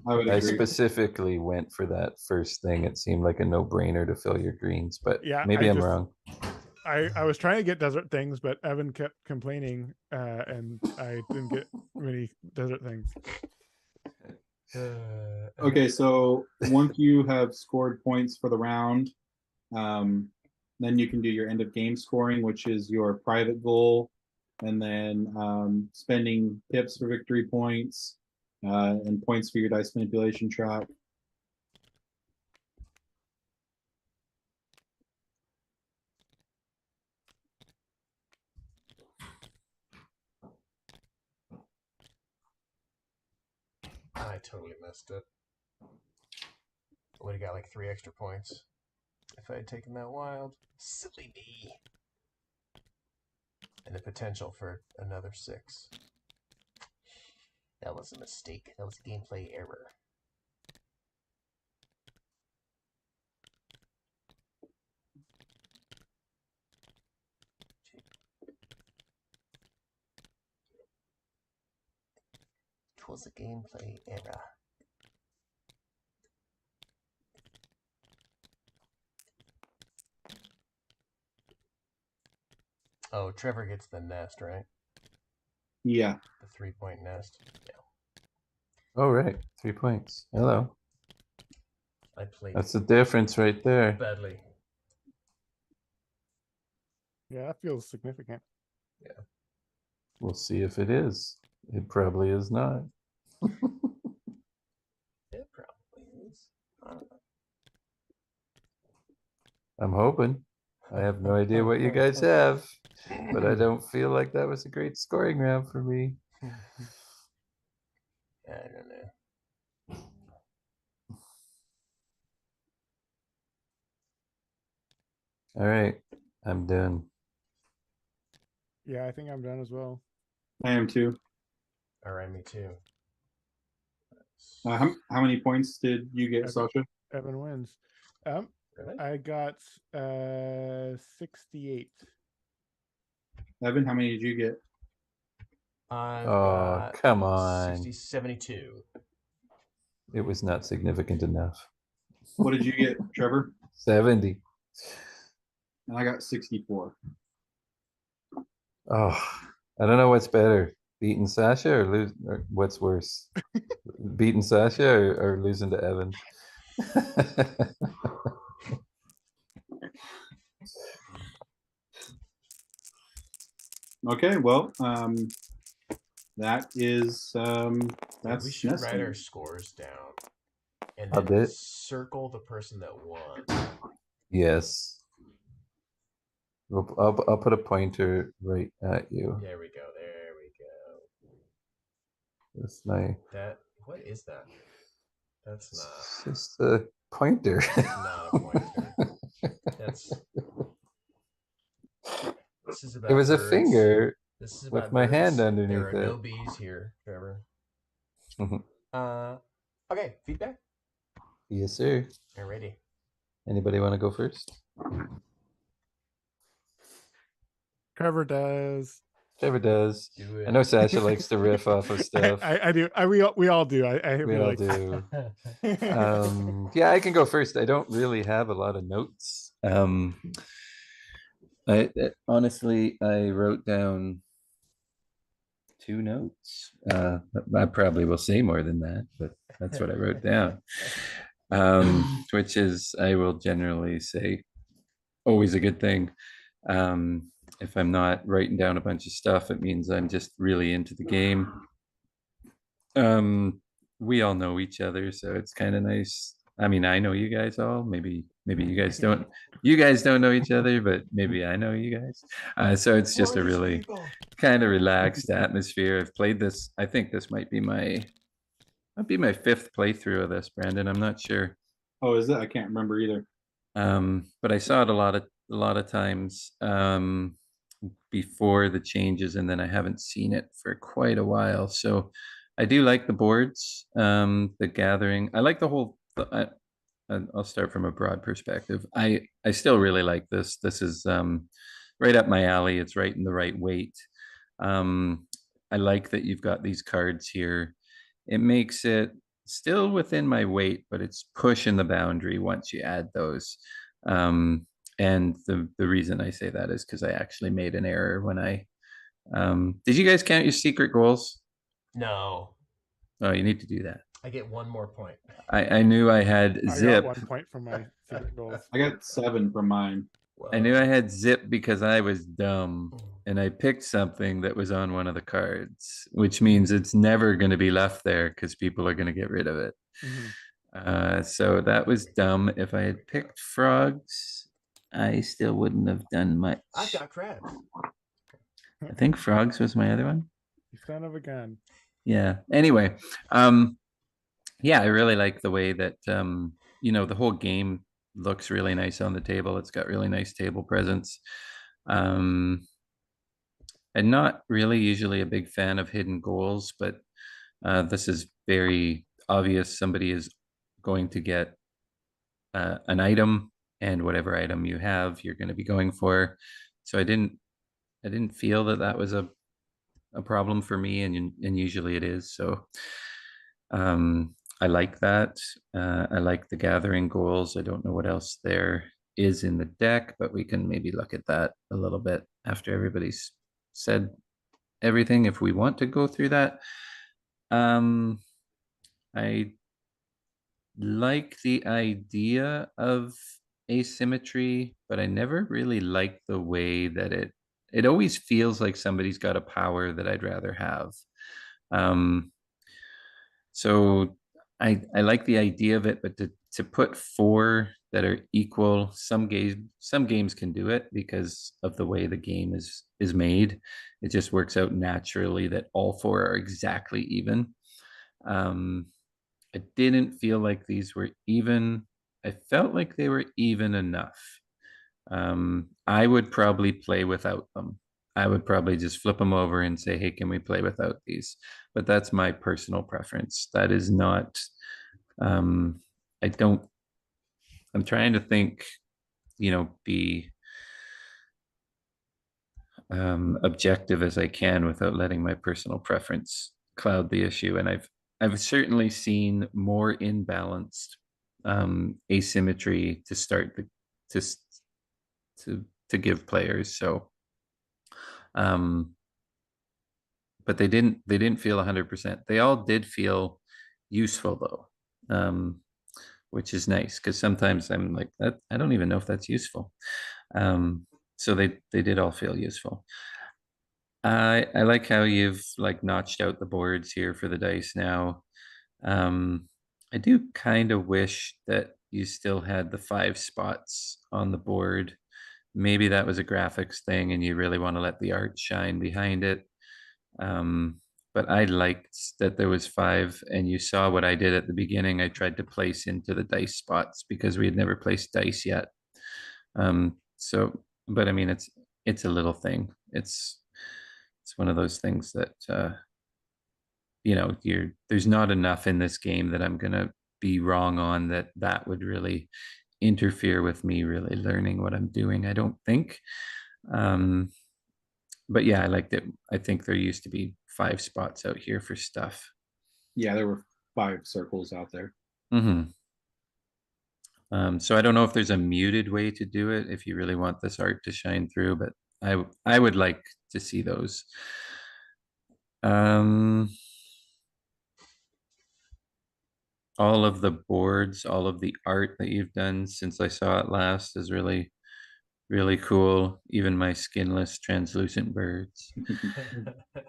I would I agree. specifically went for that first thing. It seemed like a no-brainer to fill your greens, but Yeah, maybe I'm wrong. I was trying to get desert things, but Evan kept complaining, and I didn't get many desert things. Okay, so once you have scored points for the round, then you can do your end of game scoring, which is your private goal, and then spending pips for victory points, and points for your dice manipulation track. I totally missed it. I would have got like 3 extra points if I had taken that wild. Silly me. And the potential for another 6. That was a mistake. That was a gameplay error. It was a gameplay error. Oh, Trevor gets the nest, right? Yeah. The 3-point nest. Yeah. Oh, right. 3 points. Hello. I played That's the difference right there. badly. Yeah, that feels significant. Yeah. We'll see if it is. It probably is not. It probably is. I don't know. I'm hoping. I have no idea what you guys have, but I don't feel like that was a great scoring round for me. I don't know. All right, I'm done. Yeah, I think I'm done as well. I am too. All right, me too. How many points did you get, Okay. Sasha? Evan wins. Really? I got 68. Evan, how many did you get? I've Oh, got come on. 72. It was not significant enough. What did you get, Trevor? 70. And I got 64. Oh, I don't know what's better, beating Sasha or what's worse, beating Sasha or losing to Evan. Okay, well, that is Dude, we should write our Nestlings. scores down and I'll then do it. circle the person that won. Yes. I'll put a pointer right at you. There we go. There we go. That's my. What is that? That's It's just a pointer. not a pointer. This is about It was a birds. finger This is with about my birds. hand There underneath are it. no bees here, Trevor. Okay, feedback. Yes, sir. Alrighty. Anybody want to go first? Trevor does. Trevor does. Do I know it. Sasha likes to riff off of stuff. I do. We all do. I We feel all like do. that. Yeah, I can go first. I don't really have a lot of notes. Honestly, I wrote down 2 notes. I probably will say more than that, but that's what I wrote down. Which is, I will generally say, always a good thing. If I'm not writing down a bunch of stuff, it means I'm just really into the game. We all know each other, so it's kind of nice. I mean, I know you guys all. Maybe you guys don't. You guys don't know each other, but maybe I know you guys. So it's just a really kind of relaxed atmosphere. I've played this. I think this might be my 5th playthrough of this, Brandon. I'm not sure. Oh, is it? I can't remember either. But I saw it a lot of times before the changes, and then I haven't seen it for quite a while. So I do like the boards, the gathering. I like the whole. I'll start from a broad perspective. I still really like this. This is right up my alley. It's right in the right weight. I like that you've got these cards here. It makes it still within my weight, but it's pushing the boundary once you add those. And the reason I say that is because I actually made an error when I did you guys count your secret goals? No. Oh, you need to do that. I get 1 more point. I knew I had I zip. got 1 point from my secret goals. I got 7 from mine. Whoa. I knew I had zip because I was dumb and I picked something that was on one of the cards, which means it's never going to be left there because people are going to get rid of it. So that was dumb. If I had picked frogs, I still wouldn't have done much. I've got crabs. I think frogs was my other one. You son of a gun. Yeah. Anyway, yeah, I really like the way that the whole game looks really nice on the table. It's got really nice table presence. I'm not really usually a big fan of hidden goals, but this is very obvious. Somebody is going to get an item, and whatever item you have, you're going to be going for. So I didn't feel that was a problem for me, and usually it is. So I like that. I like the gathering goals. I don't know what else there is in the deck, but we can maybe look at that a little bit after everybody's said everything if we want to go through that. I like the idea of asymmetry, but I never really like the way that it always feels like somebody's got a power that I'd rather have. So I like the idea of it, but to put 4 that are equal, some games can do it because of the way the game is made. It just works out naturally that all 4 are exactly even. I didn't feel like these were even. I felt like they were even enough. I would probably play without them. I would probably just flip them over and say, hey, can we play without these? But that's my personal preference. That is not, I don't, I'm trying to think, be objective as I can without letting my personal preference cloud the issue. And I've certainly seen more imbalanced asymmetry to start to to give players. So, but they didn't feel 100%. They all did feel useful though, which is nice because sometimes I'm like that. I don't even know if that's useful. So they did all feel useful. I like how you've like notched out the boards here for the dice now. I do kind of wish that you still had the 5 spots on the board. Maybe that was a graphics thing and you really want to let the art shine behind it. But I liked that there was 5, and you saw what I did at the beginning. I tried to place into the dice spots because we had never placed dice yet. But I mean, it's a little thing. It's one of those things that there's not enough in this game that I'm gonna be wrong on that would really interfere with me really learning what I'm doing. I don't think. But yeah, I liked it. I think there used to be 5 spots out here for stuff. Yeah, there were 5 circles out there. Mm-hmm. So I don't know if there's a muted way to do it if you really want this art to shine through, but I would like to see those. All of the boards, all of the art that you've done since I saw it last is really, really cool. Even my skinless translucent birds.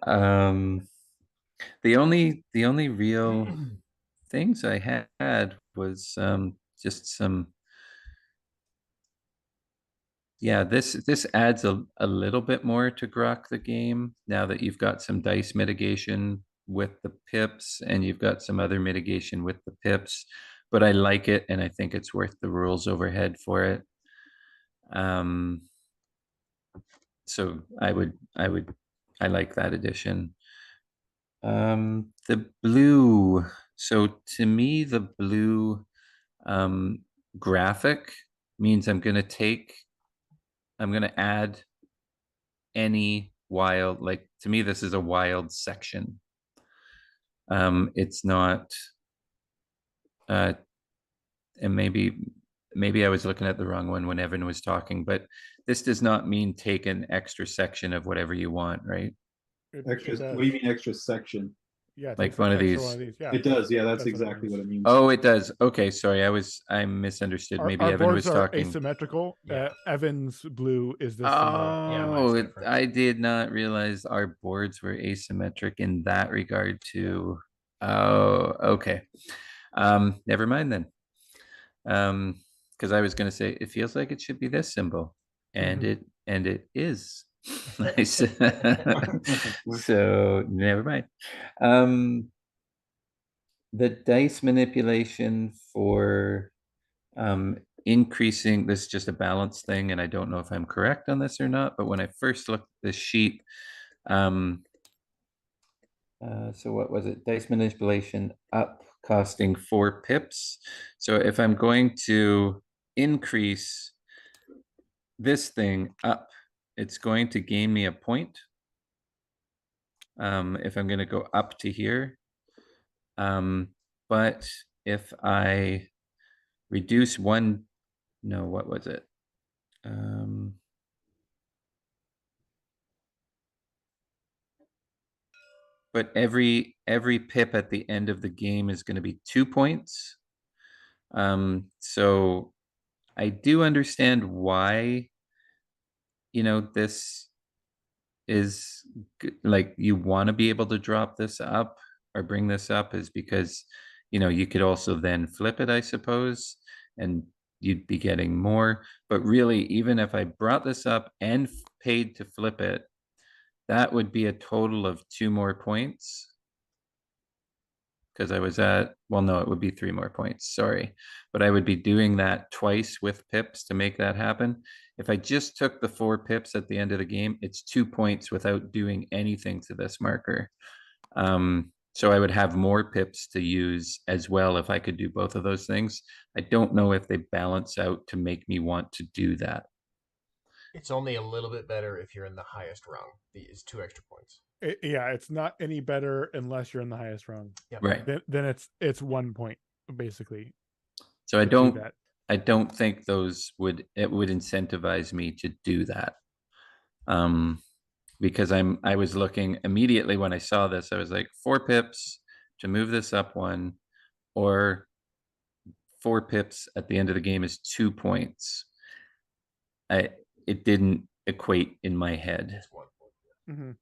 The only real things I had was just some. Yeah, this adds a little bit more to grok the game now that you've got some dice mitigation with the pips and you've got some other mitigation with the pips, but I like it and I think it's worth the rules overhead for it. So I like that addition. The blue. So to me, the blue graphic means I'm gonna add any wild, like to me, this is a wild section. It's not, and maybe I was looking at the wrong one when Evan was talking, but this does not mean take an extra section of whatever you want, right? Extra, what do you mean extra section? Yeah, like one of these. Yeah, it does. Yeah, that's what it exactly means. what it means. Oh, it does. Okay, sorry, I misunderstood. Maybe Our Evan boards was are talking. asymmetrical. Yeah. Evan's blue is this symbol. Yeah, mine's Oh, different. I did not realize our boards were asymmetric in that regard too. Oh, okay. Never mind then. Because I was going to say it feels like it should be this symbol, and it is. Nice. So never mind. The dice manipulation for increasing this is just a balance thing, and I don't know if I'm correct on this or not, but when I first looked at this sheet, so what was it? Dice manipulation up costing 4 pips. So if I'm going to increase this thing up, it's going to gain me a point. If I'm going to go up to here. But if I reduce one, no, what was it? But every pip at the end of the game is going to be 2 points. So I do understand why, this is like you want to be able to drop this up or bring this up is because, you could also then flip it, I suppose, and you'd be getting more. But really, even if I brought this up and paid to flip it, that would be a total of 2 more points. because I was at, well, no, it would be 3 more points. Sorry. But I would be doing that twice with pips to make that happen. If I just took the 4 pips at the end of the game, it's 2 points without doing anything to this marker. So I would have more pips to use as well if I could do both of those things. I don't know if they balance out to make me want to do that. It's only a little bit better if you're in the highest rung. It's 2 extra points. Yeah, it's not any better unless you're in the highest rung. Yep. Right. Then it's 1 point basically. So I to do don't that. I don't think those would incentivize me to do that. Because I was looking immediately when I saw this, I was like 4 pips to move this up 1, or 4 pips at the end of the game is 2 points. It didn't equate in my head. It's 1 point. Mhm.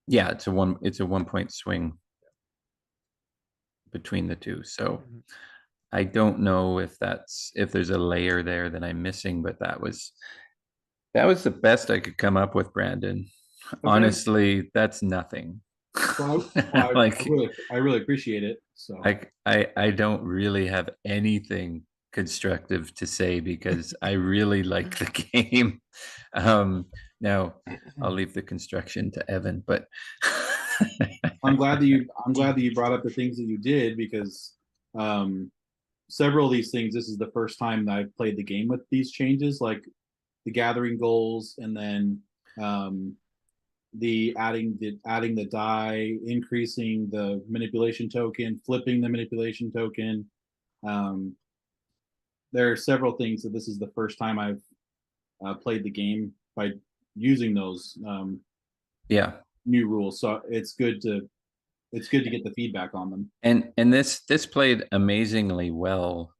Yeah, it's a 1 point swing between the two. So Mhm. I don't know if there's a layer there that I'm missing, but that was the best I could come up with, Brandon. Okay. Honestly, that's nothing. Well, Like, I really appreciate it. So I don't really have anything constructive to say because I really like the game. Now I'll leave the construction to Evan, but I'm glad that you brought up the things that you did, because several of these things, this is the first time that I've played the game with these changes, like the gathering goals, and then the adding the die, increasing the manipulation token, flipping the manipulation token. There are several things that this is the first time I've played the game by using those yeah. new rules. So it's good to get the feedback on them. And this played amazingly well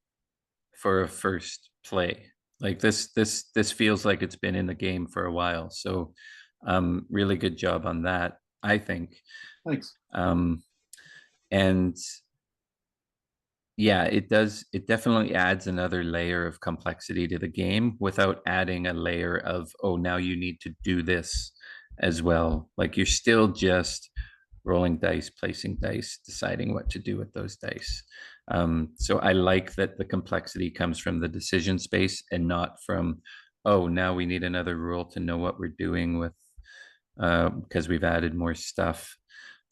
for a first play. Like this feels like it's been in the game for a while. So really good job on that, I think. Thanks. And yeah, it definitely adds another layer of complexity to the game without adding a layer of, oh, now you need to do this as well. Like you're still just rolling dice, placing dice, deciding what to do with those dice. So I like that the complexity comes from the decision space and not from, oh, now we need another rule to know what we're doing with, because we've added more stuff.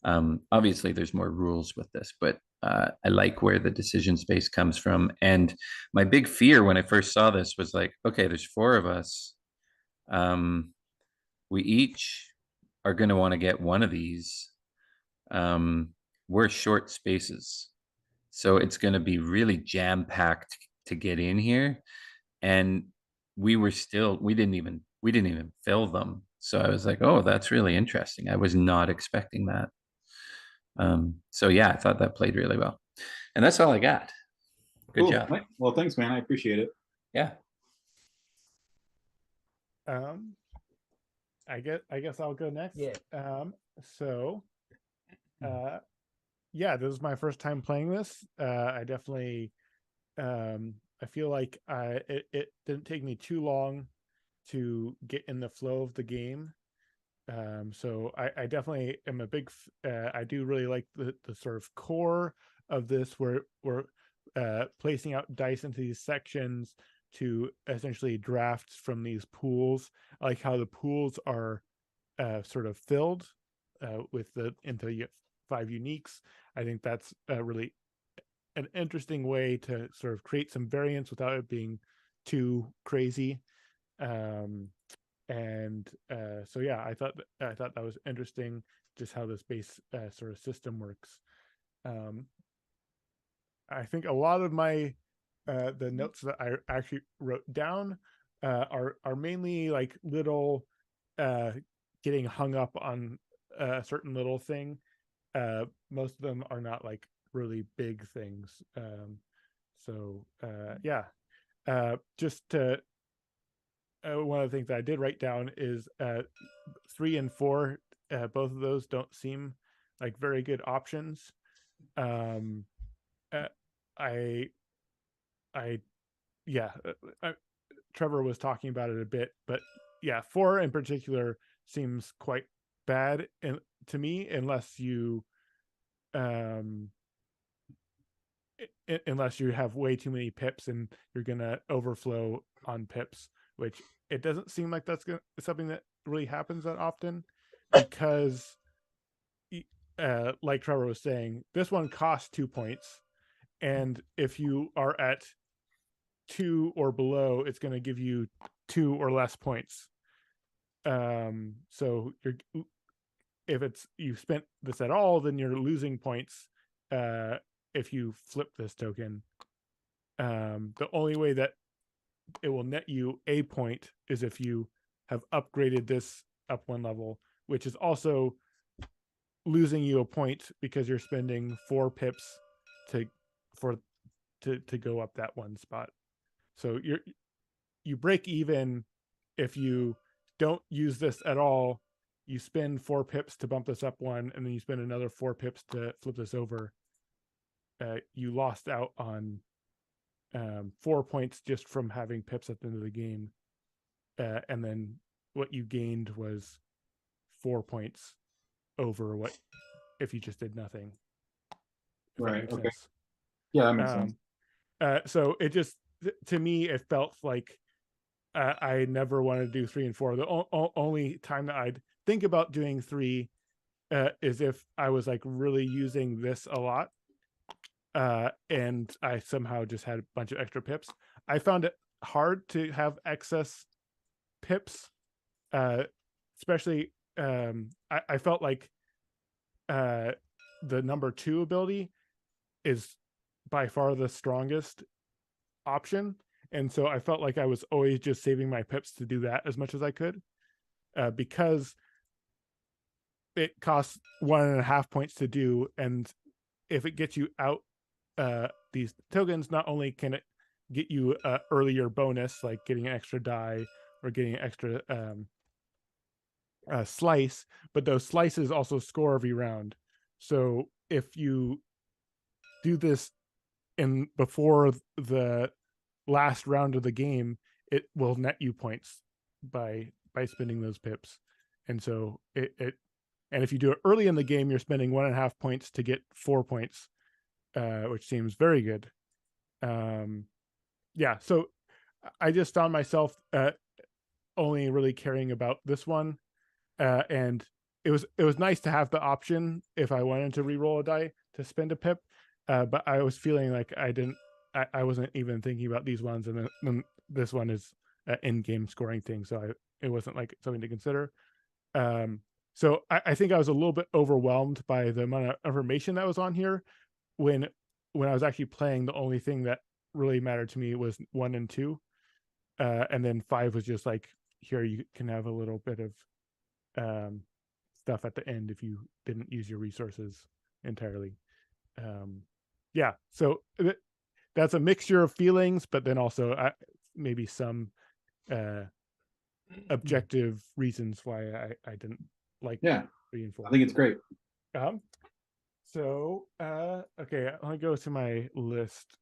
Obviously, there's more rules with this, but I like where the decision space comes from. And my big fear when I first saw this was like, okay, there's 4 of us. We each are going to want to get one of these. We're short spaces, so it's going to be really jam packed to get in here. And we didn't even fill them. So I was like, oh, that's really interesting. I was not expecting that. So yeah, I thought that played really well. And that's all I got. Good Cool. job. Well, thanks, man. I appreciate it. Yeah. I guess I'll go next. Yeah. So yeah, this is my first time playing this. I definitely I feel like it didn't take me too long to get in the flow of the game. So I definitely am a big I do really like the sort of core of this, where we're placing out dice into these sections to essentially draft from these pools. I like how the pools are sort of filled with into 5 uniques. I think that's really an interesting way to sort of create some variance without it being too crazy. And so yeah, I thought that was interesting, just how this base sort of system works. I think a lot of my the notes that I actually wrote down are mainly like little getting hung up on a certain little thing. Most of them are not like really big things. So yeah, just to one of the things that I did write down is 3 and 4. Both of those don't seem like very good options. I yeah, Trevor was talking about it a bit, but yeah, 4 in particular seems quite bad to me, unless you unless you have way too many pips and you're gonna overflow on pips, which it doesn't seem like that's something that really happens that often, because like Trevor was saying, this one costs 2 points, and if you are at 2 or below, it's going to give you 2 or less points. So if you spent this at all, then you're losing points if you flip this token. The only way that it will net you a point is if you have upgraded this up 1 level, which is also losing you a point because you're spending 4 pips to go up that 1 spot. So you break even if you don't use this at all. You spend 4 pips to bump this up 1, and then you spend another 4 pips to flip this over. You lost out on 4 points just from having pips at the end of the game, and then what you gained was 4 points over what if you just did nothing. Right. Okay. Sense. Yeah, that makes sense. So it just, to me, it felt like I never wanted to do 3 and 4. The only time that I'd think about doing 3 is if I was like really using this a lot, and I somehow just had a bunch of extra pips. I found it hard to have excess pips, especially I felt like the number 2 ability is by far the strongest option, and so I felt like I was always just saving my pips to do that as much as I could, because it costs 1.5 points to do, and if it gets you out these tokens, not only can it get you an earlier bonus like getting an extra die or getting an extra slice, but those slices also score every round. So if you do this before the last round of the game, it will net you points by spending those pips. And so and if you do it early in the game, you're spending 1.5 points to get 4 points, which seems very good. Yeah, so I just found myself only really caring about this one, and it was nice to have the option if I wanted to re-roll a die to spend a pip, but I was feeling like I wasn't even thinking about these ones, and then this one is an in-game scoring thing, so it wasn't like something to consider. So I think I was a little bit overwhelmed by the amount of information that was on here. When I was actually playing, the only thing that really mattered to me was 1 and 2, and then 5 was just like, here you can have a little bit of stuff at the end if you didn't use your resources entirely. Yeah, so that's a mixture of feelings, but then also maybe some objective reasons why I didn't like 3 and 4. I think it's great. So okay, let me go to my list.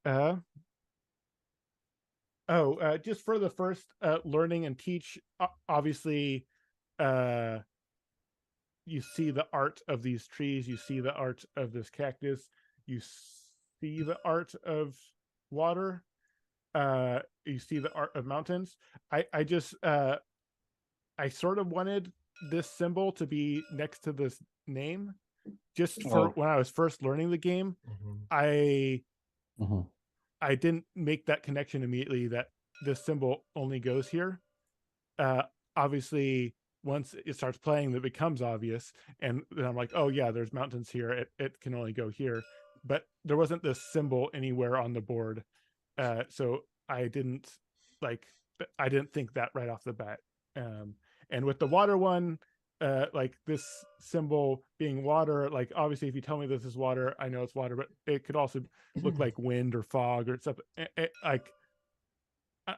Just for the first learning and teach, obviously you see the art of these trees, you see the art of this cactus, you see the art of water, you see the art of mountains. I just I sort of wanted this symbol to be next to this name, just for when I was first learning the game. I didn't make that connection immediately that this symbol only goes here. Obviously, once it starts playing, that becomes obvious, and then I'm like, oh yeah, there's mountains here. It can only go here, but there wasn't this symbol anywhere on the board, so I didn't think that right off the bat. And with the water one, like this symbol being water, like obviously if you tell me this is water, I know it's water, but it could also look like wind or fog or stuff. Like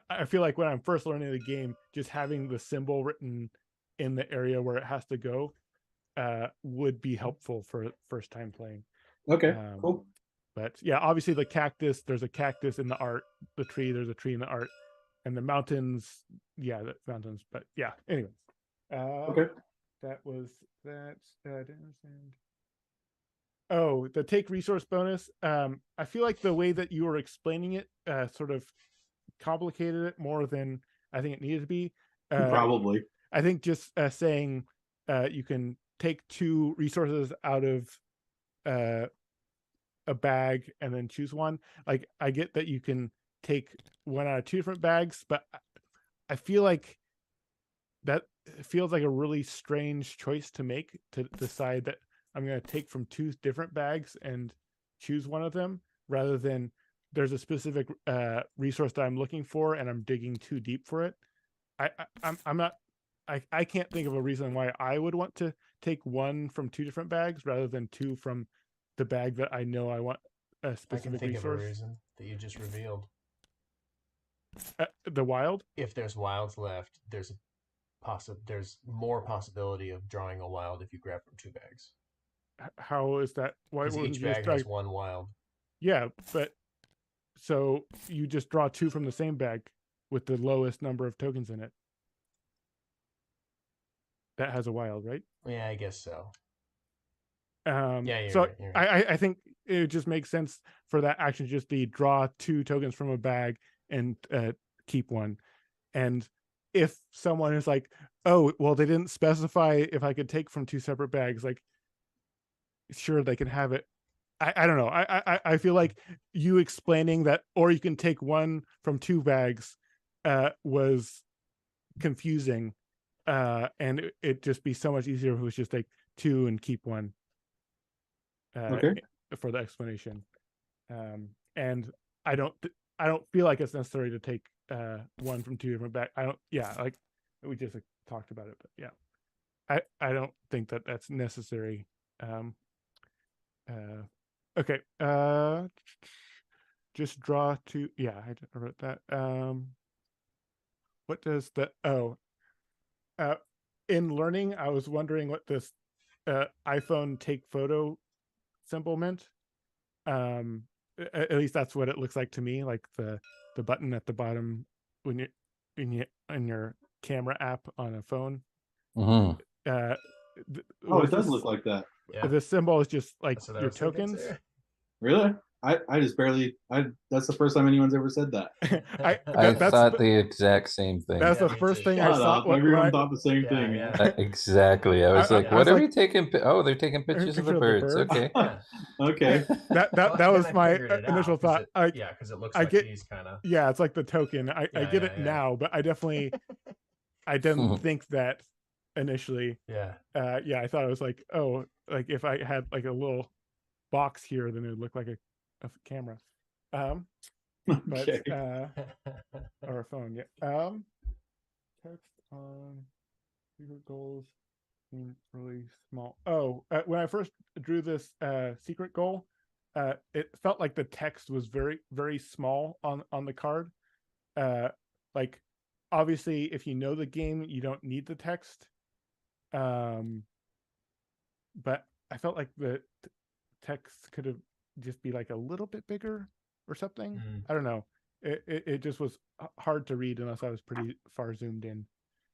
I feel like when I'm first learning the game, just having the symbol written in the area where it has to go would be helpful for first time playing. Okay, cool. But yeah, obviously the cactus, there's a cactus in the art. The tree, there's a tree in the art. And the mountains, yeah, the mountains. But yeah, anyways. Okay. that was that. I didn't understand. Oh, the take resource bonus. I feel like the way that you were explaining it sort of complicated it more than I think it needed to be. Probably. I think just saying you can take 2 resources out of a bag and then choose one. Like, I get that you can take one out of 2 different bags, but I feel like that feels like a really strange choice to make, to decide that I'm going to take from 2 different bags and choose one of them, rather than there's a specific resource that I'm looking for and I'm digging too deep for it. I'm not. I can't think of a reason why I would want to take one from 2 different bags rather than 2 from the bag that I know I want a I can specific think resource. of a reason that you just revealed. The wild. If there's wilds left, there's more possibility of drawing a wild if you grab from 2 bags. How is that? Why Because wouldn't each you just bag has 1 wild. Yeah, but so you just draw 2 from the same bag with the lowest number of tokens in it. That has a wild, right? Yeah, I guess so. Yeah, you're so right, you're right. I think it just makes sense for that action to just be draw 2 tokens from a bag and keep one. And if someone is like, oh, well, they didn't specify if I could take from 2 separate bags, like, sure, they can have it. I don't know. I feel like you explaining that, or you can take one from 2 bags, was confusing, and it just be so much easier if it was just like 2 and keep one. Okay. For the explanation, and I don't feel like it's necessary to take one from 2 different bags. I don't. Yeah, like we just talked about it, but yeah, I don't think that that's necessary. Okay. Just draw 2. Yeah, I wrote that. What does the in learning, I was wondering what this iPhone take photo symbol meant. At least that's what it looks like to me, like the button at the bottom when you in your camera app on a phone. Mhm. Oh, it does look like that. Yeah. The symbol is just like That's what I your was thinking, tokens. too. Really? I just barely. That's the first time anyone's ever said that. I thought the exact same thing. That's Yeah, the me first too. thing I Shut saw. up. Everyone thought the same Yeah, thing. yeah. Exactly. I was like, I what was are like, we taking? Oh, they're taking pictures of the picture of the birds. birds. Okay. Yeah. Okay. That Well, was then I my figured it initial out, 'cause thought. because it looks I like get these kind of. yeah, it's like the token. I Yeah, get yeah, it yeah. now, but I definitely I didn't think that initially. Yeah. Yeah, I thought it was like, oh, like if I had like a little box here, then it would look like a camera. But Okay. or a phone. Yeah. Text on secret goals seem really small. Oh, when I first drew this secret goal, it felt like the text was very, very small on the card. Like, obviously, if you know the game, you don't need the text. But I felt like the text could have just be like a little bit bigger or something. I don't know. It just was hard to read unless I was pretty far zoomed in.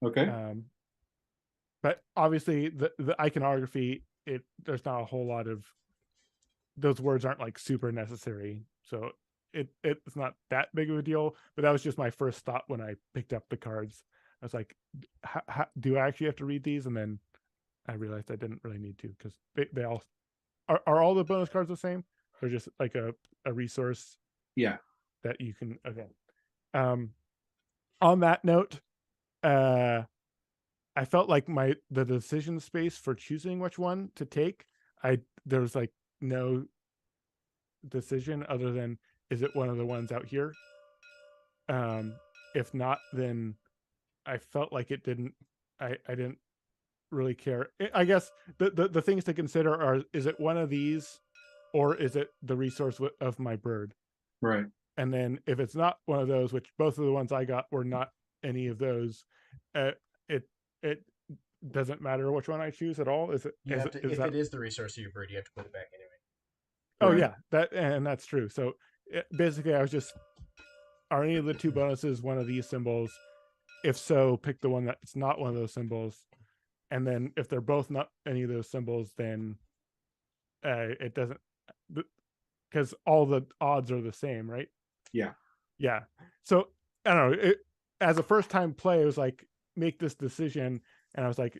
Okay. But obviously the iconography, there's not a whole lot of those words aren't like super necessary. So it's not that big of a deal, but that was just my first thought when I picked up the cards. I was like, do I actually have to read these? And then I realized I didn't really need to, because they all are all the bonus cards the same? They're just like a resource. Yeah. That you can. Okay. On that note, I felt like the decision space for choosing which one to take, there was like no decision other than, is it one of the ones out here? If not, then I felt like it didn't. I didn't really care. I guess the things to consider are: is it one of these, or is it the resource of my bird? Right. And then if it's not one of those, which both of the ones I got were not any of those, it doesn't matter which one I choose at all. Is it? You have to, if it is the resource of your bird, you have to put it back anyway. Oh Right. yeah, that's true. So basically, I was just, are any of the 2 bonuses one of these symbols? If so, pick the one that's not one of those symbols. and then if they're both not any of those symbols, then it doesn't, because all the odds are the same, right? Yeah. So I don't know. As a first time play, it was like, make this decision, and I was like,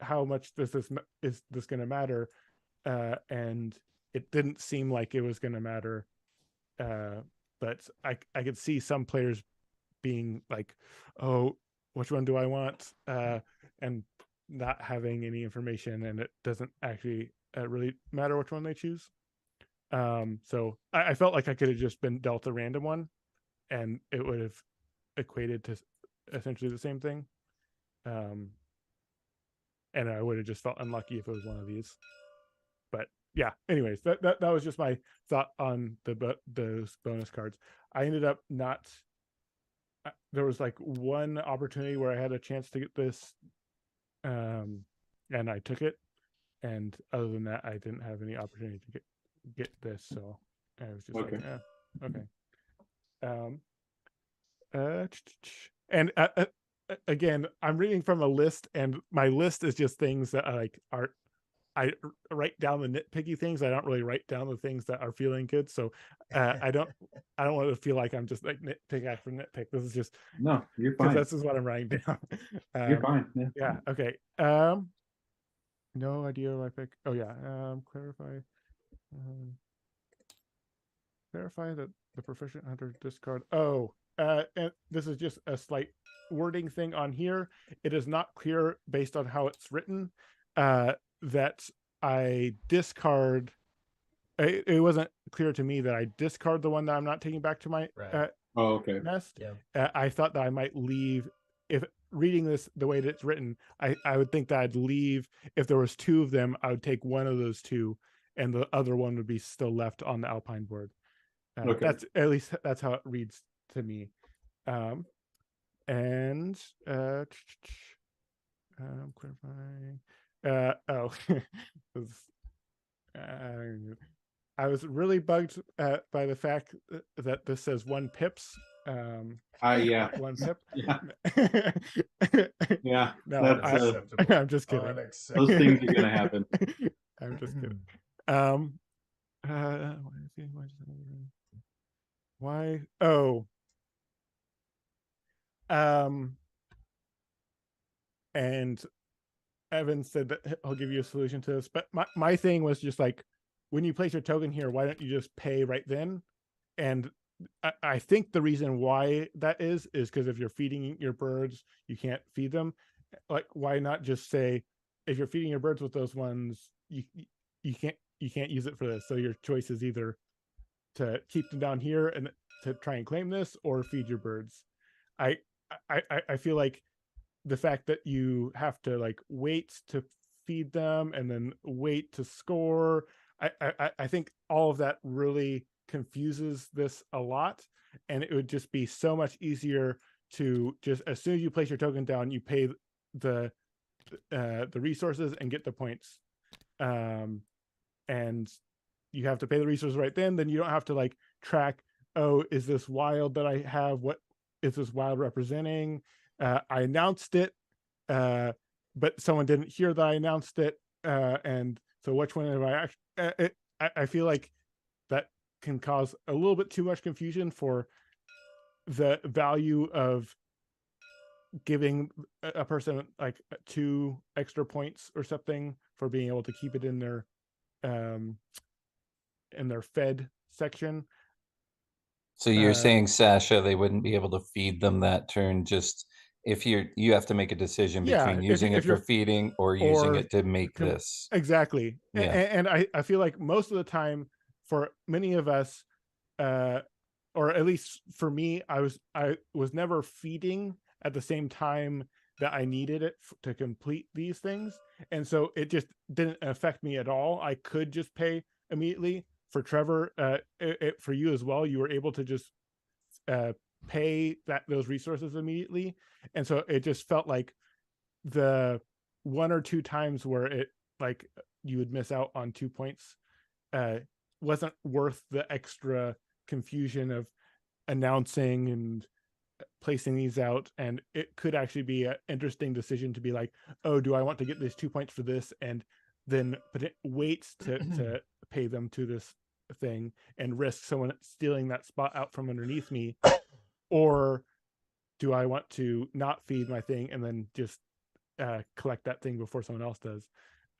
how much is this going to matter? And it didn't seem like it was going to matter. But I could see some players being like, oh, which one do I want? And not having any information, and it doesn't actually really matter which one they choose. So I felt like I could have just been dealt a random one, and it would have equated to essentially the same thing. And I would have just felt unlucky if it was one of these. But yeah, anyways, that was just my thought on those bonus cards. I ended up not. There was like one opportunity where I had a chance to get this, and I took it. And other than that, I didn't have any opportunity to get this. So I was just like, okay. And again, I'm reading from a list, and my list is just things that I write down the nitpicky things. I don't really write down the things that are feeling good. So I don't want to feel like I'm just like nitpick after nitpick. This is just, no, you're because fine. this is what I'm writing down. You're fine. Yeah. Okay. No idea what I pick. Oh yeah. Clarify. Clarify that the proficient hunter discard. Oh, and this is just a slight wording thing on here. It is not clear based on how it's written that I discard. It wasn't clear to me that I discard the one that I'm not taking back to my okay. nest. Yeah. I thought that I might leave. If reading this the way that it's written, I would think that I'd leave. If there was two of them, I would take one of those two, and the other one would be still left on the Alpine board. Okay. That's at least that's how it reads to me. And clarifying. I was really bugged by the fact that this says 1 pips. Yeah. 1 pip. Yeah. Yeah. No, I'm just kidding. Those things are gonna happen. I'm just kidding. Why? Oh. And Evan said that he'll give you a solution to this, but my thing was just like, when you place your token here, why don't you just pay right then? And I think the reason why that is because if you're feeding your birds, you can't feed them. Like, why not just say, if you're feeding your birds with those ones, you can't use it for this. So your choice is either to keep them down here and to try and claim this, or feed your birds. I feel like the fact that you have to like wait to feed them and then wait to score, I think all of that really confuses this a lot, and it would just be so much easier to just, as soon as you place your token down, you pay the resources and get the points, and you have to pay the resources right then you don't have to like track, oh, is this wild that I have, what is this wild representing? I announced it, but someone didn't hear that I announced it, and so which one have I actually? I feel like that can cause a little bit too much confusion for the value of giving a person like 2 extra points or something for being able to keep it in their fed section. So you're saying, Sasha, they wouldn't be able to feed them that turn, just if you have to make a decision between using it for feeding or using it to make this. Exactly. Yeah. And I feel like most of the time for many of us, or at least for me, I was never feeding at the same time that I needed it to complete these things. And so it just didn't affect me at all. I could just pay immediately. For Trevor, for you as well, you were able to just pay those resources immediately. And so it just felt like the 1 or 2 times where it like you would miss out on 2 points wasn't worth the extra confusion of announcing and placing these out, and it could actually be an interesting decision to be like, oh, do I want to get these 2 points for this, and then wait to pay them to this thing and risk someone stealing that spot out from underneath me, or do I want to not feed my thing and then just collect that thing before someone else does?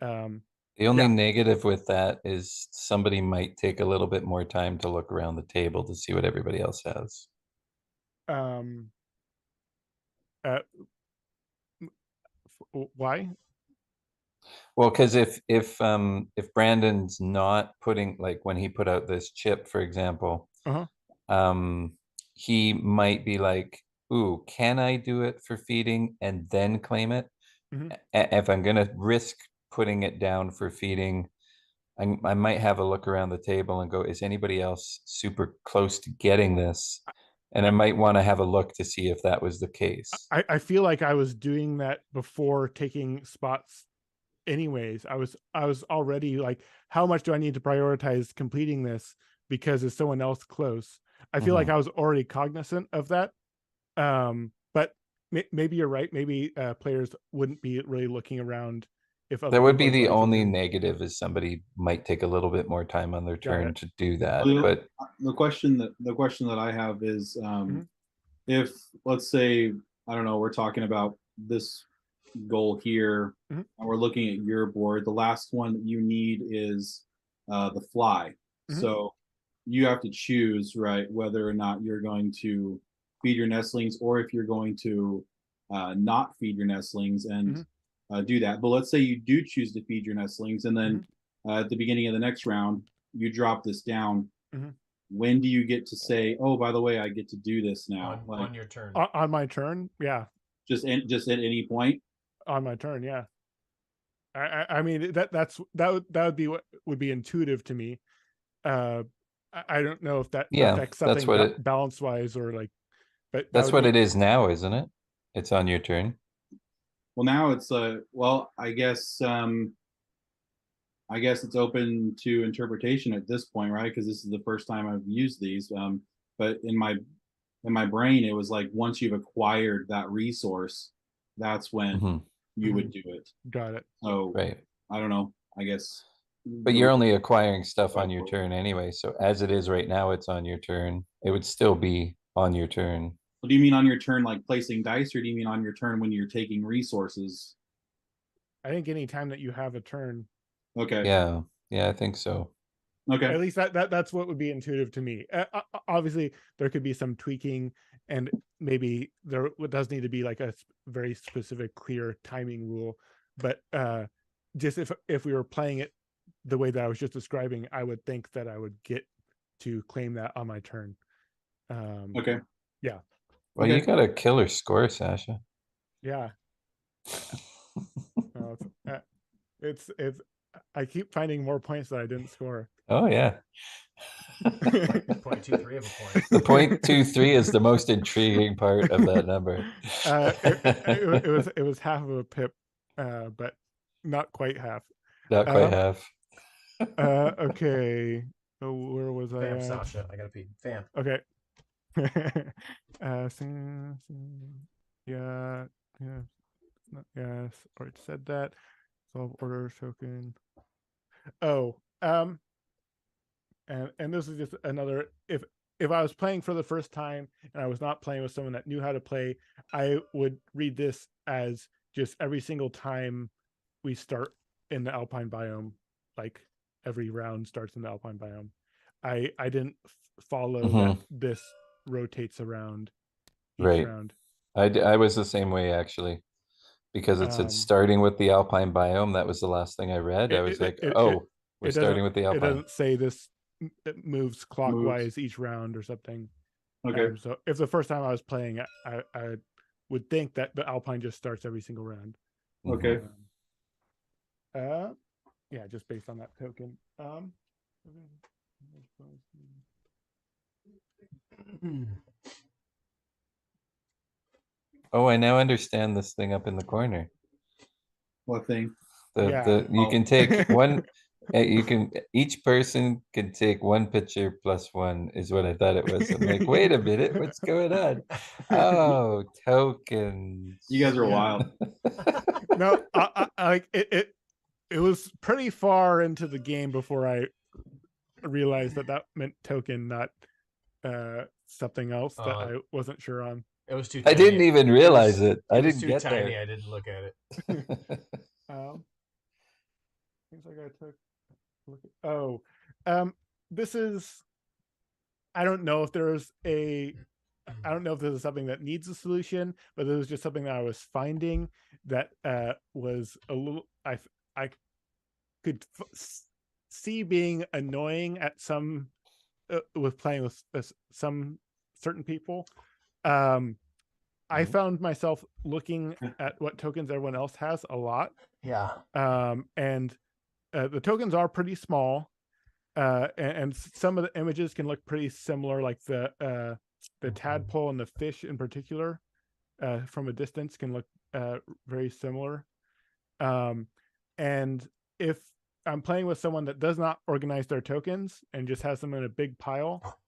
The only Yeah. negative with that is somebody might take a little bit more time to look around the table to see what everybody else has. Why? Well, because if Brandon's not putting, like when he put out this chip, for example, Uh-huh. he might be like, "Ooh, can I do it for feeding and then claim it? Mhm. If I'm gonna risk putting it down for feeding, I might have a look around the table and go, is anybody else super close to getting this? And I might want to have a look to see if that was the case. I feel like I was doing that before taking spots anyways. I was already like, how much do I need to prioritize completing this because there's someone else close? I feel like I was already cognizant of that. But maybe you're right. Maybe players wouldn't be really looking around if other That would people be are the going to only do. negative, is somebody might take a little bit more time on their Got turn it. to do that. Well, But the question that I have is, if, let's say, I don't know, we're talking about this goal here, Mhm. and we're looking at your board. The last one that you need is the fly. Mhm. So you have to choose, right, whether or not you're going to feed your nestlings, or if you're going to not feed your nestlings and do that. But let's say you do choose to feed your nestlings, and then at the beginning of the next round, you drop this down. When do you get to say, "Oh, by the way, I get to do this now"? On your turn. On my turn, yeah. Just at any point. On my turn, yeah. I mean that would be what would be intuitive to me. I don't know if that yeah, affects that's something what it balance wise, or like, but that that's would what be, it is now, isn't it? It's on your turn. Well, now it's well, I guess it's open to interpretation at this point, right? Because this is the first time I've used these. But in my brain, it was like once you've acquired that resource, that's when you would do it. Got it. So Right. I don't know. I guess. But you're only acquiring stuff on your turn anyway. So as it is right now, it's on your turn. It would still be on your turn. Do you mean on your turn, like placing dice, or do you mean on your turn when you're taking resources? I think any time that you have a turn. Okay. Yeah. Yeah, I think so. Okay. At least that's what would be intuitive to me. Obviously, there could be some tweaking, and maybe there does need to be like a very specific, clear timing rule. But just if we were playing it the way that I was just describing, I would think that I would get to claim that on my turn. Okay. Yeah. Well, Okay. you got a killer score, Sasha. Yeah. No, it's I keep finding more points that I didn't score. Oh yeah. 0.23 of a point. The 0.23 is the most intriguing part of that number. It was half of a pip, but not quite half. Not quite half. Okay. Oh, where was I Fam, at? Sasha, I gotta pee. Fam. Okay. Yeah, yes, already said that. Solve order token. Oh, and this is just another, if I was playing for the first time and I was not playing with someone that knew how to play, I would read this as just every single time we start in the alpine biome, like every round starts in the alpine biome. I didn't follow that this rotates around each round. I was the same way, actually, because it said starting with the alpine biome. That was the last thing I read. I was like, oh, we're starting with the alpine. It doesn't say this, it moves clockwise each round or something. Okay. So if the first time I was playing, I would think that the alpine just starts every single round. Okay. Yeah, just based on that token. Oh, I now understand this thing up in the corner. What thing? You can take You can, each person can take one picture plus one is what I thought it was. I'm like, wait a minute, what's going on? Oh, tokens. You guys are Yeah. wild. No, I like it was pretty far into the game before I realized that meant token, not something else that I wasn't sure on. It was too I tiny. didn't even realize it. I was didn't too get tiny. there. I didn't look at it. Things like I took. Look at, this is. I don't know if there's a. I don't know if this is something that needs a solution, but it was just something that I was finding that was a little. I could see being annoying at some with playing with some certain people. I found myself looking at what tokens everyone else has a lot. Yeah. And the tokens are pretty small, and some of the images can look pretty similar, like the tadpole and the fish in particular, from a distance can look very similar. And if I'm playing with someone that does not organize their tokens and just has them in a big pile,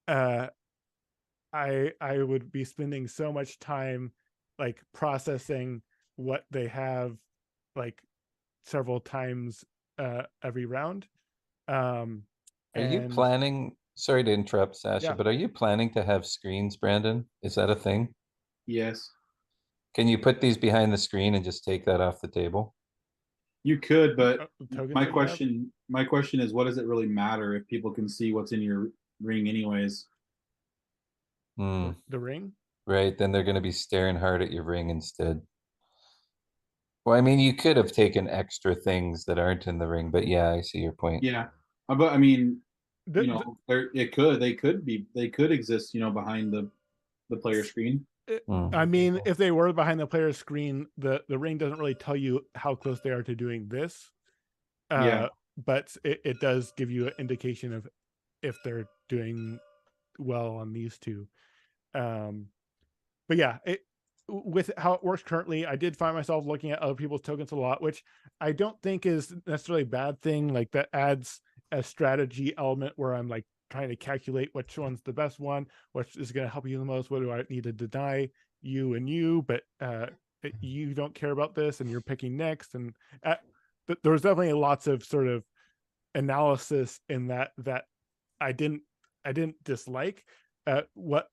I would be spending so much time like processing what they have, like several times every round. Are you planning? Sorry to interrupt, Sasha, Yeah. but are you planning to have screens, Brandon? Is that a thing? Yes. Can you put these behind the screen and just take that off the table? You could, but tokens my that you have? question is, what does it really matter if people can see what's in your ring anyways? Hmm. The ring? Right, then they're going to be staring hard at your ring instead. Well, I mean, you could have taken extra things that aren't in the ring, but yeah, I see your point. Yeah. But I mean, The- you know, they could exist, you know, behind the player screen. I mean, if they were behind the player's screen, the ring doesn't really tell you how close they are to doing this. Yeah. But it does give you an indication of if they're doing well on these two. But yeah, with how it works currently, I did find myself looking at other people's tokens a lot, which I don't think is necessarily a bad thing. Like that adds a strategy element where I'm like trying to calculate which one's the best one, which is going to help you the most. What do I need to deny you and you, but you don't care about this, and you're picking next. And there was definitely lots of sort of analysis in that I didn't dislike. What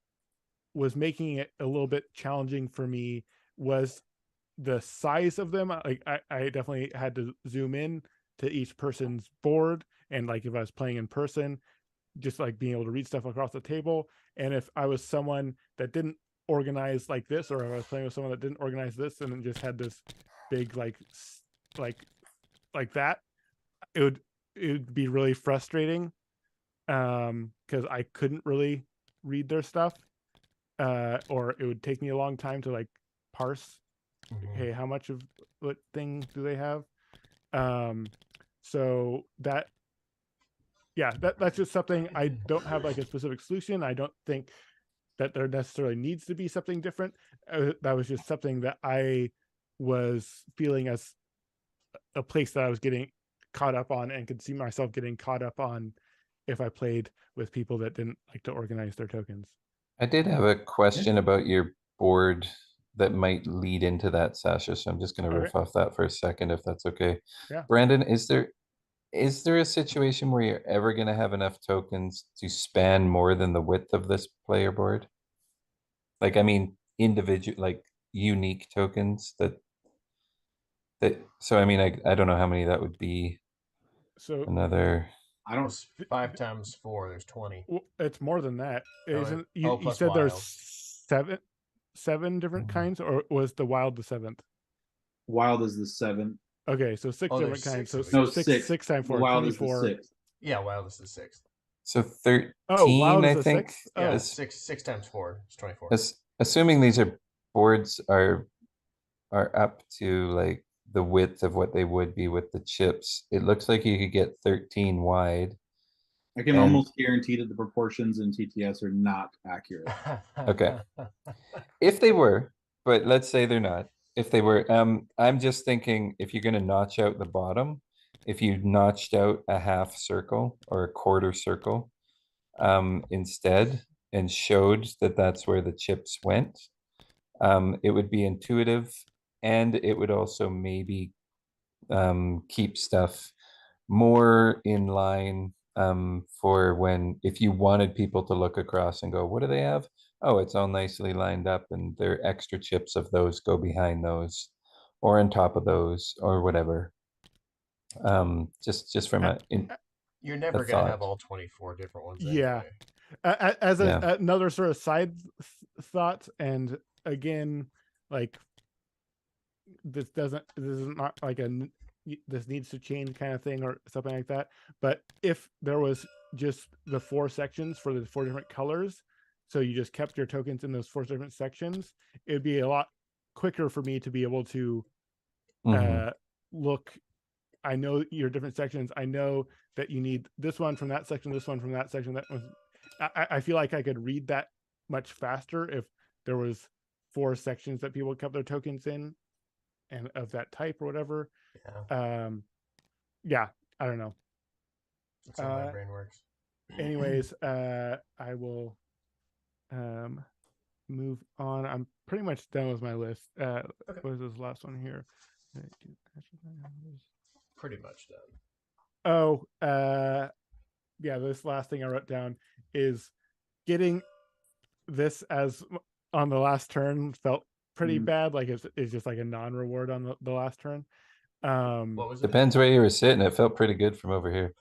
was making it a little bit challenging for me was the size of them. Like I definitely had to zoom in to each person's board, and like if I was playing in person, just like being able to read stuff across the table. And if I was someone that didn't organize like this, or if I was playing with someone that didn't organize this and then just had this big like that, it would be really frustrating, because I couldn't really read their stuff, or it would take me a long time to like parse, hey, how much of what thing do they have? So that, yeah, that's just something I don't have like a specific solution. I don't think that there necessarily needs to be something different. That was just something that I was feeling as a place that I was getting caught up on, and could see myself getting caught up on if I played with people that didn't like to organize their tokens. I did have a question about your board that might lead into that, Sasha. So I'm just going to riff off that for a second, if that's okay. Yeah. Brandon, is there a situation where you're ever going to have enough tokens to span more than the width of this player board? Like, I mean, individual, like unique tokens so I mean, I don't know how many that would be. So Another. I don't. It's 5 times 4. There's 20. It's more than that. Isn't you plus said wild. there's seven different kinds, or was the wild the seventh? Wild is the seventh. Okay, so six Oh, different there's kinds. six So of these. six times The 4, wild is the 24. sixth. Yeah, wild is the 6th. So 13, Oh, wild is I the think. 6th? Yeah, Oh. six times 4 is 24. Assuming these are boards are up to like the width of what they would be with the chips, it looks like you could get 13 wide. I can almost guarantee that the proportions in TTS are not accurate. Okay. If they were, but let's say they're not. If they were, I'm just thinking if you're going to notch out the bottom, if you notched out a half circle or a quarter circle instead and showed that that's where the chips went, it would be intuitive, and it would also maybe keep stuff more in line for when, if you wanted people to look across and go, what do they have? Oh, it's all nicely lined up, and there are extra chips of those go behind those or on top of those or whatever. Just from Uh, a You're never going to have thought. all 24 different ones Yeah. anyway. As Yeah. another sort of side thought, and again, like this is not like this needs to change kind of thing or something like that. But if there was just the 4 sections for the 4 different colors, so you just kept your tokens in those 4 different sections, it'd be a lot quicker for me to be able to look. I know your different sections. I know that you need this one from that section, this one from that section. That was, I feel like I could read that much faster if there was 4 sections that people kept their tokens in, and of that type or whatever. Yeah, I don't know. That's how my brain works. Anyways, I will move on. I'm pretty much done with my list. Okay. What is this last one here? Pretty much done. Oh, yeah, this last thing I wrote down is getting this as on the last turn felt pretty bad. Like it's just like a non-reward on the last turn. What was it? Depends where you were sitting. It felt pretty good from over here.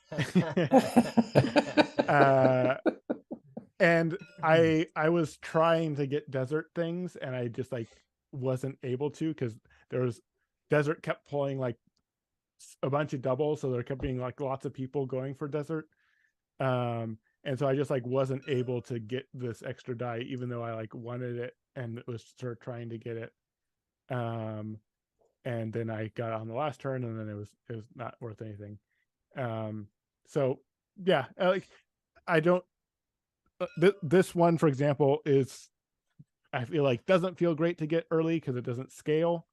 And I was trying to get desert things, and I just like wasn't able to, because there was desert kept pulling like a bunch of doubles, so there kept being like lots of people going for desert. And so I just like wasn't able to get this extra die, even though I like wanted it and was sort of trying to get it. And then I got on the last turn, and then it was not worth anything. So yeah, like I don't. This one, for example, is, I feel like, doesn't feel great to get early because it doesn't scale.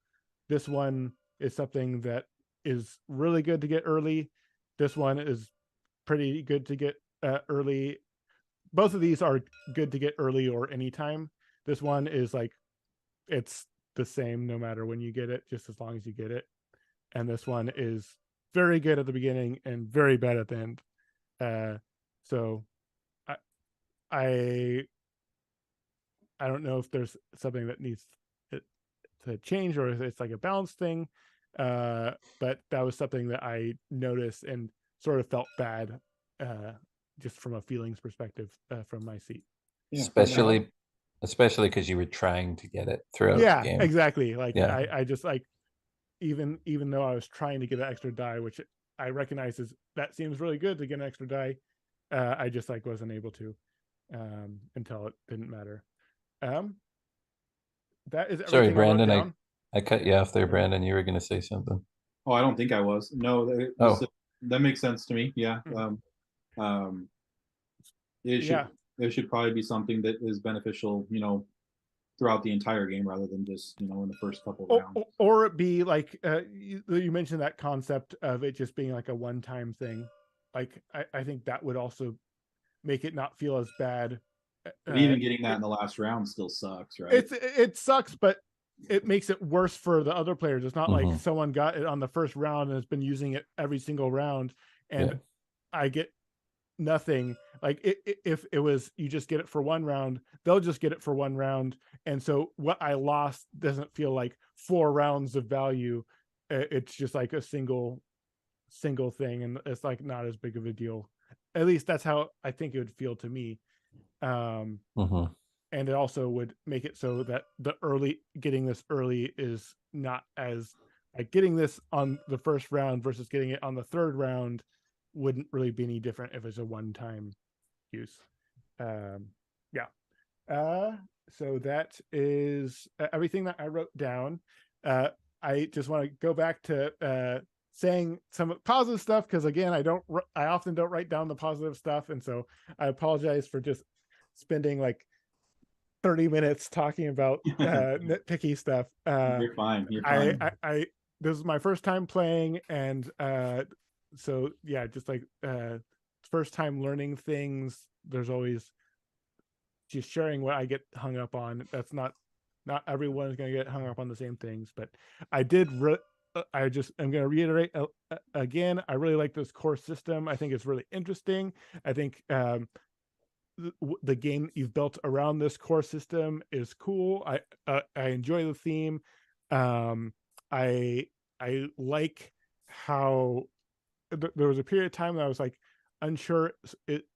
This one is something that is really good to get early. This one is pretty good to get early. Both of these are good to get early or anytime. This one is like, it's the same no matter when you get it, just as long as you get it. And this one is very good at the beginning and very bad at the end. So I don't know if there's something that needs to change, or if it's like a balance thing. But that was something that I noticed and sort of felt bad, just from a feelings perspective, from my seat. Yeah, Especially because you were trying to get it throughout the game. Exactly. Like Yeah. I just like, even though I was trying to get an extra die, which I recognize is, that seems really good to get an extra die, I just like wasn't able to, until it didn't matter. That is everything. Sorry, Brandon, I I cut you off there, Brandon. You were going to say something. Oh, I don't think I was. No, that makes sense to me. Yeah. It should probably be something that is beneficial, throughout the entire game, rather than just, in the first couple of rounds. Or it be like, you mentioned that concept of it just being like a one-time thing. Like I think that would also make it not feel as bad. But even getting that in the last round still sucks, right? It sucks, but it makes it worse for the other players. It's not like someone got it on the first round and has been using it every single round, and I get nothing. Like if it was, you just get it for one round, they'll just get it for one round, and so what I lost doesn't feel like 4 rounds of value. It's just like a single thing, and it's like not as big of a deal. At least that's how I think it would feel to me. And it also would make it so that getting this early is not as, like, getting this on the first round versus getting it on the third round wouldn't really be any different if it's a one-time use. So that is everything that I wrote down. I just want to go back to saying some positive stuff, because again, I often don't write down the positive stuff, and so I apologize for just spending like 30 minutes talking about nitpicky stuff. You're fine. This is my first time playing, and so yeah, just like first time learning things, there's always just sharing what I get hung up on. That's not everyone is going to get hung up on the same things, but I did I just am going to reiterate again, I really like this core system. I think it's really interesting. I think the game you've built around this core system is cool. I enjoy the theme. um I I like how there was a period of time that I was like unsure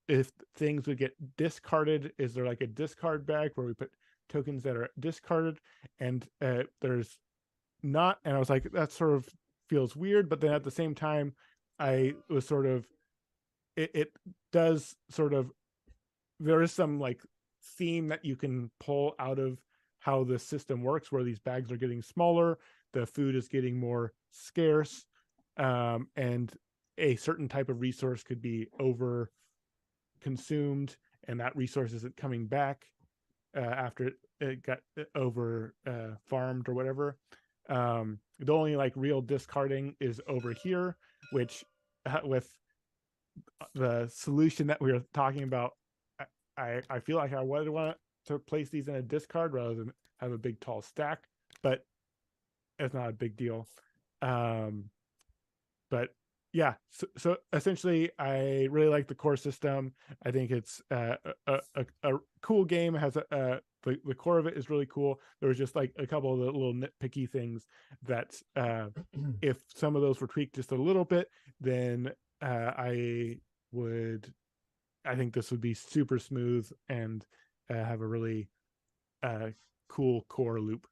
if things would get discarded. Is there like a discard bag where we put tokens that are discarded? And there's not. And I was like, that sort of feels weird. But then at the same time, I was sort of, it does sort of, there is some like theme that you can pull out of how the system works, where these bags are getting smaller, the food is getting more scarce, and a certain type of resource could be over consumed, and that resource isn't coming back after it got over farmed or whatever. The only like real discarding is over here, which with the solution that we were talking about, I feel like I would want to place these in a discard rather than have a big tall stack, but it's not a big deal. But yeah, so essentially, I really like the core system. I think it's a cool game. It has the core of it is really cool. There was just like a couple of the little nitpicky things that if some of those were tweaked just a little bit, then I think this would be super smooth and have a really cool core loop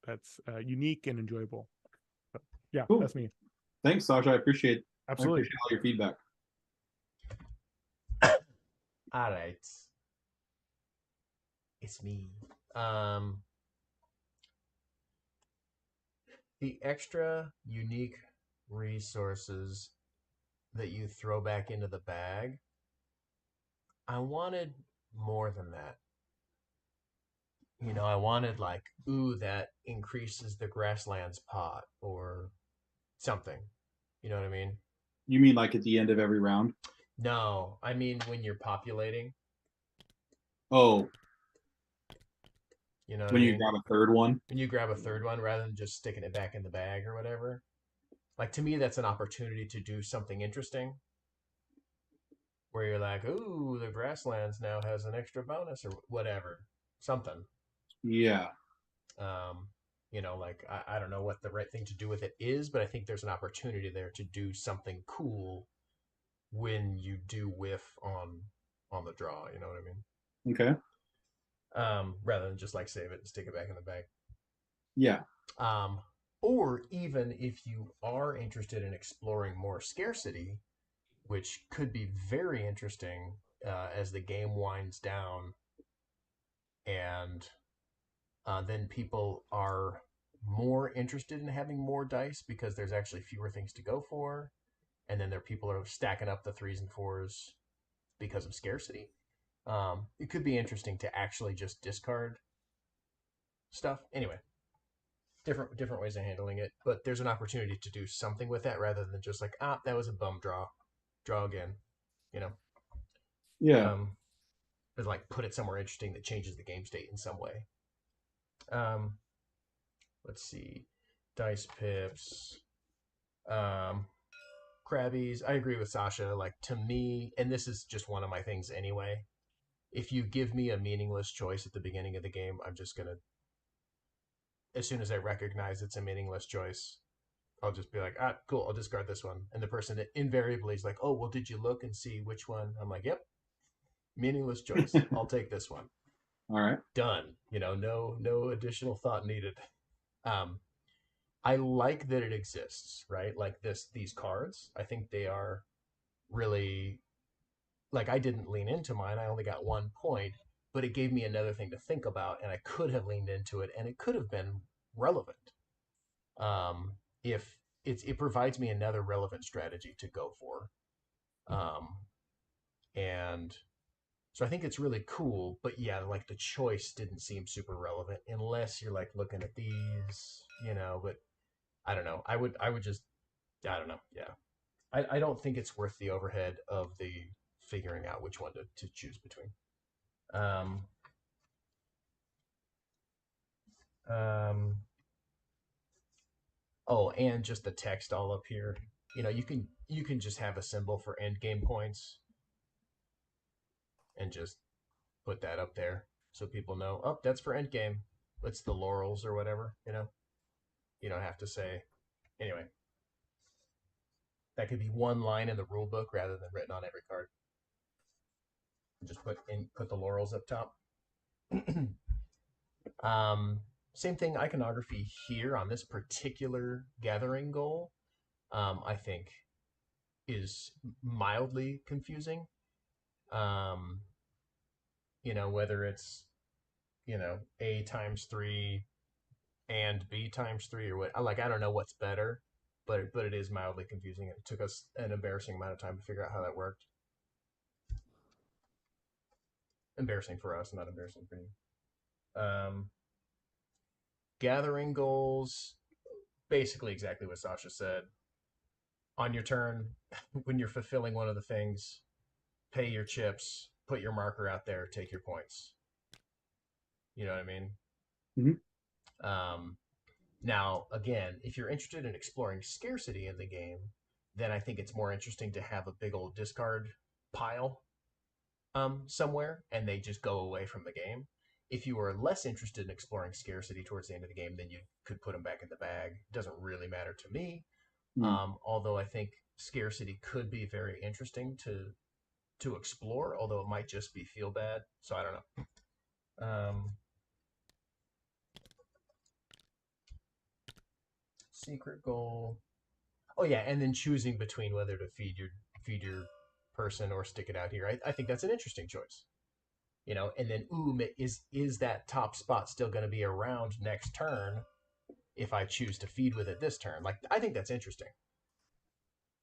that's unique and enjoyable. But yeah, Cool. that's me. Thanks, Sasha. I appreciate Absolutely. all your feedback. All right. It's me. The extra unique resources that you throw back into the bag, I wanted more than that. You know, I wanted like, ooh, that increases the grasslands pot or something. You know what I mean? You mean like at the end of every round? No, I mean when you're populating. Oh, You know what I when you mean? grab a third one? When you grab a third one rather than just sticking it back in the bag or whatever. Like to me, that's an opportunity to do something interesting. Where you're like, ooh, the grasslands now has an extra bonus or whatever, something. Yeah. Um, you know, like I don't know what the right thing to do with it is, but I think there's an opportunity there to do something cool when you do whiff on the draw. You know what I mean? Okay. Rather than just like save it and stick it back in the bag. Yeah. Um, or even if you are interested in exploring more scarcity, which could be very interesting as the game winds down, and then people are more interested in having more dice because there's actually fewer things to go for, and then there are people who are stacking up the threes and fours because of scarcity. It could be interesting to actually just discard stuff. Anyway, different ways of handling it, but there's an opportunity to do something with that rather than just like, that was a bum draw again, you know. Yeah. But like put it somewhere interesting that changes the game state in some way. Um, let's see, dice pips, Krabbies. I agree with Sasha. Like to me, and this is just one of my things anyway. If you give me a meaningless choice at the beginning of the game, I'm just gonna, as soon as I recognize it's a meaningless choice, I'll just be like, cool, I'll discard this one. And the person that invariably is like, oh, well, did you look and see which one? I'm like, yep, meaningless choice. I'll take this one. All right. Done. You know, no additional thought needed. I like that it exists, right? Like these cards. I think they are really, like, I didn't lean into mine. I only got 1 point, but it gave me another thing to think about, and I could have leaned into it, and it could have been relevant. If it provides me another relevant strategy to go for, and so I think it's really cool. But yeah, like the choice didn't seem super relevant unless you're like looking at these, you know. But I don't know. I would just, I don't know. Yeah. I don't think it's worth the overhead of the figuring out which one to choose between. Um, oh, and just the text all up here. You know, you can just have a symbol for end game points and just put that up there so people know, oh, that's for end game. It's the laurels or whatever, you know. You don't have to say anyway. That could be one line in the rule book rather than written on every card. Just put the laurels up top. Same thing, iconography here on this particular gathering goal, I think is mildly confusing. You know, whether it's, you know, A times 3 and B times 3 or what, like, I don't know what's better, but it is mildly confusing. It took us an embarrassing amount of time to figure out how that worked. Embarrassing for us, not embarrassing for you. Gathering goals, basically exactly what Sasha said. On your turn, when you're fulfilling one of the things, pay your chips, put your marker out there, take your points. You know what I mean? Mm-hmm. Now, again, if you're interested in exploring scarcity in the game, then I think it's more interesting to have a big old discard pile somewhere, and they just go away from the game. If you are less interested in exploring scarcity towards the end of the game, then you could put them back in the bag. It doesn't really matter to me. Although I think scarcity could be very interesting to explore, although it might just be feel bad. So I don't know. Secret goal. Oh yeah, and then choosing between whether to feed your person or stick it out here. I think that's an interesting choice. You know, and then is that top spot still going to be around next turn if I choose to feed with it this turn? Like, I think that's interesting.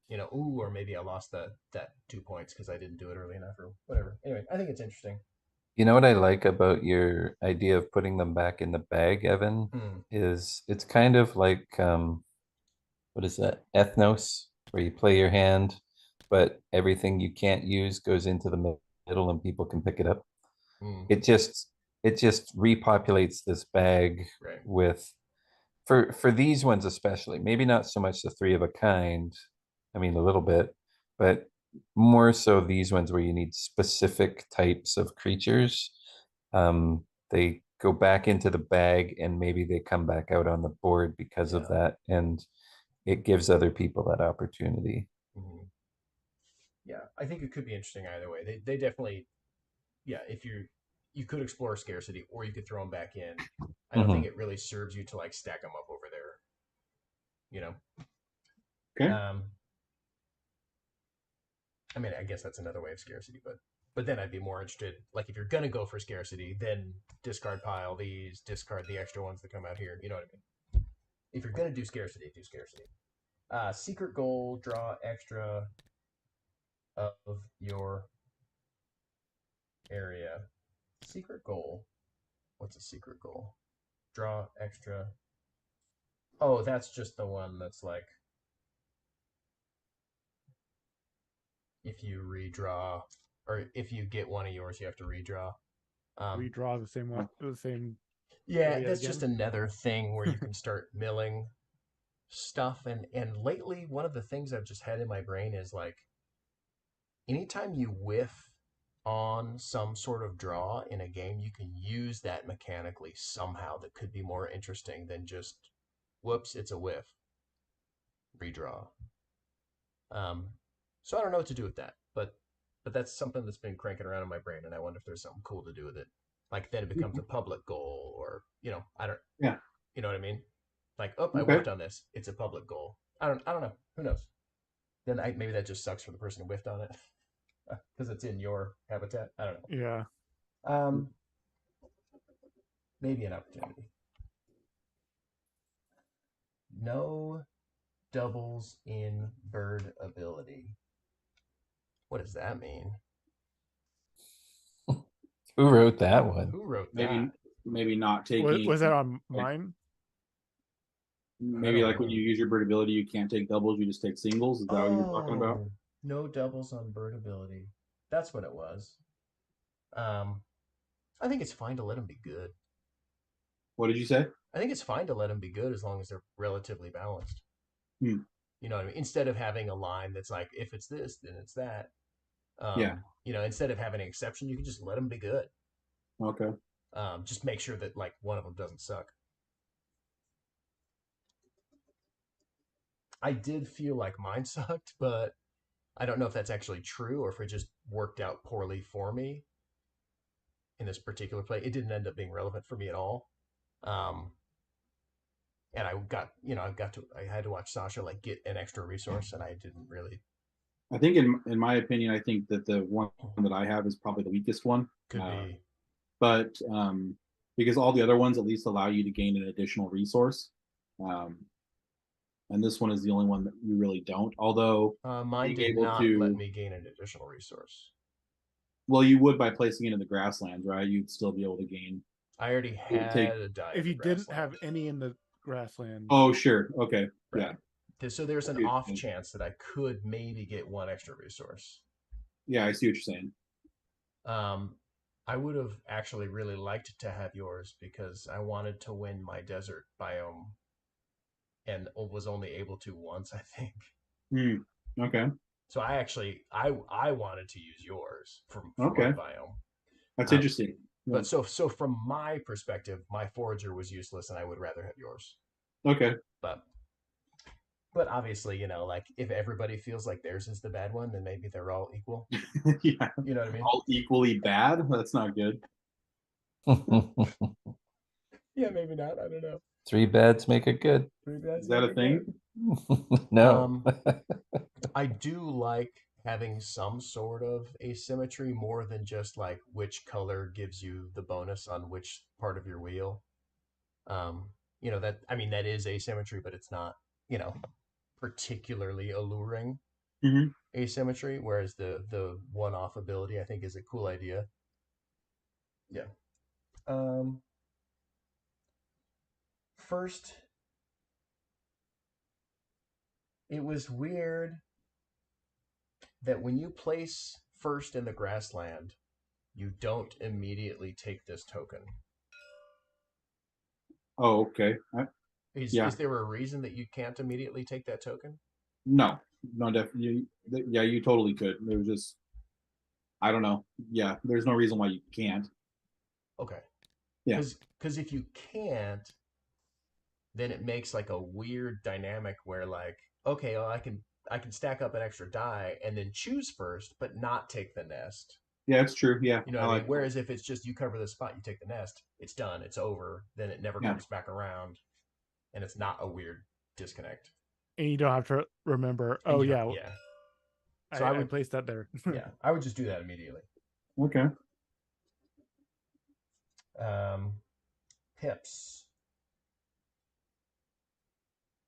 You know, or maybe I lost that 2 points because I didn't do it early enough or whatever. Anyway, I think it's interesting. You know what I like about your idea of putting them back in the bag, Evan, Hmm. is it's kind of like what is that? Ethnos, where you play your hand, but everything you can't use goes into the middle and people can pick it up. Hmm. It just repopulates this bag Right. with for these ones especially, maybe not so much the three of a kind. I mean a little bit, but more so these ones where you need specific types of creatures. They go back into the bag and maybe they come back out on the board because of Yeah. that, and it gives other people that opportunity. Hmm. Yeah, I think it could be interesting either way. They definitely, yeah. If you could explore scarcity, or you could throw them back in. I don't think Mm-hmm. it really serves you to like stack them up over there. You know. Okay. I mean, I guess that's another way of scarcity, but then I'd be more interested. Like, if you're gonna go for scarcity, then discard pile these, discard the extra ones that come out here. You know what I mean? If you're gonna do scarcity, do scarcity. Secret goal: draw extra of your area. Secret goal. What's a secret goal? Draw extra. Oh, that's just the one that's like, if you redraw, or if you get one of yours, you have to redraw. Redraw the same one, the same Yeah, area that's just again. another thing where you can start milling stuff. And lately, one of the things I've just had in my brain is like, anytime you whiff on some sort of draw in a game, you can use that mechanically somehow that could be more interesting than just, whoops, it's a whiff, redraw. Um, so I don't know what to do with that, but that's something that's been cranking around in my brain, and I wonder if there's something cool to do with it. Like, then it becomes a public goal, or, you know, I don't, Yeah. you know what I mean? Like, oh, I Okay. whiffed on this. It's a public goal. I don't know. Who knows? Then maybe that just sucks for the person who whiffed on it because it's in your habitat. I don't Yeah. know. Maybe an opportunity. No doubles in bird ability. What does that mean? Who wrote that one? Who wrote Maybe that? maybe not Was taking. that on mine? Maybe like when you use your bird ability, you can't take doubles, you just take singles. Is that what you're talking about? Oh, no doubles on bird ability. That's what it was. Um, I think it's fine to let them be good. What did you say? I think it's fine to let them be good as long as they're relatively balanced. Hmm. You know what I mean? Instead of having a line that's like, if it's this, then it's that. Yeah. You know, instead of having an exception, you can just let them be good. Okay. Just make sure that like one of them doesn't suck. I did feel like mine sucked, but I don't know if that's actually true or if it just worked out poorly for me in this particular play. It didn't end up being relevant for me at all. Um, and I got, you know, I had to watch Sasha like get an extra resource, and I didn't really. I think in my opinion, I think that the one that I have is probably the weakest one. Could be. But because all the other ones at least allow you to gain an additional resource. And this one is the only one that you really don't. Although Mine being did able not let to, me gain an additional resource. well, you would by placing it in the grasslands, right? You'd still be able to gain. I already would take- had a die. If in you the didn't grassland. have any in the grassland. Oh, sure. Okay. Right. Yeah. So there's an I see what off you're saying. chance that I could maybe get one extra resource. Yeah, I see what you're saying. I would have actually really liked to have yours because I wanted to win my desert biome and was only able to once, I think. Okay. So I wanted to use yours for Okay. my biome. That's interesting. Yeah. But so from my perspective, my forager was useless, and I would rather have yours. Okay. But obviously, you know, like if everybody feels like theirs is the bad one, then maybe they're all equal. Yeah. You know what I mean? All equally bad? That's not good. Yeah, maybe not. I don't know. 3 bads make it good. Is that a thing? No. I do like having some sort of asymmetry more than just like which color gives you the bonus on which part of your wheel. You know, that I mean that is asymmetry, but it's not, you know, particularly alluring Mhm. asymmetry, whereas the one-off ability I think is a cool idea. Yeah. First, it was weird that when you place first in the grassland, you don't immediately take this token. Oh, okay. Yeah. Is there a reason that you can't immediately take that token? No, definitely. Yeah, you totally could. It was just, I don't know. Yeah, there's no reason why you can't. Okay. Yeah. Because if you can't, then it makes like a weird dynamic where like, okay, well, I can stack up an extra die and then choose first, but not take the nest. Yeah, it's true. Yeah, You know what I mean? Whereas if it's just you cover the spot, you take the nest, it's done, it's over, then it never comes back around, and it's not a weird disconnect. And you don't have to remember, oh yeah, yeah. So I would place that there. Yeah, I would just do that immediately. Okay. Pips.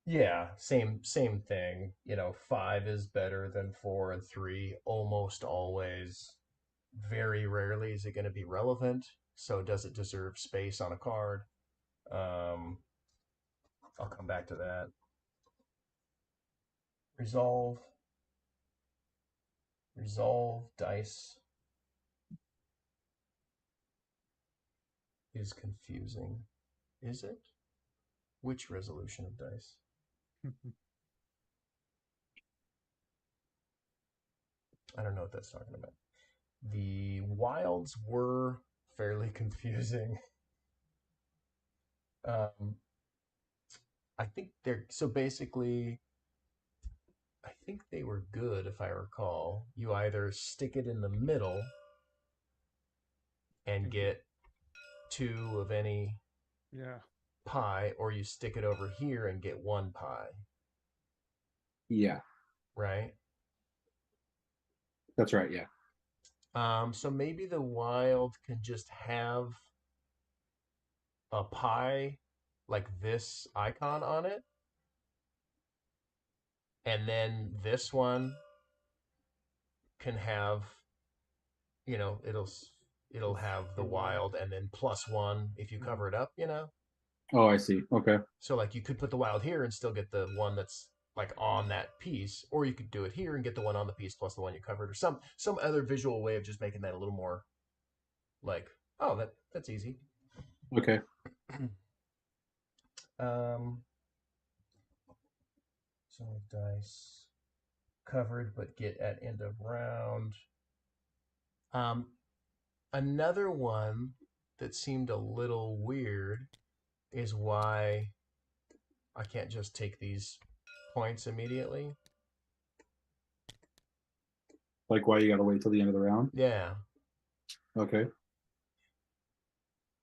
Yeah, same thing. You know, 5 is better than 4 and 3 almost always. Very rarely is it going to be relevant. So does it deserve space on a card? I'll come back to that. Resolve dice is confusing. Is it? Which resolution of dice? I don't know what that's talking about. The wilds were fairly confusing. I think they're so basically. I think they were good, if I recall. You either stick it in the middle and get 2 of any pie, or you stick it over here and get 1 pie. Yeah. Right? That's right, yeah. So maybe the wild can just have a pie like this icon on it. And then this one can have, you know, it'll have the wild and then +1 if you cover it up, you know? Oh, I see. Okay. So like you could put the wild here and still get the one that's like on that piece, or you could do it here and get the one on the piece plus the one you covered, or some other visual way of just making that a little more like, oh, that's easy. Okay. So dice covered, but get at end of round. Another one that seemed a little weird is why I can't just take these points immediately. Like why you gotta wait till the end of the round? Yeah, Okay.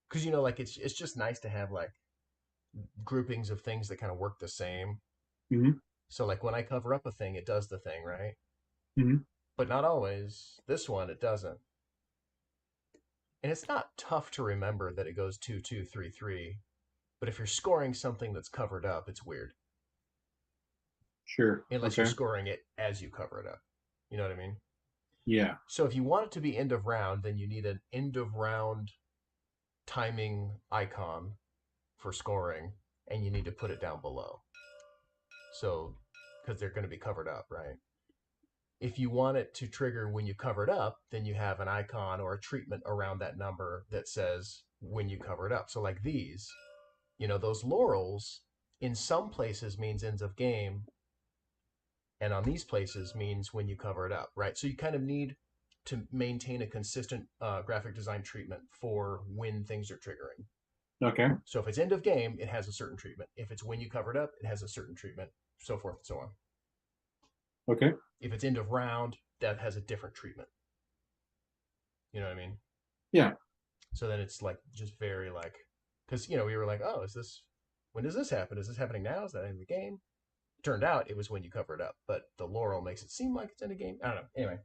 because like it's just nice to have like groupings of things that kind of work the same. Mm-hmm. So like when I cover up a thing, it does the thing, right? Mm-hmm. But not always. This one, it doesn't. And it's not tough to remember that it goes 2, 2, 3, 3. But if you're scoring something that's covered up, it's weird. Sure. Unless you're Okay. scoring it as you cover it up. You know what I mean? Yeah. So if you want it to be end of round, then you need an end of round timing icon for scoring, and you need to put it down below. So, because they're going to be covered up, right? If you want it to trigger when you cover it up, then you have an icon or a treatment around that number that says when you cover it up. So like these, those laurels in some places means ends of game, and on these places means when you cover it up, right? So you kind of need to maintain a consistent graphic design treatment for when things are triggering. Okay. So if it's end of game, it has a certain treatment. If it's when you cover it up, it has a certain treatment, so forth and so on. Okay. If it's end of round, that has a different treatment. You know what I mean? Yeah. So then it's like just very like, because we were like, oh, when does this happen? Is this happening now? Is that in the game? Turned out it was when you cover it up, but the laurel makes it seem like it's in a game. I don't know. Anyway,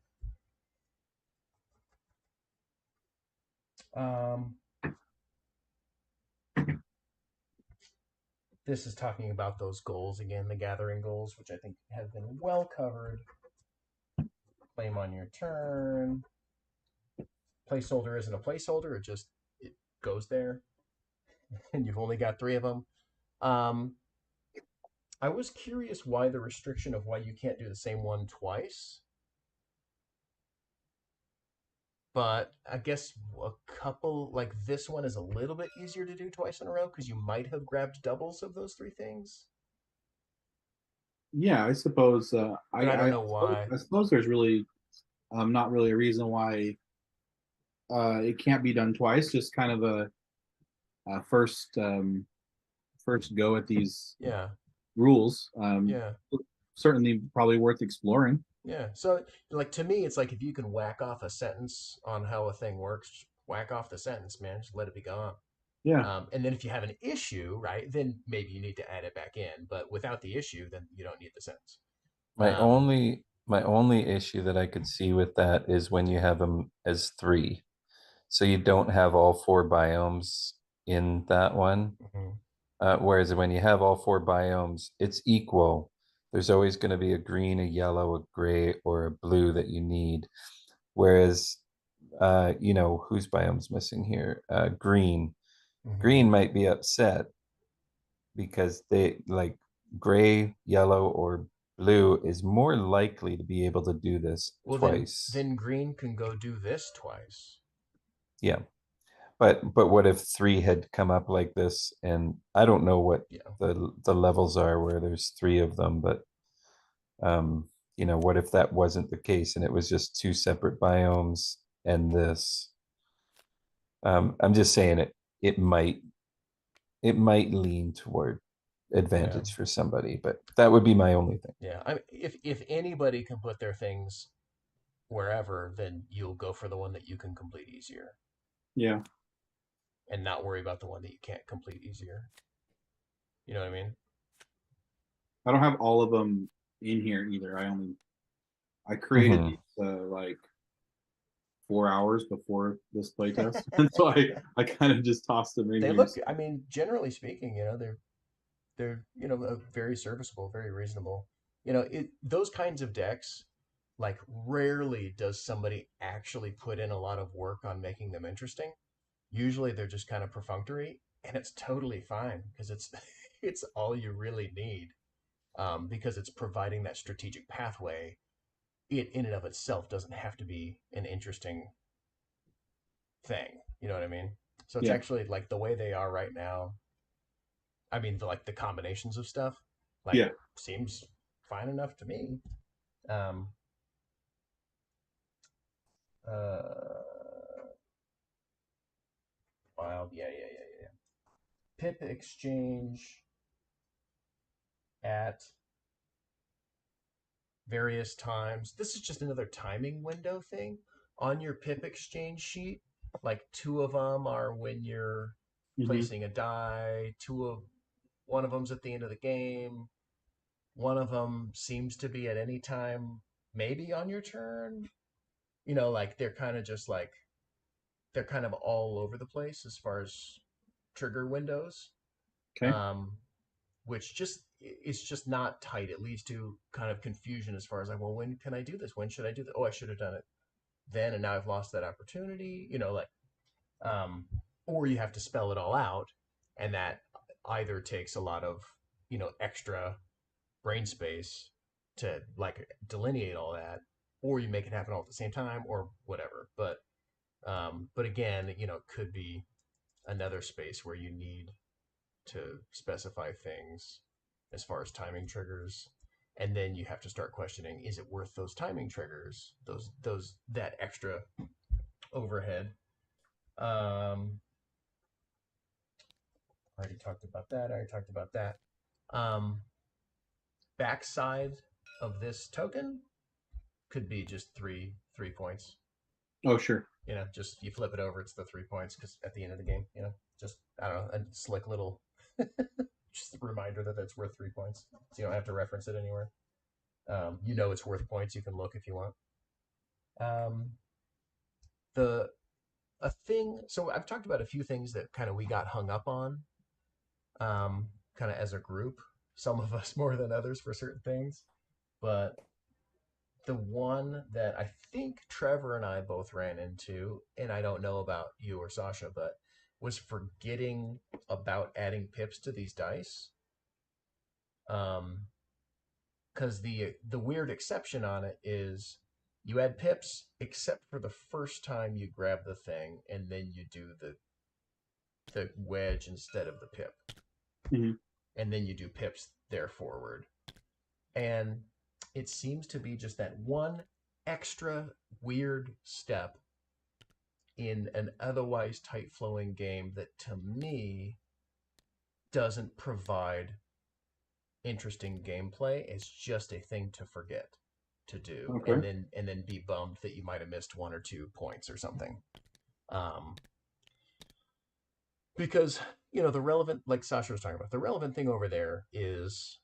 this is talking about those goals again, the gathering goals, which I think have been well covered. Claim on your turn. Placeholder isn't a placeholder; it goes there, and you've only got 3 of them. I was curious why the restriction of why you can't do the same one twice. But I guess a couple, like this one, is a little bit easier to do twice in a row because you might have grabbed doubles of those 3 things. Yeah. I suppose. But I don't I know suppose, why. I suppose there's really not really a reason why it can't be done twice. Just kind of a first go at these Yeah, rules. yeah, Certainly, probably worth exploring. yeah. So, like, to me, it's like if you can whack off a sentence on how a thing works, just whack off the sentence, man. Just let it be gone. Yeah. And then if you have an issue, right, then maybe you need to add it back in. But without the issue, then you don't need the sentence. My only issue that I could see with that is when you have them as 3. So you don't have all 4 biomes in that one. Mhm. Whereas when you have all 4 biomes, it's equal. There's always going to be a green, a yellow, a gray, or a blue that you need. Whereas, whose biome's missing here? Green. Mhm. Green might be upset because they like gray, yellow, or blue is more likely to be able to do this Well, then twice. then green can go do this twice. Yeah. But what if 3 had come up like this? And I don't know what Yeah. the levels are where there's 3 of them, but what if that wasn't the case and it was just 2 separate biomes and this? I'm just saying it might lean toward Yeah. advantage for somebody, but that would be my only thing. Yeah. If anybody can put their things wherever, then you'll go for the one that you can complete easier Yeah. and not worry about the one that you can't complete easier. You know what I mean? I don't have all of them in here either. I created Mhm. these like 4 hours before this playtest, and so I kind of just tossed them in They here. look. I mean, generally speaking, they're very serviceable, very reasonable. Those kinds of decks, like rarely does somebody actually put in a lot of work on making them interesting. Usually they're just kind of perfunctory, and it's totally fine because it's it's all you really need, because it's providing that strategic pathway. It in and of itself doesn't have to be an interesting thing. You know what I mean? So it's Yeah. actually like the way they are right now. I mean, like the combinations of stuff, like Yeah. seems fine enough to me. Um, uh, Wild, yeah. Pip exchange at various times. This is just another timing window thing on your pip exchange sheet. Like two of them are when you're Hmm. placing a die. One of them's at the end of the game. One of them seems to be at any time, maybe on your turn. Like they're kind of just like they're kind of all over the place as far as trigger windows. Okay. Um, which just it's just not tight. It leads to kind of confusion as far as like, well, when can I do this? When should I do that? Oh, I should have done it then, and now I've lost that opportunity. Um, or you have to spell it all out, and that either takes a lot of extra brain space to like delineate all that, or you make it happen all at the same time, or whatever. But again, it could be another space where you need to specify things as far as timing triggers, and then you have to start questioning: is it worth those timing triggers? That extra overhead. I already talked about that. Um, Backside of this token could be just three points. Oh, sure. Just you flip it over, it's the 3 points because at the end of the game, just I don't know, a slick little just a reminder that that's worth 3 points, so you don't have to reference it anywhere. It's worth points. You can look if you want. Um, the a thing. So I've talked about a few things that kind of we got hung up on, kind of as a group. Some of us more than others for certain things, but the one that I think Trevor and I both ran into, and I don't know about you or Sasha, but was forgetting about adding pips to these dice. Because the weird exception on it is you add pips except for the first time you grab the thing, and then you do the wedge instead of the pip, Hmm. and then you do pips there forward. And it seems to be just that one extra weird step in an otherwise tight flowing game that to me doesn't provide interesting gameplay. It's just a thing to forget to do, Okay. and then be bummed that you might have missed 1 or 2 points or something. Because the relevant, like Sasha was talking about, the relevant thing over there is,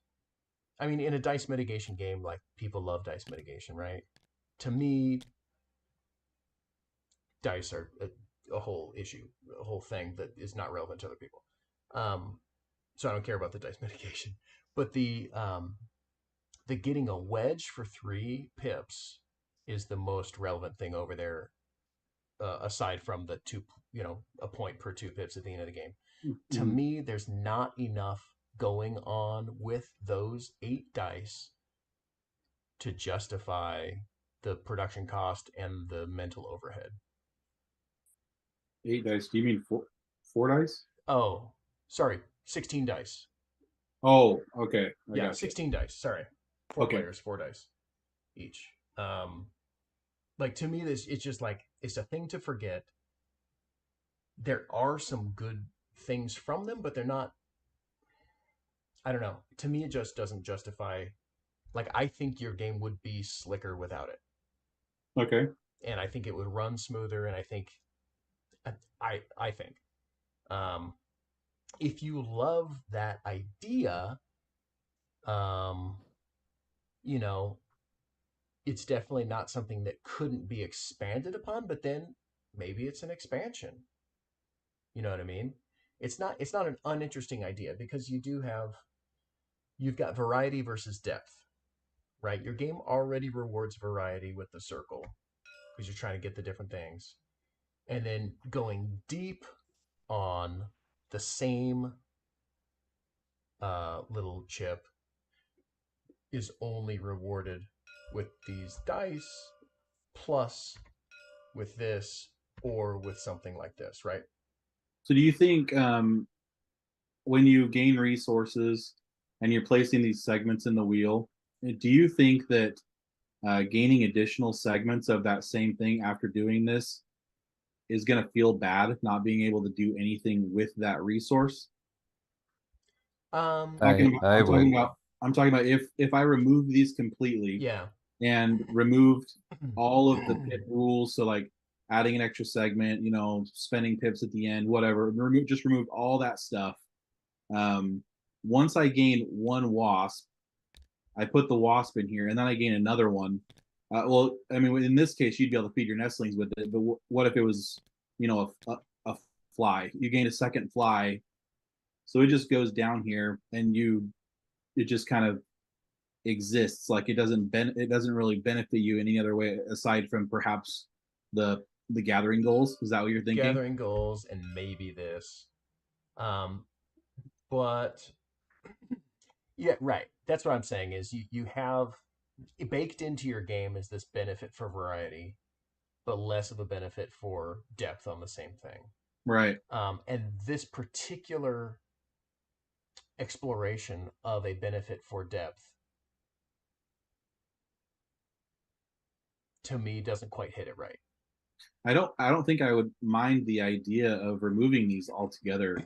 I mean, in a dice mitigation game, like people love dice mitigation, right? To me, dice are a whole issue, a whole thing that is not relevant to other people. So I don't care about the dice mitigation, but the getting a wedge for 3 pips is the most relevant thing over there, aside from the two, a point per 2 pips at the end of the game. To Hmm. me, there's not enough going on with those 8 dice to justify the production cost and the mental overhead. 8 dice. Do you mean four dice? Oh, sorry, 16 dice. Oh, okay. I Yeah, got you. 16 dice. Sorry. Four Okay. players, 4 dice each. Like to me, it's just like it's a thing to forget. There are some good things from them, but they're not. I don't know. To me, it just doesn't justify. Like I think your game would be slicker without it, Okay. and I think it would run smoother. And I think, um, if you love that idea, um, you know, it's definitely not something that couldn't be expanded upon. But then maybe it's an expansion. You know what I mean? It's not an uninteresting idea because you've got variety versus depth, right? Your game already rewards variety with the circle because you're trying to get the different things. And then going deep on the same little chip is only rewarded with these dice plus with this or with something like this, right? So do you think when you gain resources and you're placing these segments in the wheel, do you think that gaining additional segments of that same thing after doing this is going to feel bad not being able to do anything with that resource? Um, I would. I'm talking about if I remove these completely yeah. and removed all of the pip rules, so like adding an extra segment, spending pips at the end, whatever, just remove all that stuff. Once I gain one wasp, I put the wasp in here, and then I gain another one. Well, I mean, in this case, you'd be able to feed your nestlings with it. But what if it was, a fly? You gain a second fly, so it just goes down here, and it just kind of exists. Like it doesn't really benefit you any other way aside from perhaps the gathering goals. Is that what you're thinking? Gathering goals and maybe this. But yeah, right. That's what I'm saying is you have baked into your game is this benefit for variety, but less of a benefit for depth on the same thing. Right. And this particular exploration of a benefit for depth to me doesn't quite hit it right. I don't think I would mind the idea of removing these altogether.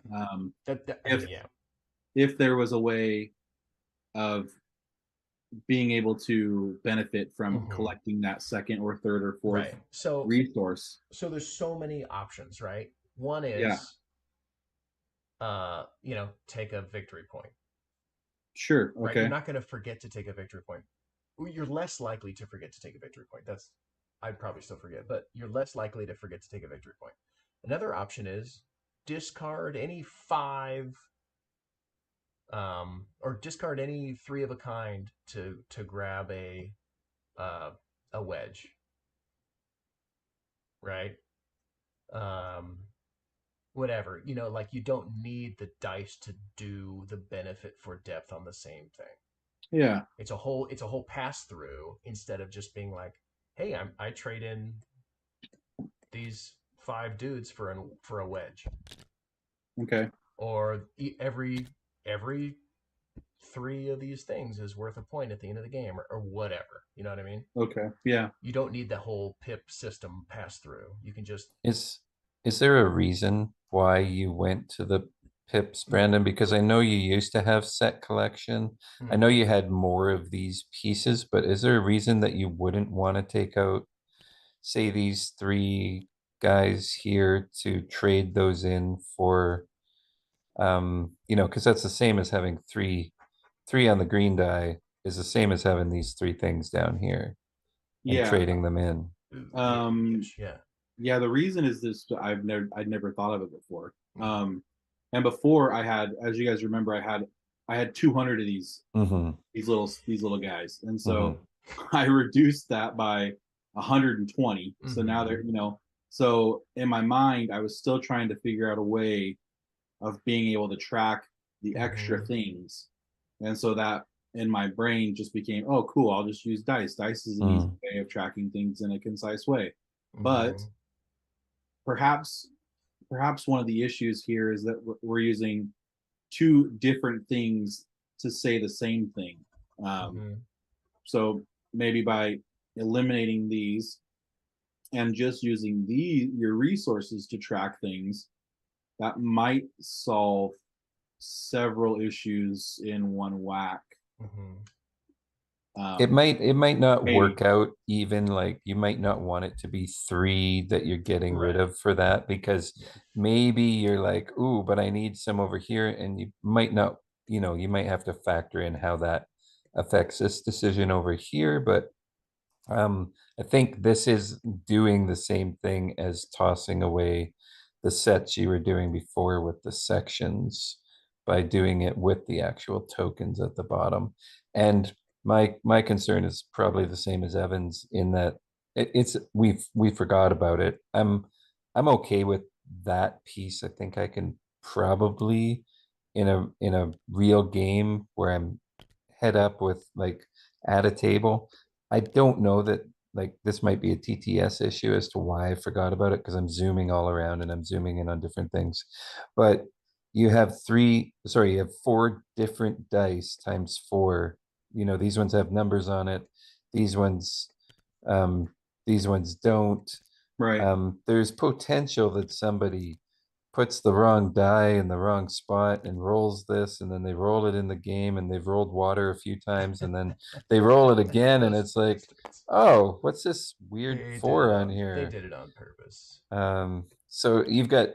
If there was a way of being able to benefit from collecting that second or third or fourth resource. So there's so many options, right? One is take a victory point. Sure. Okay. Right? You're not going to forget to take a victory point. You're less likely to forget to take a victory point. I'd probably still forget, but you're less likely to forget to take a victory point. Another option is discard any 5 or discard any 3 of a kind to grab a wedge. Right? Whatever. Like you don't need the dice to do the benefit for depth on the same thing. Yeah. It's a whole pass through instead of just being like, hey, I trade in these 5 dudes for a wedge. Okay. Or every 3 of these things is worth a point at the end of the game or whatever. You know what I mean? Okay. Yeah. You don't need the whole pip system pass through. You can just Is there a reason why you went to the pips, Brandon? Because I know you used to have set collection. I know you had more of these pieces, but is there a reason that you wouldn't want to take out, say, these 3 guys here to trade those in for, because that's the same as having three on the green die is the same as having these 3 things down here and trading them in. Yeah, the reason is this: I'd never thought of it before. And before I had, as you guys remember, I had 200 of these little guys, and so I reduced that by 120. So now they're so in my mind, I was still trying to figure out a way of being able to track the extra things, and so that in my brain just became, oh, cool, I'll just use dice. Dice is an easy way of tracking things in a concise way, but perhaps one of the issues here is that we're using 2 different things to say the same thing. So maybe by eliminating these and just using your resources to track things, that might solve several issues in one whack. It might not work out even, like you might not want it to be 3 that you're getting rid of for that, because maybe you're like, ooh, but I need some over here, and you might not, you might have to factor in how that affects this decision over here. But I think this is doing the same thing as tossing away the sets you were doing before with the sections by doing it with the actual tokens at the bottom. And my concern is probably the same as Evan's in that we forgot about it. I'm okay with that piece. I think I can probably in a real game where I'm head up with like at a table. I don't know that like this might be a TTS issue as to why I forgot about it because I'm zooming all around and I'm zooming in on different things. But you have you have four different dice times four. You know, these ones have numbers on it. These ones, um, these ones don't. Right. There's potential that somebody puts the wrong die in the wrong spot and rolls this, and then they roll it in the game, and they've rolled water a few times, and then they roll it again, and Those it's like, bastards. oh, what's this weird They did it four on on. They here? did it on purpose. So you've got,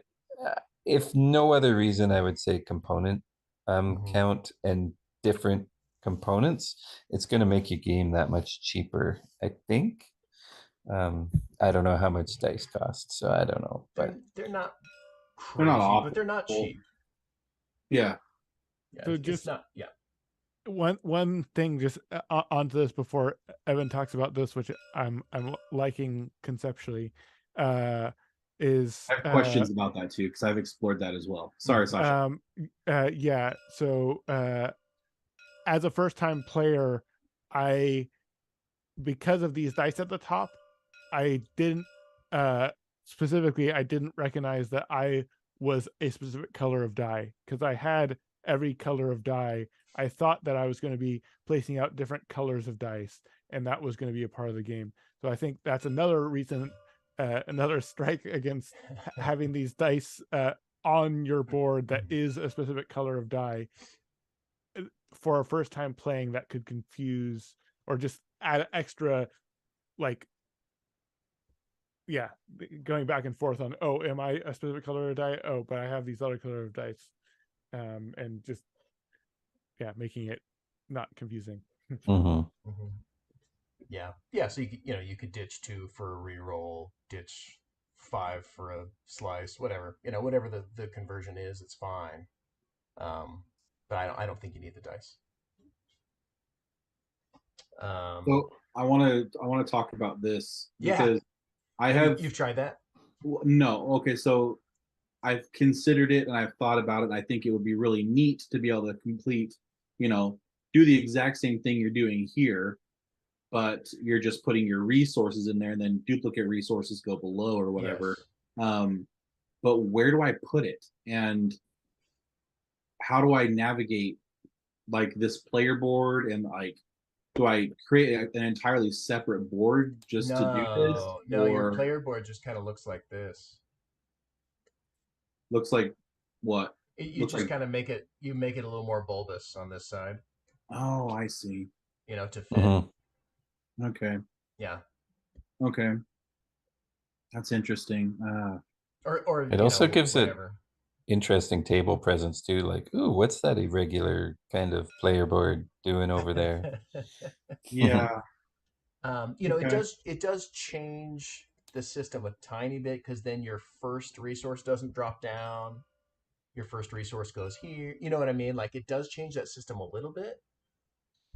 if no other reason, I would say component Mhm. count and different components. It's going to make your game that much cheaper, I think. I don't know how much dice cost, so I don't know, but They're not They're not crazy, but awful. they're not cheap. Yeah. Yeah, So it's just not. Yeah. one thing just onto this before Evan talks about this, which I'm liking conceptually, is I have questions about that too, because I've explored that as well. Sorry, Sasha. yeah. So as a first time player, because of these dice at the top, I didn't specifically I didn't recognize that I was a specific color of die because I had every color of die. I thought that I was going to be placing out different colors of dice, and that was going to be a part of the game. So I think that's another reason, another strike against having these dice on your board that is a specific color of die. For a first time playing, that could confuse or just add extra, like, yeah, going back and forth on, oh, am I a specific color of die? Oh, but I have these other color of dice, and just, yeah, making it not confusing. mhm. Mhm. Yeah, yeah. So you could ditch 2 for a reroll, ditch 5 for a slice, whatever. Whatever the conversion is, it's fine. Um, but I don't think you need the dice. So I want to talk about this Yeah. because I Oh, have you've tried that? no. Okay, so I've considered it and I've thought about it. And I think it would be really neat to be able to complete, do the exact same thing you're doing here, but you're just putting your resources in there and then duplicate resources go below or whatever. Yes. Um, but where do I put it? And how do I navigate like this player board and like do I create an entirely separate board just to do this No, your or player board just kind of looks like this. looks like what? You Looks just like kind of make it a little more bulbous on this side, oh, I see. to fit. Mhm. Okay. Yeah. Okay. That's interesting. Or It also gives it whatever. interesting table presence too. Like, ooh, what's that irregular kind of player board doing over there? Yeah. It Okay. does change the system a tiny bit because then your first resource doesn't drop down. Your first resource goes here. You know what I mean? Like it does change that system a little bit.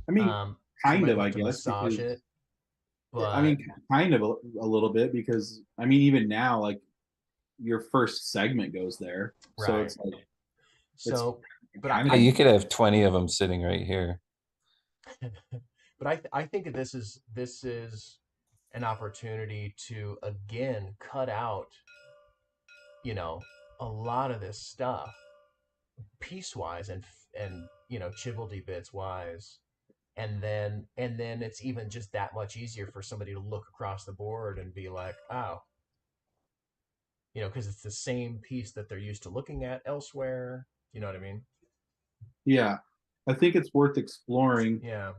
I mean, So you kind might of, have I to guess, massage because it, I but mean, kind of a little bit because I mean, even now, like your first segment goes there, so right. it's like it's So, but kind of Yeah, you could have 20 of them sitting right here. but I think this is an opportunity to again cut out, you know, a lot of this stuff piecewise and chivalry bits wise, and then it's even just that much easier for somebody to look across the board and be like, oh, because it's the same piece that they're used to looking at elsewhere. You know what I mean? yeah. I think it's worth exploring. Yeah.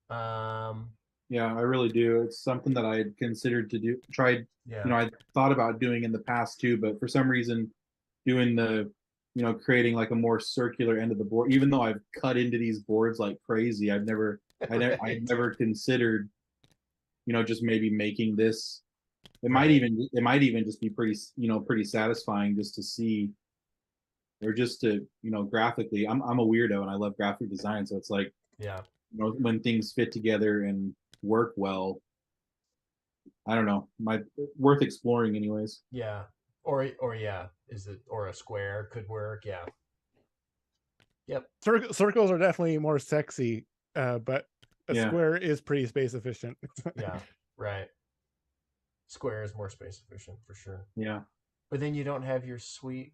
Um. Yeah, I really do. It's something that I had considered to do, tried, Yeah. I thought about doing in the past too, but for some reason, doing creating like a more circular end of the board, even though I've cut into these boards like crazy, I Right. never considered, just maybe making this. Right. It might even just be pretty satisfying just to see, or just to, graphically. I'm a weirdo and I love graphic design, so it's like, Yeah. when things fit together and work well, I don't know. Worth exploring anyways. Yeah. Or yeah. Is it, or a square could work? Yeah. Yep. Circles are definitely more sexy, but a Yeah. square is pretty space efficient. Yeah. Right. Square is more space efficient for sure. Yeah. But then you don't have your sweet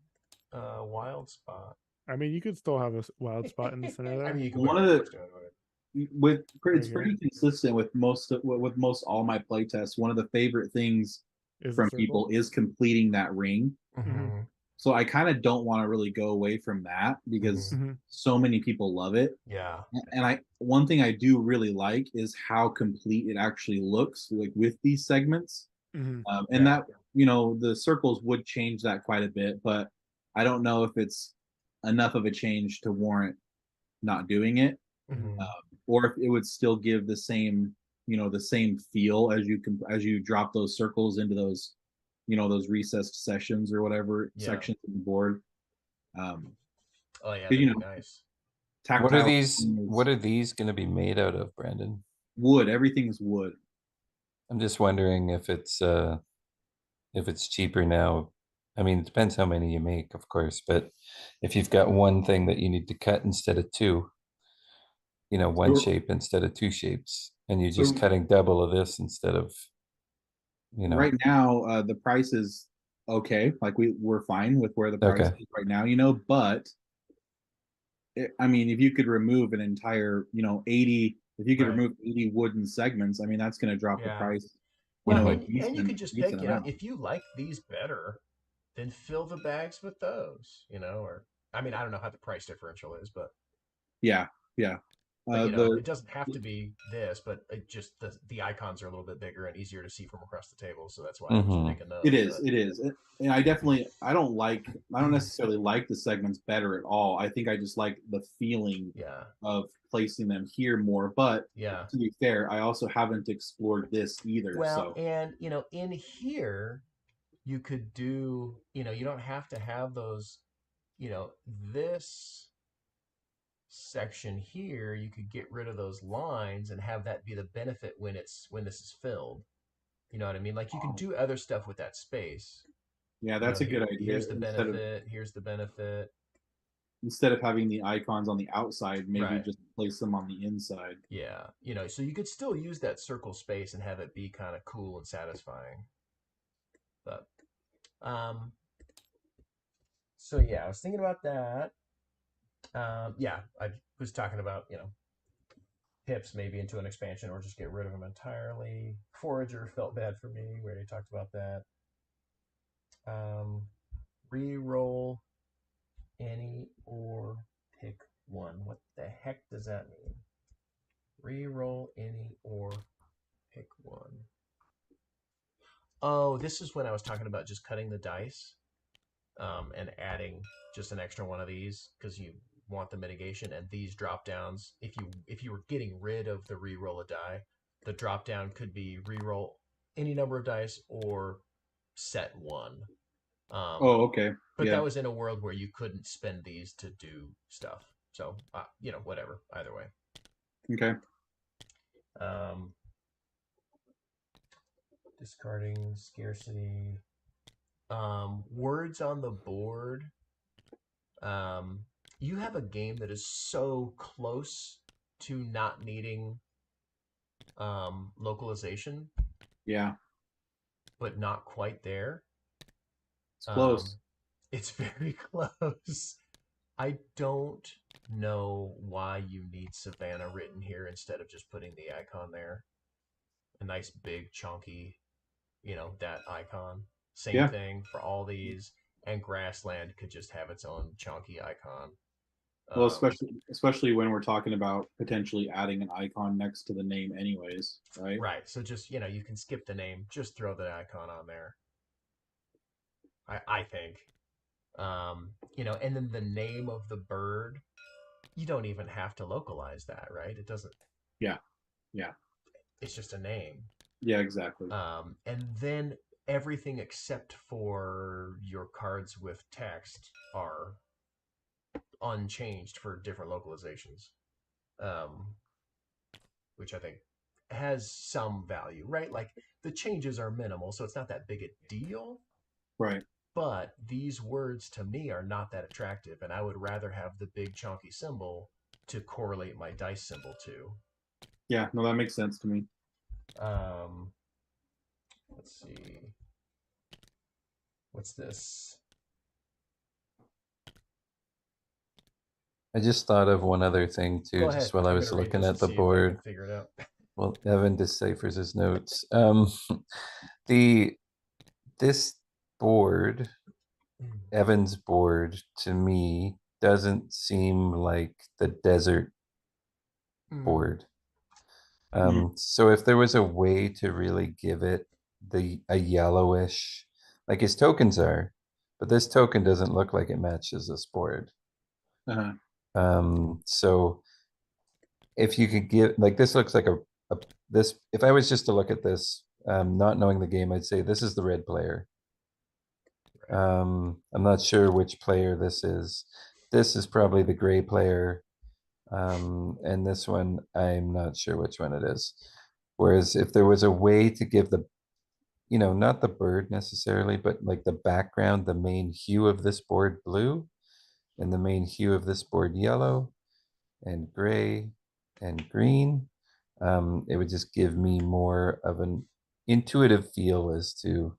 wild spot. I mean, you could still have a wild spot in the center there. I mean, you can One put of it the next to it. it's Right pretty here. consistent with most all my playtests. One of the favorite things Is the from circle. people is completing that ring. Mm-hmm. So I kind of don't want to really go away from that because Mhm. so many people love it. Yeah. And one thing I do really like is how complete it actually looks, like with these segments. Mhm. And Yeah. that, the circles would change that quite a bit, but I don't know if it's enough of a change to warrant not doing it, Mm-hmm. or if it would still give the same, the same feel as you drop those circles into those, those recessed sessions or whatever Yeah. sections of the board. Oh yeah, 'Cause, that'd be nice. tactile What are these going to be made out of, Brandon? wood. Everything is wood. I'm just wondering if it's cheaper now. I mean, it depends how many you make, of course, but if you've got one thing that you need to cut instead of two, one So, shape instead of two shapes, and you're just so cutting double of this instead of, right now, the price is okay. Like we're fine with where the price okay. is right now, but I mean, if you could remove an entire, 80, if you could Right. remove 80 wooden segments, I mean, that's going to drop the Yeah. price, Well, a and you could just pick, decent amount. if you like these better, then fill the bags with those, or I mean, I don't know how the price differential is, but Yeah, yeah. but The it doesn't have to be this, but it just the icons are a little bit bigger and easier to see from across the table, so that's why I was Mm-hmm. picking those. It is, but- it is, and I don't necessarily like the segments better at all. I think I just like the feeling Yeah. of placing them here more. But Yeah. to be fair, I also haven't explored this either. Well, So and in here you could do, you don't have to have those, this section here, you could get rid of those lines and have that be the benefit when this is filled. You know what I mean? Like you can do other stuff with that space. yeah, that's a good idea. Here's the benefit. Here's the benefit. Instead of having the icons on the outside, maybe Right. just place them on the inside. Yeah, so you could still use that circle space and have it be kind of cool and satisfying. But, so yeah, I was thinking about that. Yeah, I was talking about, hips maybe into an expansion or just get rid of them entirely. Forager felt bad for me. We already talked about that. Reroll any or pick one. What the heck does that mean? Reroll any or pick one. Oh, this is when I was talking about just cutting the dice and adding just an extra one of these because you want the mitigation, and these drop downs, if you were getting rid of the reroll a die, the drop down could be reroll any number of dice or set one. Oh, okay. But Yeah. that was in a world where you couldn't spend these to do stuff. So, whatever. Either way. Okay. Discarding scarcity. Words on the board. You have a game that is so close to not needing localization, Yeah. but not quite there. It's close. It's very close. I don't know why you need Savannah written here instead of just putting the icon there. A nice big chunky, that icon. Same thing for all these, and Grassland could just have its own chunky icon. Well, especially when we're talking about potentially adding an icon next to the name anyways, right? Right. So just, you can skip the name, just throw the icon on there. I think. And then the name of the bird, you don't even have to localize that, right? It doesn't. Yeah. Yeah. It's just a name. Yeah, exactly. And then everything except for your cards with text are unchanged for different localizations, which I think has some value, right? Like the changes are minimal, so it's not that big a deal. Right. But these words to me are not that attractive, and I would rather have the big chunky symbol to correlate my dice symbol to. Yeah, no, that makes sense to me. Let's see. What's this? I just thought of one other thing too, Go just ahead. while I I'm was gonna read looking this at and the see if I can board. figure it out. Well, Evan deciphers his notes. This board, Evan's board, to me doesn't seem like the desert board. So if there was a way to really give it a yellowish, like his tokens are, but this token doesn't look like it matches this board. So if you could give, like, this looks like this, if I was just to look at this, not knowing the game, I'd say this is the red player. I'm not sure which player this is. This is probably the gray player. And this one, I'm not sure which one it is. Whereas if there was a way to give the, not the bird necessarily, but like the background, the main hue of this board blue, and the main hue of this board yellow, and gray, and green, it would just give me more of an intuitive feel as to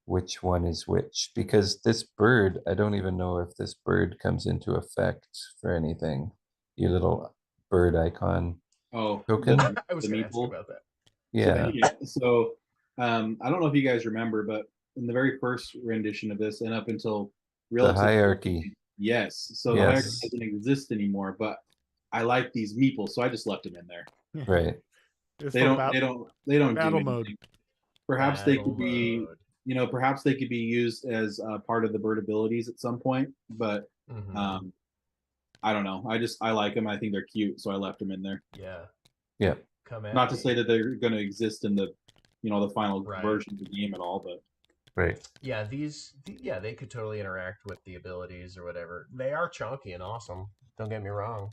which one is which. Because this bird, I don't even know if this bird comes into effect for anything. Your little bird icon token. I was going to ask about that. Yeah. So I don't know if you guys remember, but in the very first rendition of this, and up until the hierarchy. Yes. So the hierarchy doesn't exist anymore, but I like these meeples, so I just left them in there. Right. They don't do battle anything. mode. Perhaps they could be, perhaps they could be used as part of the bird abilities at some point, but I don't know. I like them. I think they're cute, so I left them in there. Yeah. Not to say that they're going to exist in the, the final version of the game at all, but. Right. Yeah, they could totally interact with the abilities or whatever. They are chunky and awesome. Don't get me wrong.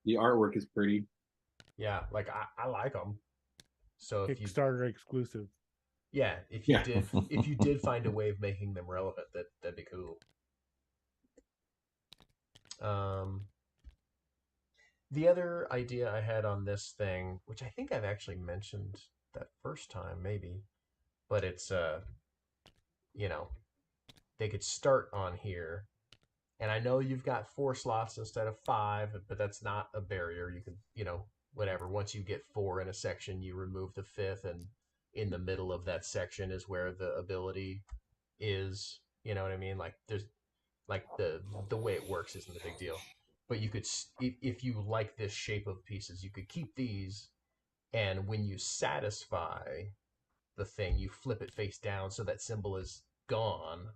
The artwork is pretty. Yeah, like I like them. So if Kickstarter exclusive. Yeah, if you did find a way of making them relevant, that'd be cool. The other idea I had on this thing, which I think I've actually mentioned that first time, maybe, but it's they could start on here, and I know you've got 4 slots instead of 5, but that's not a barrier. You can, whatever. Once you get 4 in a section, you remove the 5th, and in the middle of that section is where the ability is. You know what I mean? Like there's like the way it works isn't a big deal. But you could, if you like this shape of pieces, you could keep these, and when you satisfy the thing, you flip it face down so that symbol is gone.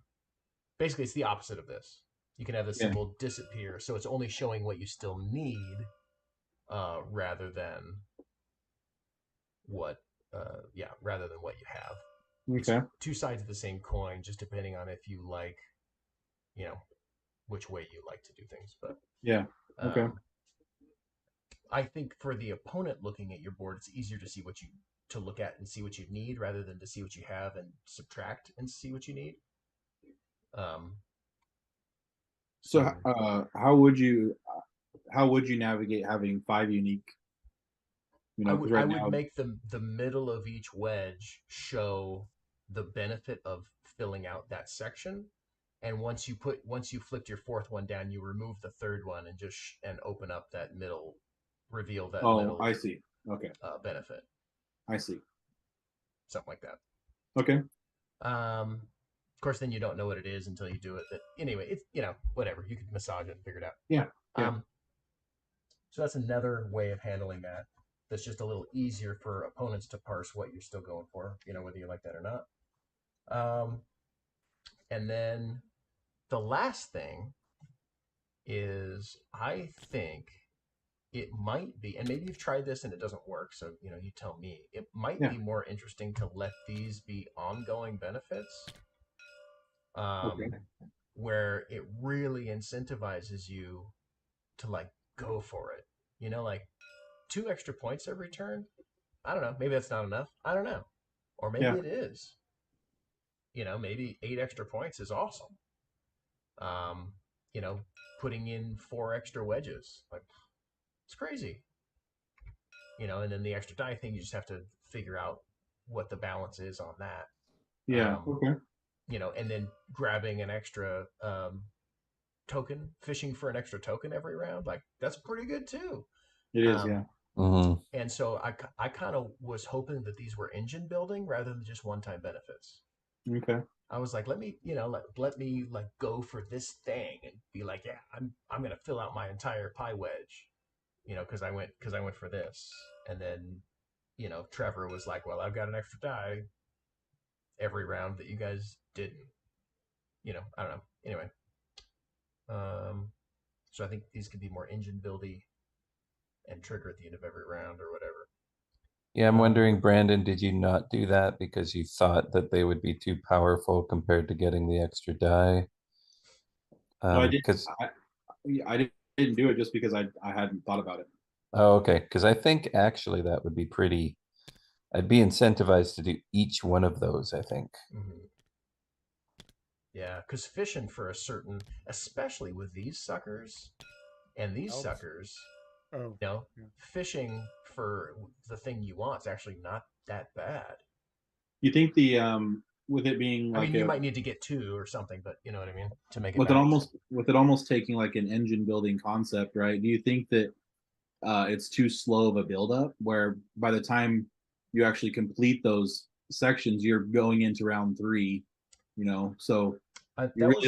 Basically, it's the opposite of this. You can have the symbol disappear, so it's only showing what you still need, rather than what, you have. Okay. It's 2 sides of the same coin, just depending on if you like, which way you like to do things. But okay. I think for the opponent looking at your board, it's easier to see to look at and see what you need rather than to see what you have and subtract and see what you need. So how would you navigate having 5 unique? I would make the middle of each wedge show the benefit of filling out that section, and once you flipped your 4th one down, you remove the 3rd one and just and open up that middle, reveal that middle. I see. Okay. Benefit. I see. Something like that. Okay. Of course, then you don't know what it is until you do it. But anyway, it's whatever. You can massage it and figure it out. Yeah. So that's another way of handling that. That's just a little easier for opponents to parse what you're still going for, whether you like that or not. And then the last thing is, I think it might be, and maybe you've tried this and it doesn't work, so you tell me. It might be more interesting to let these be ongoing benefits, where it really incentivizes you to go for it. Like 2 extra points every turn. I don't know. Maybe that's not enough. I don't know. Or maybe it is. maybe 8 extra points is awesome. You know, putting in 4 extra wedges, like, it's crazy. And then the extra die thing, you just have to figure out what the balance is on that. Yeah. Okay. And then grabbing an extra token, fishing for an extra token every round, like, that's pretty good too. It is, yeah. And so I kind of was hoping that these were engine building rather than just one-time benefits. Okay. I was like, let me like go for this thing and be like, yeah, I'm gonna fill out my entire pie wedge, because I went for this. And then, Trevor was like, well, I've got an extra die every round that you guys didn't. I don't know. Anyway, so I think these could be more engine buildy and trigger at the end of every round or whatever. Yeah, I'm wondering, Brandon, did you not do that because you thought that they would be too powerful compared to getting the extra die? No, I Because didn't do it just because I hadn't thought about it. oh, okay, because I think actually that would be pretty. I'd be incentivized to do each one of those, I think. Mm-hmm. Yeah, because fishing for a certain, especially with these suckers and these suckers, fishing for the thing you want is actually not that bad. You think the with it being I like mean, you might need to get 2 or something, but you know what I mean, to make it with balance. it almost taking like an engine building concept, right? Do you think that it's too slow of a build up where by the time you actually complete those sections, you're going into round 3, so you really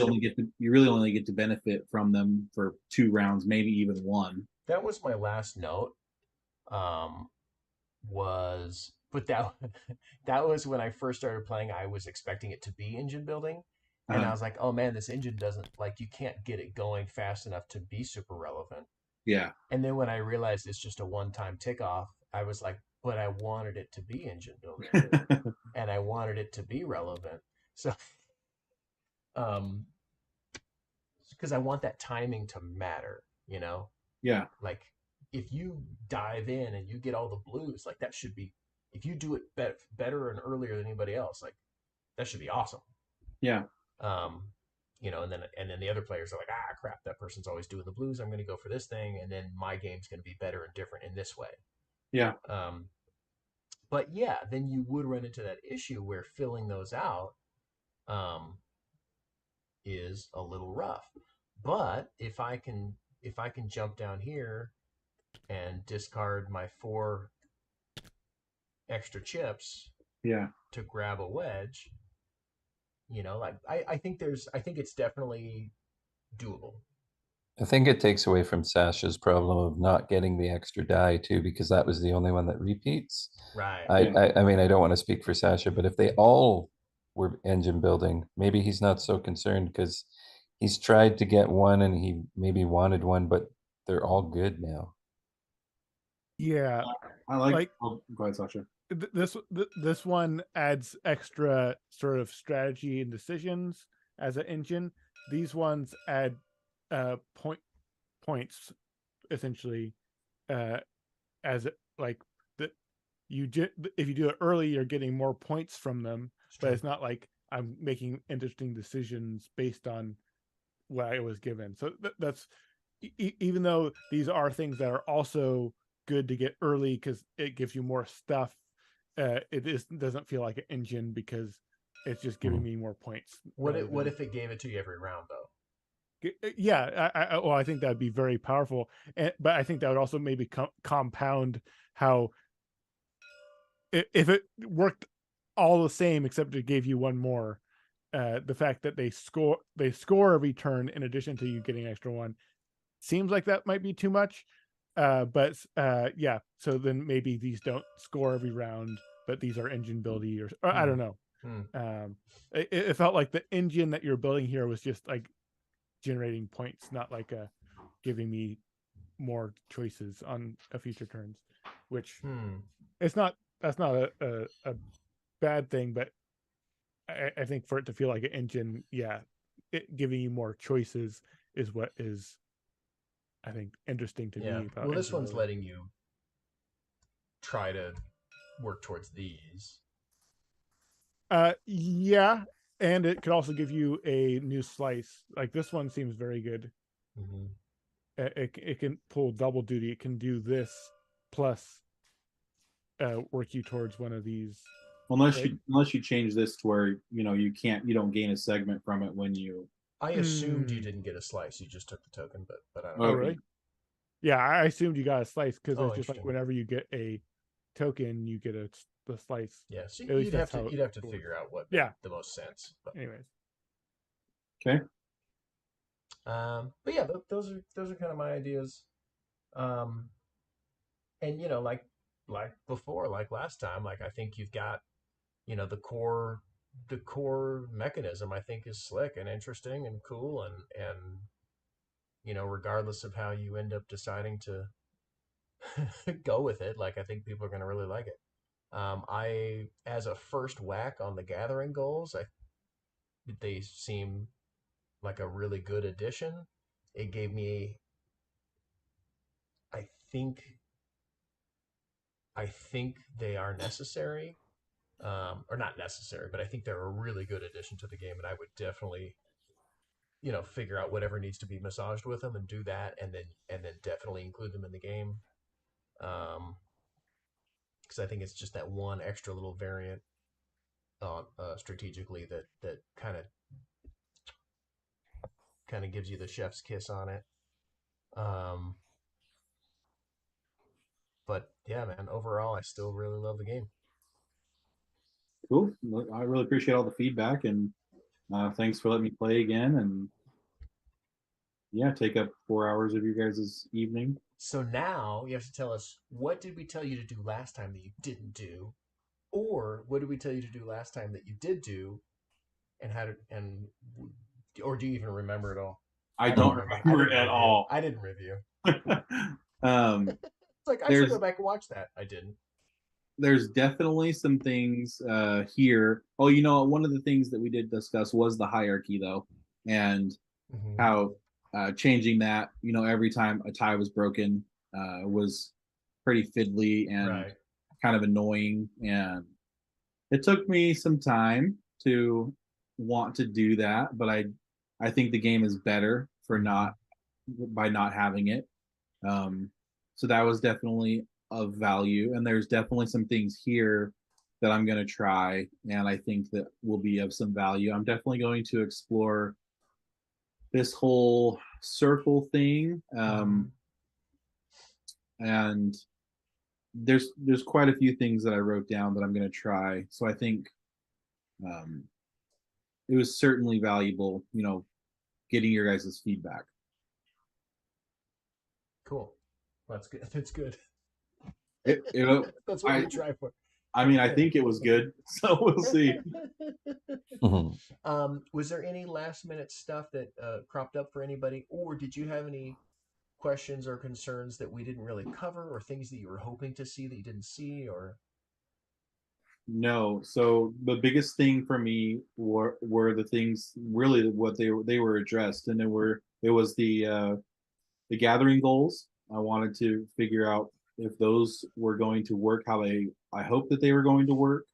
only get to benefit from them for 2 rounds, maybe even 1. That was my last note. But that was when I first started playing. I was expecting it to be engine building, and I was like, oh man, this engine doesn't, like, you can't get it going fast enough to be super relevant. Yeah. And then when I realized it's just a one-time tick off, I was like, but I wanted it to be engine building and I wanted it to be relevant. So, because I want that timing to matter, Yeah. like, if you dive in and you get all the blues, like, that should be, if you do it better and earlier than anybody else, like, that should be awesome. Yeah. And then the other players are like, crap, that person's always doing the blues. I'm going to go for this thing, and then my game's going to be better and different in this way. Yeah. But yeah, then you would run into that issue where filling those out is a little rough. But if I can jump down here and discard my 4 extra chips, to grab a wedge, like, I think it's definitely doable. I think it takes away from Sasha's problem of not getting the extra die too, because that was the only one that repeats. Right. I mean, I don't want to speak for Sasha, but if they all were engine building, maybe he's not so concerned because he's tried to get one and he maybe wanted one, but they're all good now. Yeah. I like oh, go ahead, Sasha. This one adds extra sort of strategy and decisions as an engine. These ones add points essentially as like that if you do it early, you're getting more points from them, but it's not like I'm making interesting decisions based on what I was given. So that's even though these are things that are also good to get early because it gives you more stuff, doesn't feel like an engine because it's just giving me more points. What if it gave it to you every round though? Yeah, I think that'd be very powerful, but I think that would also maybe compound how if it worked all the same except it gave you one more, the fact that they score every turn in addition to you getting extra one seems like that might be too much. But yeah, so then maybe these don't score every round, but these are engine buildy or I don't know. It felt like the engine that you're building here was just like generating points, not like giving me more choices on a future turns, which that's not a bad thing, but I think for it to feel like an engine, it giving you more choices is what is, I think, interesting to me about. Well, this one's letting you try to work towards these. Yeah, And it could also give you a new slice. Like this one seems very good. Mm-hmm. It can pull double duty. It can do this plus work you towards one of these. Unless Right? you change this to where you don't gain a segment from it when you. I assumed you didn't get a slice. You just took the token, but I don't Oh, know. Okay. really? Yeah, I assumed you got a slice because Oh, it's just like interesting. whenever you get a token, you get the slice. Yeah, so At least that's how you'd have to it figure out what made Yeah. the most sense. But Anyways, Okay. but yeah, those are kind of my ideas. Um, and like before, like last time, like I think you've got the core mechanism. I think is slick and interesting and cool, and regardless of how you end up deciding to go with it, like I think people are going to really like it. I as a first whack on the gathering goals, they seem like a really good addition. It gave me, I think, I think they are necessary, or not necessary, but I think they're a really good addition to the game, and I would definitely, figure out whatever needs to be massaged with them and do that, and then definitely include them in the game, because I think it's just that one extra little variant strategically that kind of gives you the chef's kiss on it. Um, but yeah, man, overall, I still really love the game. Cool. I really appreciate all the feedback, and thanks for letting me play again. And yeah, take up 4 hours of your guys' evening. So now you have to tell us, what did we tell you to do last time that you didn't do, or what did we tell you to do last time that you did do, and how did and or do you even remember it all? I don't don't remember. remember it at review. all. I didn't review. It's like I should go back and watch that. I didn't. There's definitely some things here. Oh, one of the things that we did discuss was the hierarchy, though, and Mm-hmm. how changing that, every time a tie was broken was pretty fiddly and Right. kind of annoying. And it took me some time to want to do that, but I think the game is better for not by not having it. So that was definitely of value, and there's definitely some things here that I'm going to try, and I think that will be of some value. I'm definitely going to explore this whole circle thing, and there's quite a few things that I wrote down that I'm going to try. So I think it was certainly valuable, getting your guys' feedback. Cool. That's good. That's good. That's what we try for. I mean, I think it was good, so we'll see. Was there any last minute stuff that cropped up for anybody, or did you have any questions or concerns that we didn't really cover, or things that you were hoping to see that you didn't see, or? No. So the biggest thing for me were the things really what they were addressed, and it was the gathering goals. I wanted to figure out if those were going to work how I hope that they were going to work.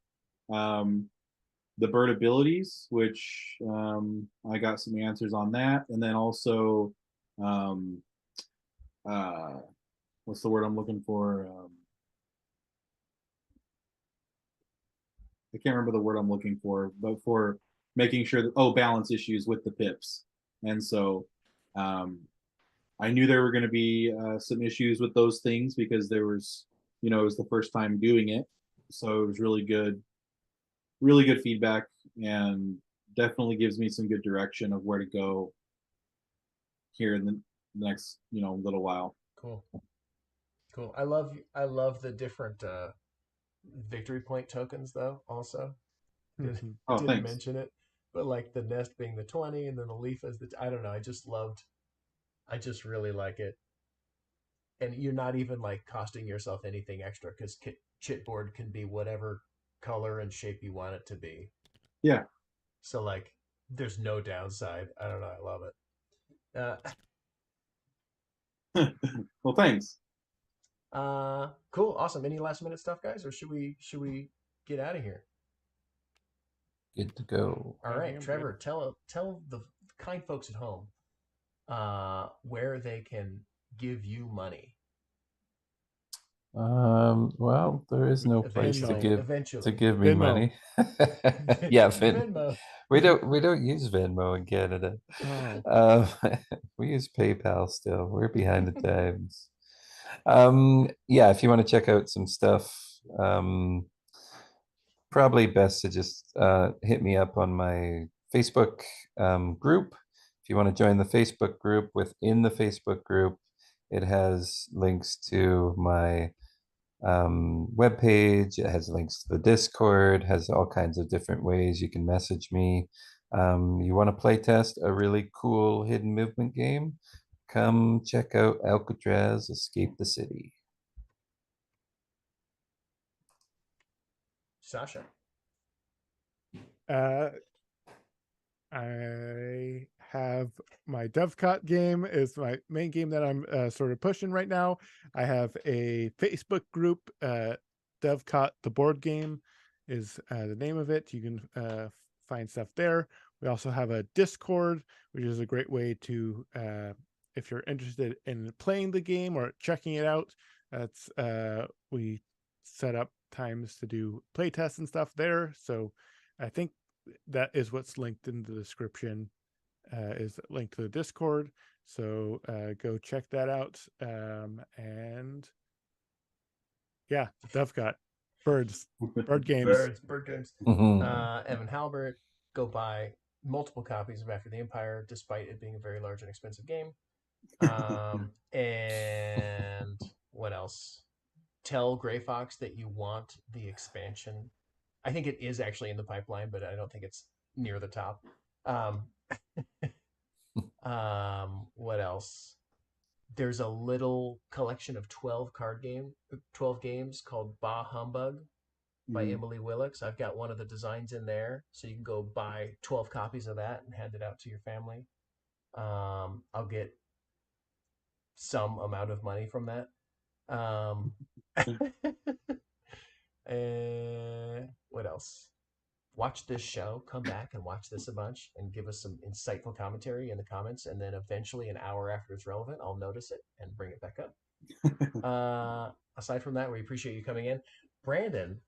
The bird abilities, which I got some answers on that, and then also um, what's the word I'm looking for? I can't remember the word I'm looking for, but for making sure that balance issues with the pips, and so I knew there were going to be some issues with those things because there was it was the first time doing it, so it was really good feedback, and definitely gives me some good direction of where to go here in the next little while. Cool. I love the different victory point tokens though. Also, didn't Thanks. mention it, but like the nest being the 20 and then the leaf as I don't know. I just really like it, and you're not even like costing yourself anything extra because chipboard can be whatever color and shape you want it to be. Yeah. So like, there's no downside. I don't know. I love it. Well, thanks. Cool, awesome. Any last minute stuff, guys, or should we get out of here? Good to go. All I right, think I'm Trevor, good. tell the kind folks at home where they can give you money. Well, there is no place to Venmo. Eventually. give me Venmo. money. Yeah, Venmo. we don't use Venmo in Canada. Oh, Um, we use PayPal still. We're behind the times. Yeah, if you want to check out some stuff, probably best to just hit me up on my Facebook group. If you want to join the Facebook group, within the Facebook group, it has links to my webpage. It has links to the Discord, has all kinds of different ways you can message me. You want to play test a really cool hidden movement game? Come check out Alcatraz Escape the City. Sasha. uh, I have my Dovecot game is my main game that I'm sort of pushing right now. I have a Facebook group, Dovecot the board game is the name of it. You can find stuff there. We also have a Discord, which is a great way to, if you're interested in playing the game or checking it out, that's we set up times to do play tests and stuff there. So I think that is what's linked in the description, is linked to the Discord. So go check that out. And yeah, Dovecot, bird games. Bird games. Mhm. Evan Halbert, go buy multiple copies of After the Empire, despite it being a very large and expensive game. And what else? Tell Gray Fox that you want the expansion. I think it is actually in the pipeline, but I don't think it's near the top. Um, what else? There's a little collection of 12 games called Bah Humbug by Mhm. Emily Willix. I've got one of the designs in there, so you can go buy 12 copies of that and hand it out to your family. I'll get some amount of money from that. Um, and what else? Watch this show, come back and watch this a bunch and give us some insightful commentary in the comments. And then eventually, an hour after it's relevant, I'll notice it and bring it back up. Aside from that, we appreciate you coming in. Brandon,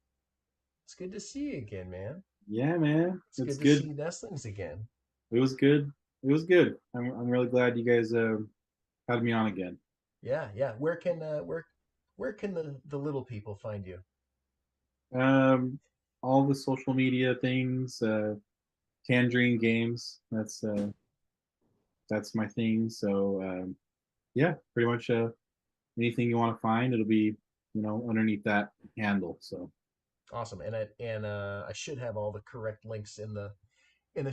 it's good to see you again, man. Yeah, man, It's it's good to good. see Nestlings again. It was good. It was good. I'm really glad you guys had me on again. Yeah, yeah. Where can the little people find you? Um, all the social media things, Tangerine Games. That's my thing. So yeah, pretty much anything you want to find, it'll be underneath that handle. So Awesome. And I should have all the correct links in the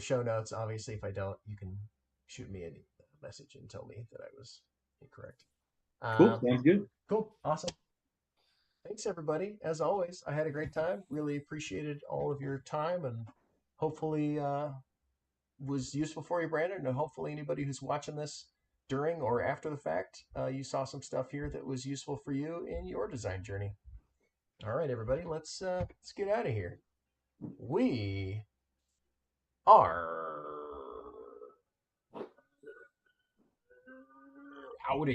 show notes. Obviously, if I don't, you can shoot me a message and tell me that I was incorrect. cool. Um, Sounds good. cool. Awesome. Thanks, everybody. As always, I had a great time. Really appreciated all of your time, and hopefully was useful for you, Brandon. And hopefully anybody who's watching this during or after the fact, you saw some stuff here that was useful for you in your design journey. All right, everybody, let's get out of here. We are howdy.